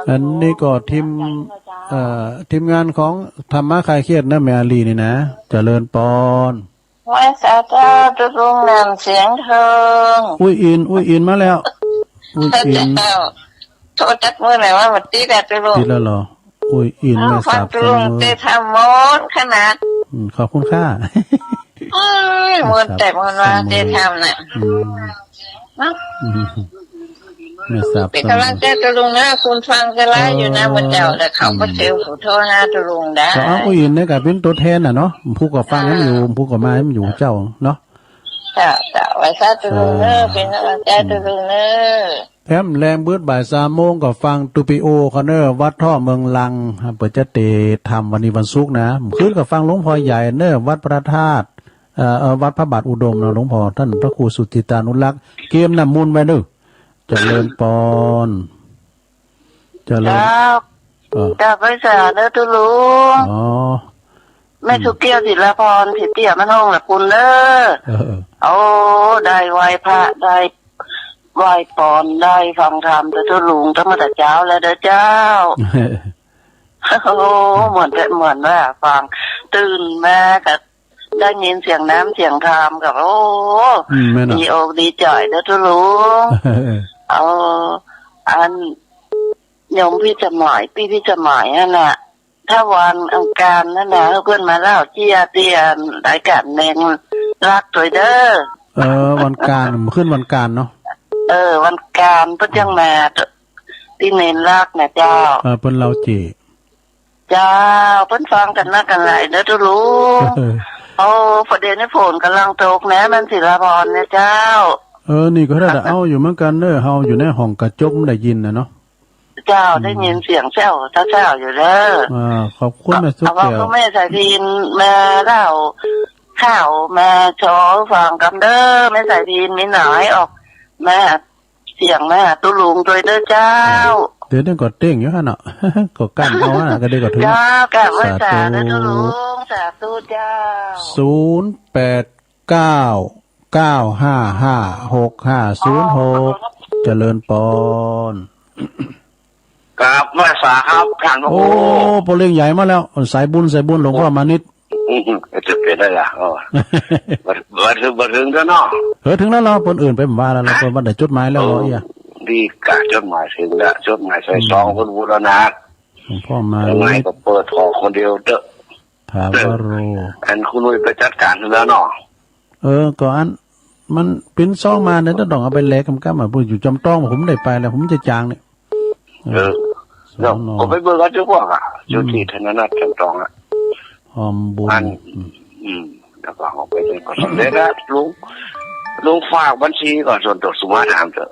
อันนี้ก็ทีมงานของธรรมะคลายเครียดนะแม่อารีนี่นะเจริญปอนไว้สาธุตุลุงนำเสียงเทิงอุ้ยอินมาแล้วอุ้ยอินโทษจักมื้อไหนว่าบ่ติดแล้วตุลุงติดแล้วเหรออุ้ยอินแม่สาบตุลุงได้ทำมนขนาดขอบคุณค่ะมนแต่มนว่าได้ทำน่ะไม่ทราบเป็นกำลังใจตุลุงนะคุณฟังกันแล้วอยู่นะวันเจ้าแต่เขาก็เซลขอโทษนะตุลุงได้อุ้ยอินเนี่ยก็เป็นตัวแทนน่ะเนาะผู้ก็ฟังให้อยู่ผู้ก็มาให้อยู่เจ้าเนาะจ้ะไว้ซะตุลุงเนอะเป็นกำลังใจตุลุงเนอะแถมแรงเบิดบ่าย3 โมงก็ฟังตูปิโอคอนเนอร์วัดท่อเมืองลังเปิดจะเตทำวันนี้วันศุกร์นะคืนก็ฟังหลวงพ่อใหญ่เนอวัดพระธาตุวัดพระบาทอุดมนะหลวงพ่อท่านพระครูสุทธิตานุรักษ์เกมน้ำมูลไว้เนอ เจริญปอนเจริญเจ้าไปสาเด้อตุลุงอ๋อแม่สุเกี้ยวศิลาพรสิเตี้ยมันห้องละคุณเด้อโอ้ได้ไหวพระได้ไหวปอนได้ฟังธรรมเด้อตุลุงตั้งแต่เช้าแล้วเด้อเจ้าโอ้เหมือนว่าฟังตื่นมากับได้ยินเสียงน้ำเสียงธรรมกับโอ้ดีอกดีใจเด้อตุลุงเอาอันยมพี่จะหมายพี่จะหมายนั่นน่ะถ้าวันอังคารนั่นน่ะเพื่อนมาเล่าเจียเตียนรายการเนงรักตัวเด้อวันการขึ้นวันการเนาะวันการเพิ่นยังมาที่เนนรักนะเจ้าเพิ่นเราจีเจ้าเพิ่นฟังกันนะกันหลายเด้อทุลุงโอ้ประเด็นนี้ฝนกำลังตกนะมันศิลาพรนะเจ้านี่ก็ได้เอาอยู่เหมือนกันเด้อเฮาอยู่ในห้องกระจกได้ยินนะเนาะเจ้าได้ยินเสียงแซวอยู่เด้อขอบคุณแม่สุกแก้วเขาแม่สายพินมาเล่าข่าวมาโชว์ฟังกันเด้อแม่สายพินมีหน่อยออกแม่เสียงแม่ตุลุงด้วยเด้อเจ้าเดี๋ยวก็เต้งอยู่ฮะเนาะก็กั้นเอาน่ะก็ได้ก็ถึงเจ้ากะไว้สาธุตุลุงสาธุเจ้า0899555656เจริญปอนกับมาสาครับท่านโอ้โปรเลี้ยงใหญ่มาแล้วสายบุญหลวงพ่อมานิดจะเป็นได้ล่ะบัถึงแล้วเนาะถึงแล้วเราคนอื่นไปว่าแล้วเราคนวันได้จดหมายแล้วอีอ่ะดีกะจดหมายถึงแล้วจดหมายใส่ซองคนบูรณะหลวงพ่อมาไงก็เปิดทอคนเดียวเด้อถามว่ารู้อันคุณนุ้ยไปจัดการแล้วเนาะก่อนมันเป็นซองมาเนี่ยต้องเอาไปแลกกำมาพูดอยู่จำต้องผมได้ไปแล้วผมจะจางเนี่ยผมไปเบิกกันทุกพวกอ่ะอยู่ที่ธนาคารจำต้องอ่ะหอมบุญแล้วก็เอาไปเลยก็สำเร็จแล้วลุงฝากบัญชีก่อนส่วนตัวสมาร์ทถามเถอะ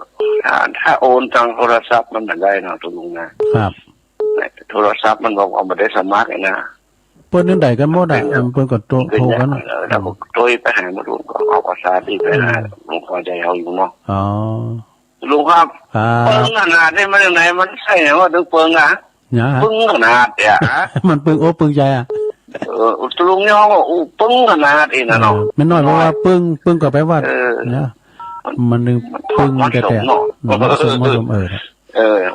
ถ้าโอนทางโทรศัพท์มันได้เนาะลุงนะครับโทรศัพท์มันบอกเอามาได้สมาร์ทนะเปิ้นนึงใดกันหมดอ่ะเปิ้นก็โทรกันแล้วก็โทรไปหามาลุงก็เอาภาษาที่ไปหาลุงพอใจเอาอยู่เนาะอ๋อลุงครับเปิงขนาดนี้มันยังไงมันใช่ว่าถึงเปิงอ่ะเปิงขนาดเนี่ยมันเปิงเปิงใจอ่ะลุงย่องว่าเปิงขนาดเองนะเนาะไม่น้อยเพราะว่าเปิงก็แปลว่าเนี่ยมันนึงเปิงแต่มันสม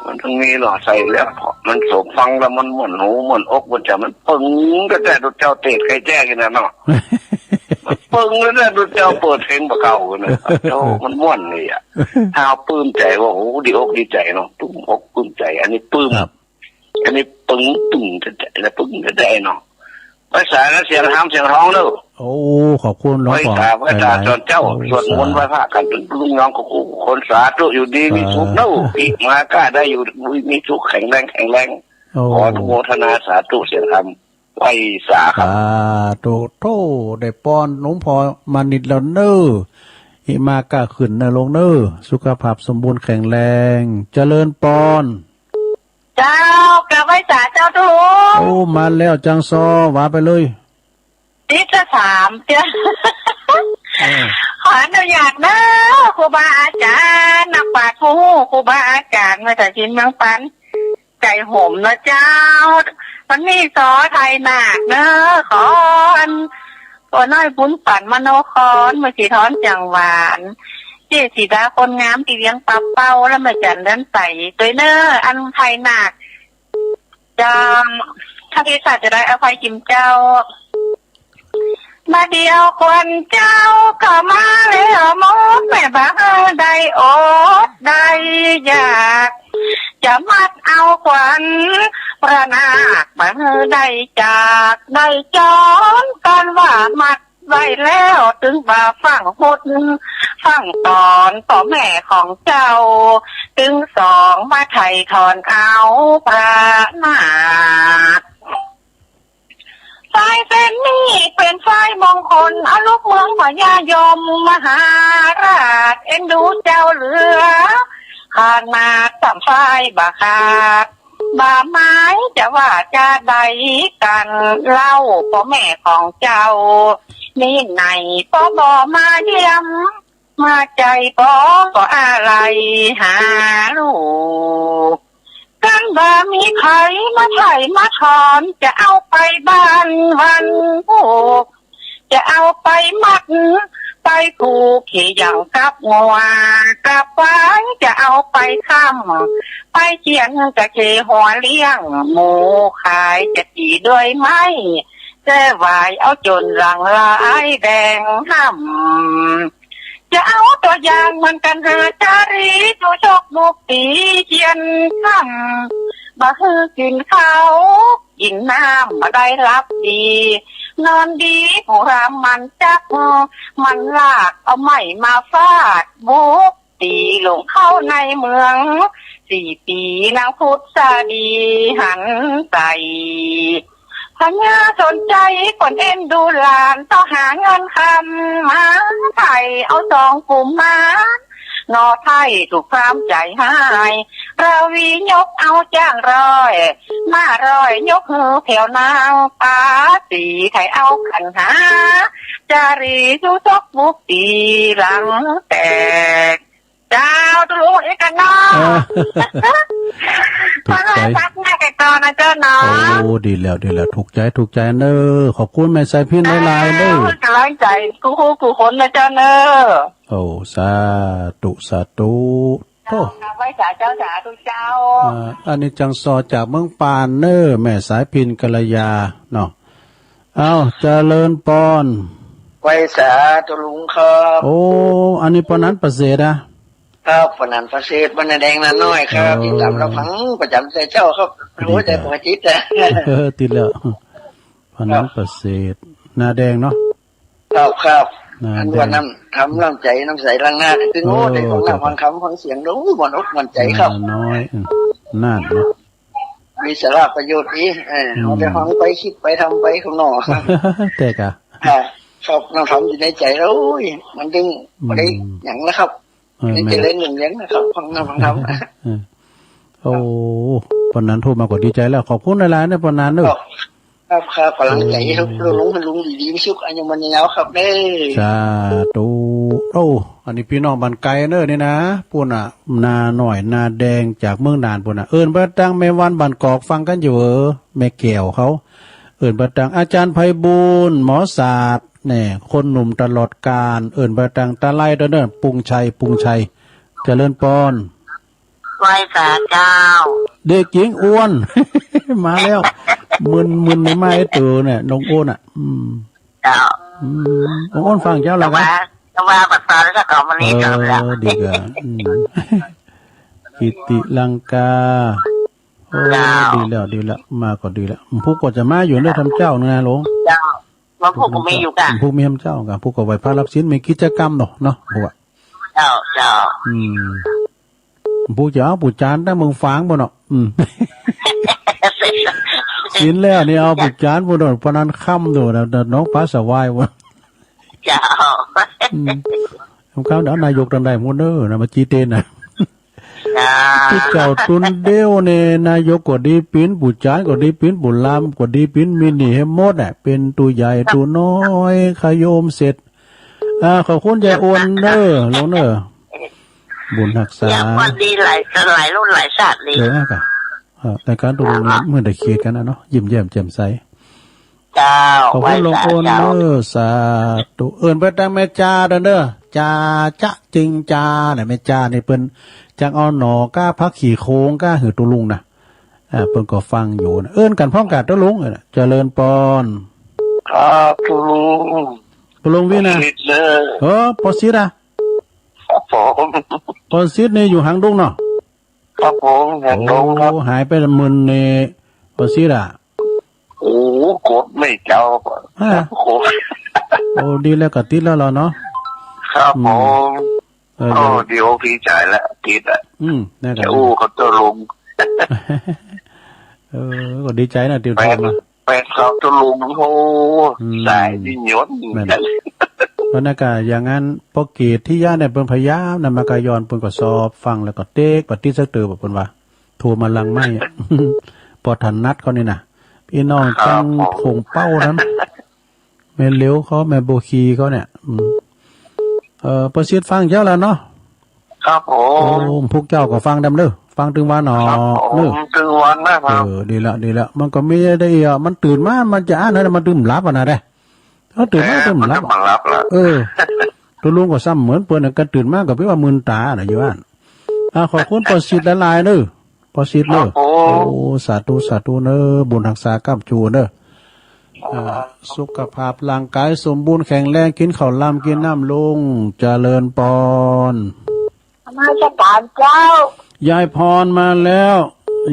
มันต้องมีหน่อใส่แล้วมันสมฟังแล้วมันเหมือนหูเหมือนอกมันจะมันเปิงก็แต่ดูเจ้าเตะใครแจ้งกันนะเนาะปึ้งแล้วเนี่ยดูเจ้าเปิดเพลงเก่าๆนะโอ้มันม่วนเลยอ่ะถ้าปลื้มใจว่าโอ้ดีอกดีใจเนาะตุ้มอกปลื้มใจอันนี้ปลื้มอันนี้ปึ้งตึงจะใจแล้วปึ้งจะได้เนาะภาษาแล้วเสียงห้ามเสียงร้องเนอะโอ้ขอบคุณหลวงพ่อภาษาจนเจ้าส่วนมนต์พระพากันเป็นลุงน้องของคนสาธุอยู่ดีมีสุขเนอะอีกมาก้าได้อยู่มีสุขแข็งแรงขอทุกโมทนาสาธุเสียงธรรมไปสาครับโตได้ป้อนหลวงพ่อมานิดแล้วเนอหิมากะขึ้นนะลงเนอสุขภาพสมบูรณ์แข็งแรงเจริญปอนเจ้ากะไว้สาเจ้าทุกโอ้มาแล้วจังซอว่าไปเลยที่จะถามเจ้าขออนุญาตนะครูบาอาจารย์นักปราชญ์ครูบาอาจารย์มาจากชินเมืองปันใจห่มนะเจ้ามันมีซอไทยหนักเนอะขอนตัวน้อยบุญปั่นมโนคอนมาสีท้อนจังหวานเจสีดาคนงามตีเลี้ยงปลาเป้าแล้วมาจันเดินใส่ตัวเนอะอันไทยหนักจังถ้าพิศาจะได้อภัยจิมเจ้ามาเดียวคนเจ้าก็มาแล้วมดแม่บ้าได้อดได้อยากจะมัดเอาขวัญพระนาคมาได้จากได้จอนกันว่ามัดไว้แล้วถึงบ่าฟังหดฟังตอนต่อแม่ของเจ้าถึงสองมาไถ่ถอนเอาพระนาคสายเส้นนี้เป็นสายมงคลอลูกเมืองพญายมมหาราชเอ็นดูเจ้าเหลือขาดมาสัมไฟบาขาดบาไม้จะว่าจะใดกันเล่าพ่อแม่ของเจ้านี่ไหนพ่อบอมาเยี่ยม มาใจป้อก็อะไรหาลูกกันบ่ามีใครมาไถ่มาถอนจะเอาไปบ้านวันผูกจะเอาไปมัดไปผูกเขี่ยวกับงัวกับไว้จะเอาไปค้ำไปเจียนกะเจหัวเลี้ยงหมูขายจะตีด้วยไม้แต่วายเอาจนหลังลายแดงห้ำจะเอาตัวอย่างมันกันหาจารีดูชกบุกตีเจียนค้ำมาฮือกินข้าวกินน้ำมาได้รับดีนอนดีหัวมันจักมันลากเอาไม้มาฟาดบุกตีลงเข้าในเมือง4 ปีนางพุทธาดีหันใส่พญาสนใจคนเอ็นดูหลานต้องหาเงินคำมาไทยเอา2 กลุ่มมานอไทยถูกความใจหายราวียกเอาจ้างมายกหือแถวนางปาสีไทยเอาขันหาจารีสุซกบุกตีหลังแตกเจ้าตรู้เอกนอถูกใจพักแม่ไก่ตอนนะเจ้าเนาะโอ้ดีแล้วถูกใจเนอขอบคุณแม่สายพินหลายๆเนอกำลังใจกูคนนะเจ้าเนอโอ้สาธุโอ้ไว้สาเจ้าทุกเจ้าอันนี้จังซอจากเมืองปานเนอแม่สายพินกัลยาเนาะเอาเจริญปอนไว้สาธุลุงครับโอ้อันนี้ปอนั้นประเสริฐครับปนันประเสริฐบรรณแดงนาน้อยครับที่ตามเราฟังประจำใจเจ้าครับรู้ใจปกติแต่ติดแล้วปนันประเสริฐนาแดงเนาะครับอันว่าน้ำใจน้ำใสล้างหน้าคือโง่แต่ของน้ำฟังคำฟังเสียงรู้มันอกมันใจครับน้อยน่าเนาะมีสาระประโยชน์นี้เอาไปฟังไปคิดไปทำไปข้างนอกแต่กะครับน้ำทำอยู่ในใจแล้วมันดึงไม่ได้อย่างนะครับนี่จะเล่นอย่างนี้นะครับฟังทำโอ้ปนนั้นโทรมากว่าดีใจแล้วขอบคุณหลายๆนะปนนั้นด้วยครับกำลังใจลุงดีๆไม่ชุกอันยังมันยังเอาครับเด้สาธุโอ้อันนี้พี่น้องบ้านไกลเด้อนี่นะปุ่นอ่ะนาหน่อยนาแดงจากเมืองนานปุ่นอ่ะเบ่ตังแม่วันบ้านกอกฟังกันอยู่แม่แก้วเขาบ่ตังอาจารย์ไพบูลย์หมอศาสตร์นี่คนหนุ่มตลอดกาลบ่ตังตาไล่เด้อปุงชัยเจริญปอนไหว้สาเจ้าเด็กหญิงอ้วน มาแล้วมึนในไม้ตัวเนี่ยน้องอ้นอ่ะเจ้าน้องอ้นฟังเจ้าแล้วกันจะว่าปัสสาวะก็มันนี่ก็แล้วดีกว่ากิติลังกาโอ้ดีแล้วมาก็ดีแล้วผู้ก็จะมาอยู่ด้วยทำเจ้านะหลวงเจ้าว่าผู้ก็มีอยู่กันผู้มีทำเจ้ากันผู้ก็ไหวพระรับศีลมีกิจกรรมเนาะพวกเจ้าผู้เจ้าผู้จานได้เมืองฟางบ่เนาะศีลแล้วนี่เอาผู้จานบ่โดนพนันค่ำดูนะน้องป้าสวายวะเจ้าเขาเดี๋ยวนายกดังใดมูเนอร์นะมาจีเตนนะที่เจ้าตุนเดียวเนี่ยนายกก็ดีปิ้นผู้จานก็ดีปิ้นผู้ลามก็ดีปิ้นมินิให้หมดอ่ะเป็นตัวใหญ่ตัวน้อยขยมเสร็จขอบคุณยายอ้วนเนอร์ลงเนอร์บุญรักษาวันดีหลายรุ่นหลายชาติดีเลยค่ะในการดูเมื่อได้เคียกันนะเนาะยิ้มแย้มแจ่มใสเจ้าขอบคุณหลวงพ่อเนอสาธุไปตั้งแม่จ่าเด้อจ่าจะจริงจ่าเนี่ยแม่จ่านี่เป็นจังเอาหนอก้าพักขี่โค้งก้าหือตุลุงนะเพิ่นก็ฟังอยู่นะกันพร้อมกันตุลุงเจริญปอนครับตุลุงวินะปอซิดปอซิดนี่อยู่หางดุงเนาะครับผมหางดุงครับหายไปมึนในปอซิดโอ้กดไม่เจ้าโอ้ดีแล้วก็ติดแล้วเราเนาะครับผมเดี๋ยวพี่จ่ายแล้วติดนั่นก็เขาจะลงก็ดีใจนะติวมาแฟนเขาจะลงโอ้สายที่ยศเพราะนั่นก็อย่างนั้นพอเกตที่ย่าเนี่ยเป็นพยามนำมากายอนเป็นก็สอบฟังแล้วก็เต๊กปฏิสักเตอแบบเป็นว่าโทรมาลังไม่พอทันนัดเขานี่นะพี่น้องจังคงเป้านั้นแม่เลี้ยวเขาแม่โบคีเขาเนี่ย ประสิทธิ์ฟังเจ้าแล้วเนาะครับผ โอ้ ม พวกเจ้าก็ฟังดำเด้อฟังถึงวันหนอ ครับผ เด้อ มถึงวันนะครับ ดีละมันก็ไม่ได้มันตื่นมามันจะอ่านให้มันดื่มหลับอ่ะนะเด้ถ้าตื่นมาดื่มหลับ มันรับแล้ว ตัวลุงก็ซ้ำเหมือนเปิ้นก็ตื่นมาก็พี่ว่ามึนตาน่ะอยู่อ่านขอบคุณประสิทธิ์หลายๆเด้อประสิทธิ์เด้อโอ้สาธุเด้อบุญรักษากับจูเด้อสุขภาพร่างกายสมบูรณ์แข็งแรงกินข้าวล้ำกินน้ำลงเจริญปอนมาจากการเจ้าย ายพรมาแล้ว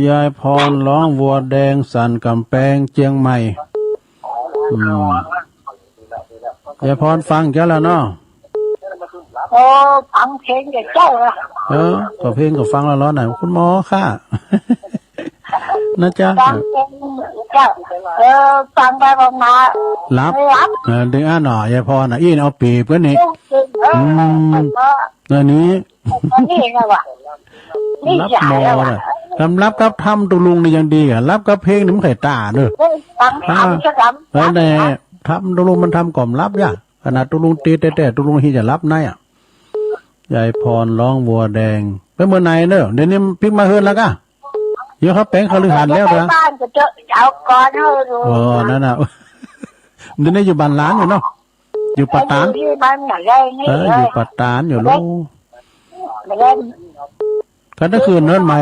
ยายพรร้องวัวแดงสันกำแพงเจียงใหม่ยายพรฟังเจ้าแล้วเนาะฟังเพลงกับเจ้าละก็เพลงก็ฟังแล้วร้อนหน่อยคุณหมอค่ะนะจ๊ะฟังเพลงเจ้าฟังไปฟังมารับดึงอ่านหน่อยยายพรน่ะอินเอาปีเพื่อนนี่นี้นี่ไงวะรับหมอเลยรับกับทำตุลุงนี่ยังดีอ่ะรับกับเพลงนี่มันไข่ตาเนอะแต่ทำตุลุงมันทำก่อมรับย่ะขนาดตุลุงตีแต่ตุลุงที่จะรับนายอ่ะยายพรร้องวัวแดงไปเมื่อไหร่เนอะเดี๋ยวนี้พิกมาเฮิร์นแล้วก็เยอะครับแป้งเขาลือหันแล้วเหรอบ้านจะเจอเอาก่อนเออนั่นน่ะเดี๋ยวนี้อยู่บ้านล้านอยู่เนาะอยู่ปัตตานอยู่ปัตตานอยู่ลูกกันถ้าคืนนั้นใหม่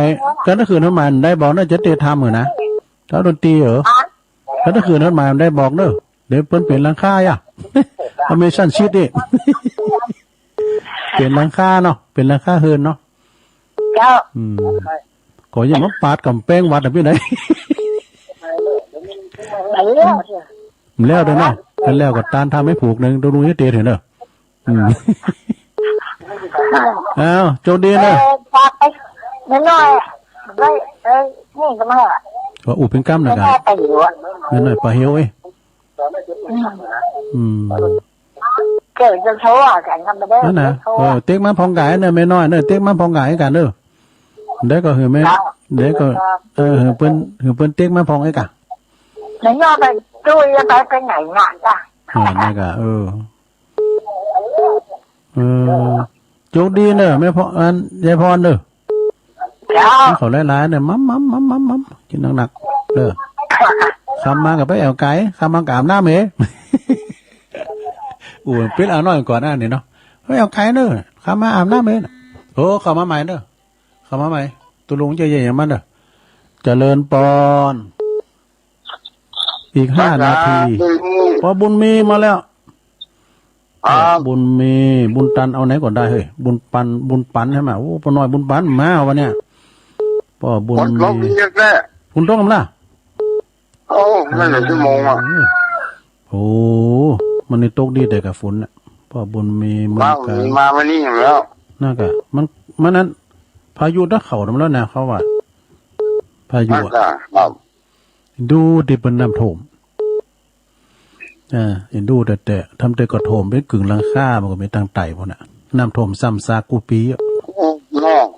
กันถ้าคืนนั้นใหม่ได้บอกน่าจะเตะทำเหรอนะเท่าดนตรีเหรอกันถ้าคืนนั้นใหม่ได้บอกเนอะเดี๋ยวเพิ่นเปลี่ยนหลังคาอ่ะอเมชั่นชีตดิเปลี่ยนหลังคาเนาะเปลี่ยนหลังคาเฮินเนาะก็ยังมาปาดกับแป้งวัดแบบนี้ไหนแล้วเด้อเนาะกันแล้วก็ตานทำให้ผูกหนึ่งดูนี่เตะเถอะเนอะโจดีเนอะน้อยนี่ก็มาว่าอุเป็นกั้มนะกันน้อยปลาเฮียวเอ้เกิดจะโชว์กันทำไปได้นั่นนะเต็กมาพองไก่เนอะไม่น้อยเนอะเต็กมาพองไก่กันเนอะเด็กก็เหือไม่เด็กก็เหือเปิ้นเต็กมาพองไอ้กะไหนย่อไปจุ้ยไปไหนงานจ้ะนี่กะโจดีเนอะไม่พออันยายพรเนอะเขาหลายๆเนี่ยมัมกินหนักๆเด้อคำมากับไปแอวไก่คำมากับน้ำเอ๋ปิดเอาหน่อยก่อนหน้านี่เนาะไปแอวไก่เนอะคำมาอาบน้ำเอ๋โอ้เข้ามาใหม่เนอะเข้ามาใหม่ตุลุงใจใหญ่อย่างมันเนอะเจริญปอนอีก5 นาทีพอบุญมีมาแล้วบุญมีบุญตันเอาไหนก่อนได้เฮ้ยบุญปันใช่ไหมโอ้ปน้อยบุญปันมาวันเนี้ยพ่อบุญมีคุณต้องทำล่ะไม่เหลือชั่วโมงอ่ะโอ้มันนี่ตกดีแต่กับฝนน่ะพ่อบุญมีมาวันนี้อย่างแล้วน่ากะมันนั้นพายุถ้าเขาทำแล้วนะเขาว่าพายุดูดิเป็นน้ำท่วมเห็นดูแต่ทำแต่กระโถมไปกึ่งหลังคามันก็ไม่ตั้งไต่พวกน่ะน้ำท่วมซ้ำซากกูปีอ่ะ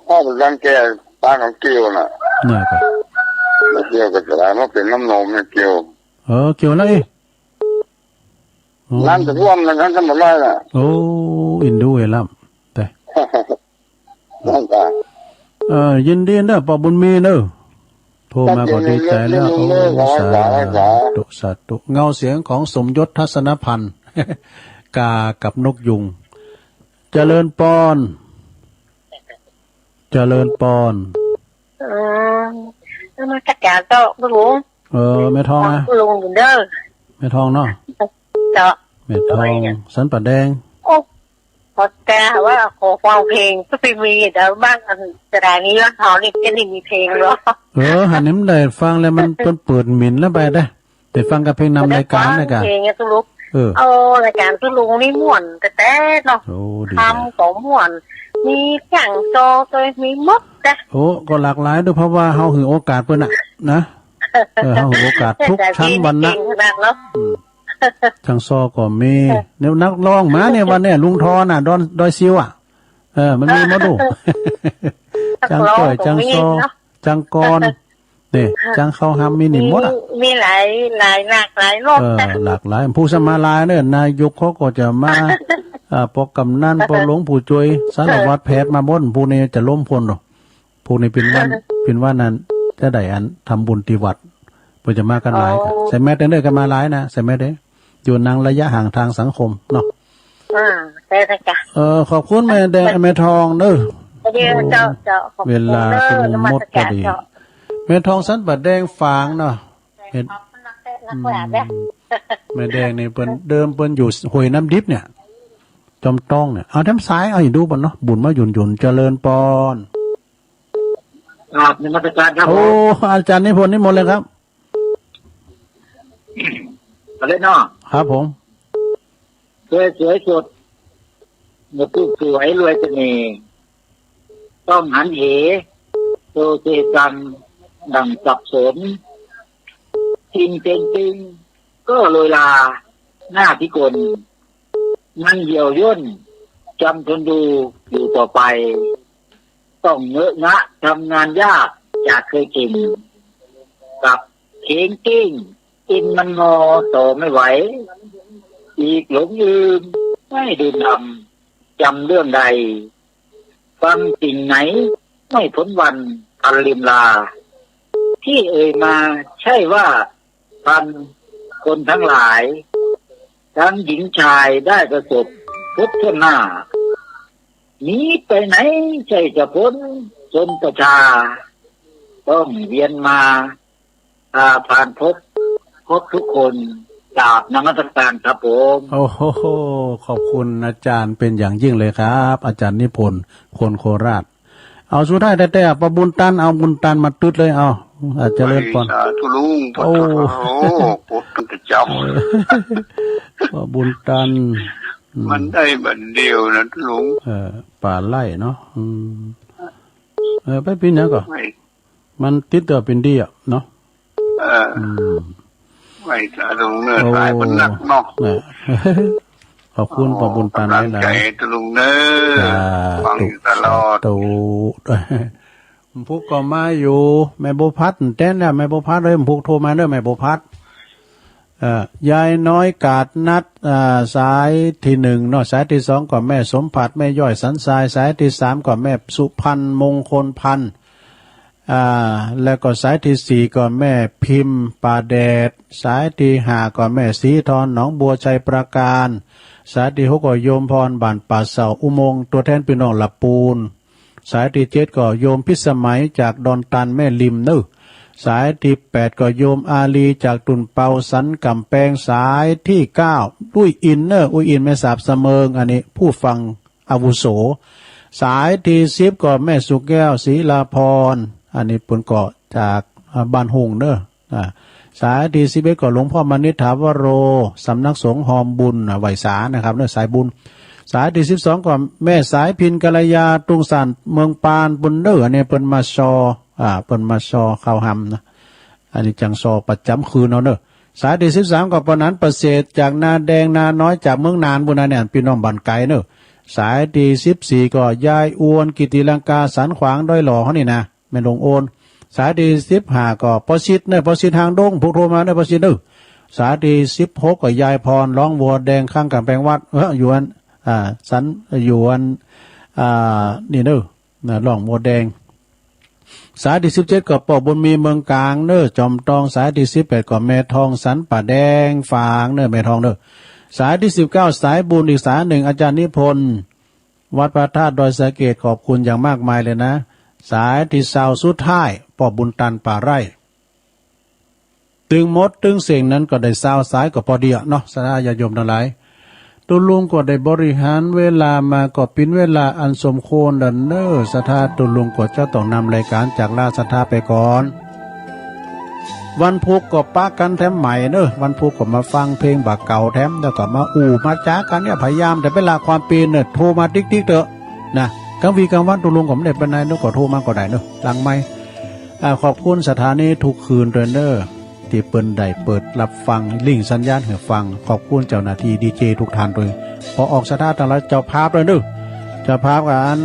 พ่อเป็นรังแกตาของเกี่ยวน่ะน่ากะเกี่ยวกับอะไรมันเป็นน้ำนมเนี่ยเกี่ยวเกี่ยวแล้วน้ำจะท่วมแล้วนั้นจะหมดเลยน่ะโอ้อินดูเอล่ำแต่นั่นจ้ะยินดีเนอะปอบุญมีเนอะโทรมาก็ดีใจแล้วโอ้สาธุเงาเสียงของสมยศทัศนพันธ์กากับนกยุงเจริญปอนมาจัดการโต๊ะลุงแม่ทองนะลุงอยู่เด้อแม่ทองเนาะแม่ทองสันป่าแดงพอแต่ว่าขอฟังเพลงก็ไปมีแต่บ้านสถานีร้านทองนี่จะมีเพลงเหรอหันนี้มันได้ฟังแล้วมันเปิดหมิ่นแล้วไปได้แต่ฟังกับเพลงนำรายการนะกันเพลงตุลุกรายการตุลุงนี่ม่วนแต่เนาะทำของม่วนมีจังโตตัวมีมดนะก็หลากหลายด้วยเพราะว่าเฮาถือโอกาสเพิ่นน่ะนะเฮาถือโอกาสทุกชั้นวันนะทางซอก็มีเนี่ยนักร้องมาเนี่ยวันเนี่ยลุงทอน่ะดอยซิวอ่ะมันมีมาดูจังเกิดจังซอจังกรเนี่ยจังเข้าห้ำมีหนิมดอ่ะมีหลายหลากหลายรสหลากหลายผู้สมาลายเนี่ยนายกเขาก็จะมา พอกำนันพอหลวงผู้ช่วยสารวัตรแพทย์มาม่นผู้นี้จะล้มพลหรอผู้นี้เป็นว่านั้นจะได้อันทำบุญที่วัดเพื่อจะมากันหลายใส่แมสเด้อกันมาหลายนะใส่แมสเด้ออยู่นางระยะห่างทางสังคมเนาะได้จ้ะขอบคุณแม่แดงแม่ทองเด้อเจ้าเวลาเป็นหมดพอดีแม่ทองสันบัดแดงฝางเนาะเห็นแม่แดงนี่เปิ้นเดิมเปิ้นอยู่ห้วยน้ำดิบเนี่ยจอมต้องเนี่ยเอาทำซ้ายเอาอยู่ดูบ่เนาะบุญมาหยุ่นเจริญปอนครับนมัสการครับโอ้อาจารย์นิพนธ์นิมนต์เลยครับอะไรเนาะครับผมสวยสดหมดตู้สวยรวยเสน่ห์ต้องหันเหโตเซกันดังสับสนจริงก็โรยลาหน้าพิกลมันเหี่ยวย่นจำทนดูอยู่ต่อไปต้องเงอะงะทำงานยากจากเคยกินกับเข่งกิ้งกินมันงอต่อไม่ไหวอีกหลงลืมไม่ดื่มดำจำเรื่องใดฟังสิ่งไหนไม่พ้นวันพันลิมลาที่เอ่ยมาใช่ว่าพันคนทั้งหลายทั้งหญิงชายได้ประสบพบทั่วหน้าหนีไปไหนใช่จะพ้นจนประชาต้องเวียนมาผ่านพบทุกคนจากนมัสการครับผมโอ้โหขอบคุณอาจารย์เป็นอย่างยิ่งเลยครับอาจารย์นิพนธ์คนโคราชเอาสุดท้ายแต่ประบุญตันเอาบุญตันมาตึดเลยเอาอาจจะเล่นก่อนทุลุงโอ้ปุ๊บตั้งเจ้าบุญตันมันได้บัดเดียวนะทุลุงป่าไร่เนาะไปปีนี้ก่อนมันติดต่อเป็นดีอ่ะเนาะไม่ถ้าตรงเนื้อตายมันหนักเนาะขอบคุณประบุญตันได้ใจทุลุงเนื้อฟังตลอดพุกก็มาอยู่แม่บุพัดเต้นเนี่ยแม่บุพัดเลยพุกโทรมาเด้อแม่บุพัดยายน้อยกาดนัดสายที่หนึ่งเนาะสายที่สองก็แม่สมผัดแม่ย่อยสันทรายสายที่สามก็แม่สุพันมงคลพันแล้วก็สายที่สี่ก็แม่พิมพ์ป่าแดดสายที่ห้าก็แม่สีทอนหนองบัวชัยประการสายที่หกก็โยมพรบ้านป่าเสาอุโมงค์ตัวแทนพี่น้องละปูนสายที่เจ็ดก็โยมพิสมัยจากดอนตันแม่ริมเนื้อสายที่แปดก็โยมอาลีจากตุนเปาสันกำแพงสายที่เก้าอุ้ยอินเนอร์อุ้ยอินแม่สาบเสมิงอันนี้ผู้ฟังอาวุโสสายที่สิบก็แม่สุแก้วศรีลาพรอันนี้ปุ่นเกาะจากบ้านหงเนอะสายที่11ก็หลวงพ่อมณิษฐาวโรสำนักสงฆ์หอมบุญไหวสานะครับเนอะสายบุญสายที่12ก็แม่สายพินกัลยาตุงสันเมืองปานบุญเนออันนี้เปิ้นมาชอเปิ้นมาชอข้าวหำนะอันนี้จังซอประจำคืนเนาะเนอะสายที่13ก็ปนันประเสริฐจากนาแดงนาน้อยจากเมืองนานบุญเนี่ยพี่น้องบ้านไกลเนอะสายที่14ก็ยายอ้วนกิติลังกาสันขวางด้อยหล่อเฮานี่นะแม่ลงโอนสายที่15ก็ปอสิทธิ์เนี่ยปอสิทธิ์ทางดงผู้โทรมาเนี่ยปอสิทธิ์เนอะสายที่16ก็ยายพรร้องวัวแดงข้างกำแพงวัดอยู่อันสันอยู่อันนี่เนอะร้องวัวแดงสายที่17ก็ปอบุญมีเมืองกลางเนอะจอมตองสายที่18ก็แม่ทองสันป่าแดงฝางเนอะแม่ทองเนอะสายที่19สายบุญอีกสายหนึ่งอาจารย์นิพนธ์วัดพระธาตุดอยสะเกษขอบคุณอย่างมากมายเลยนะสายที่เศร้าสุดท้ายปอบุญตันป่าไร่ตึงมดตึงเสียงนั้นก็ได้เศร้าสายก็พอดีเนาะสาธารณโยมทั้งหลายตุลุงก็ได้บริหารเวลามาก็เป็นเวลาอันสมควรดันเนอร์สถาตุลุงก็จะต้องนำรายการจากลาสถาไปก่อนวันพุธก็ปะกันแถมใหม่เนอะวันพุธก็มาฟังเพลงบากเก่าแถมแล้วก็มามาจ้ากันเนี่ยพยายามแต่เวลาความปีนเนี่ยโทรมาติ๊กเถอะนะกลางวีกลางวันตุลุงผมได้เป็นนายนกก็โทรมาก็ได้เนอะหลังไม่ขอบคุณสถานีทุกคืนเนอะที่เปิดได้เปิดรับฟังลิงสัญญาณให้ฟังขอบคุณเจ้าหน้าที่ดีเจทุกท่านด้วยพอออกสถานแต่ละเจ้าภาพเลยเนอะเจ้าภาพกัน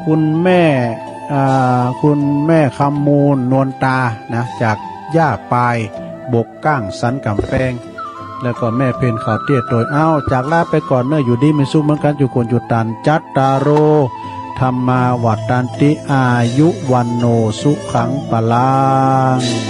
คุณแม่คำมูลนวลตานะจากย่าปายบกก้างสันกำแพง แล้วก็แม่เพนข่าวเตี้ยโดยจากลาไปก่อนเนอะอยู่ดีไม่สู้เหมือนกันอยู่คนอยู่ตันจัตตาโรธรรมาวัฏตันติอายุวันโนสุขังปะลัง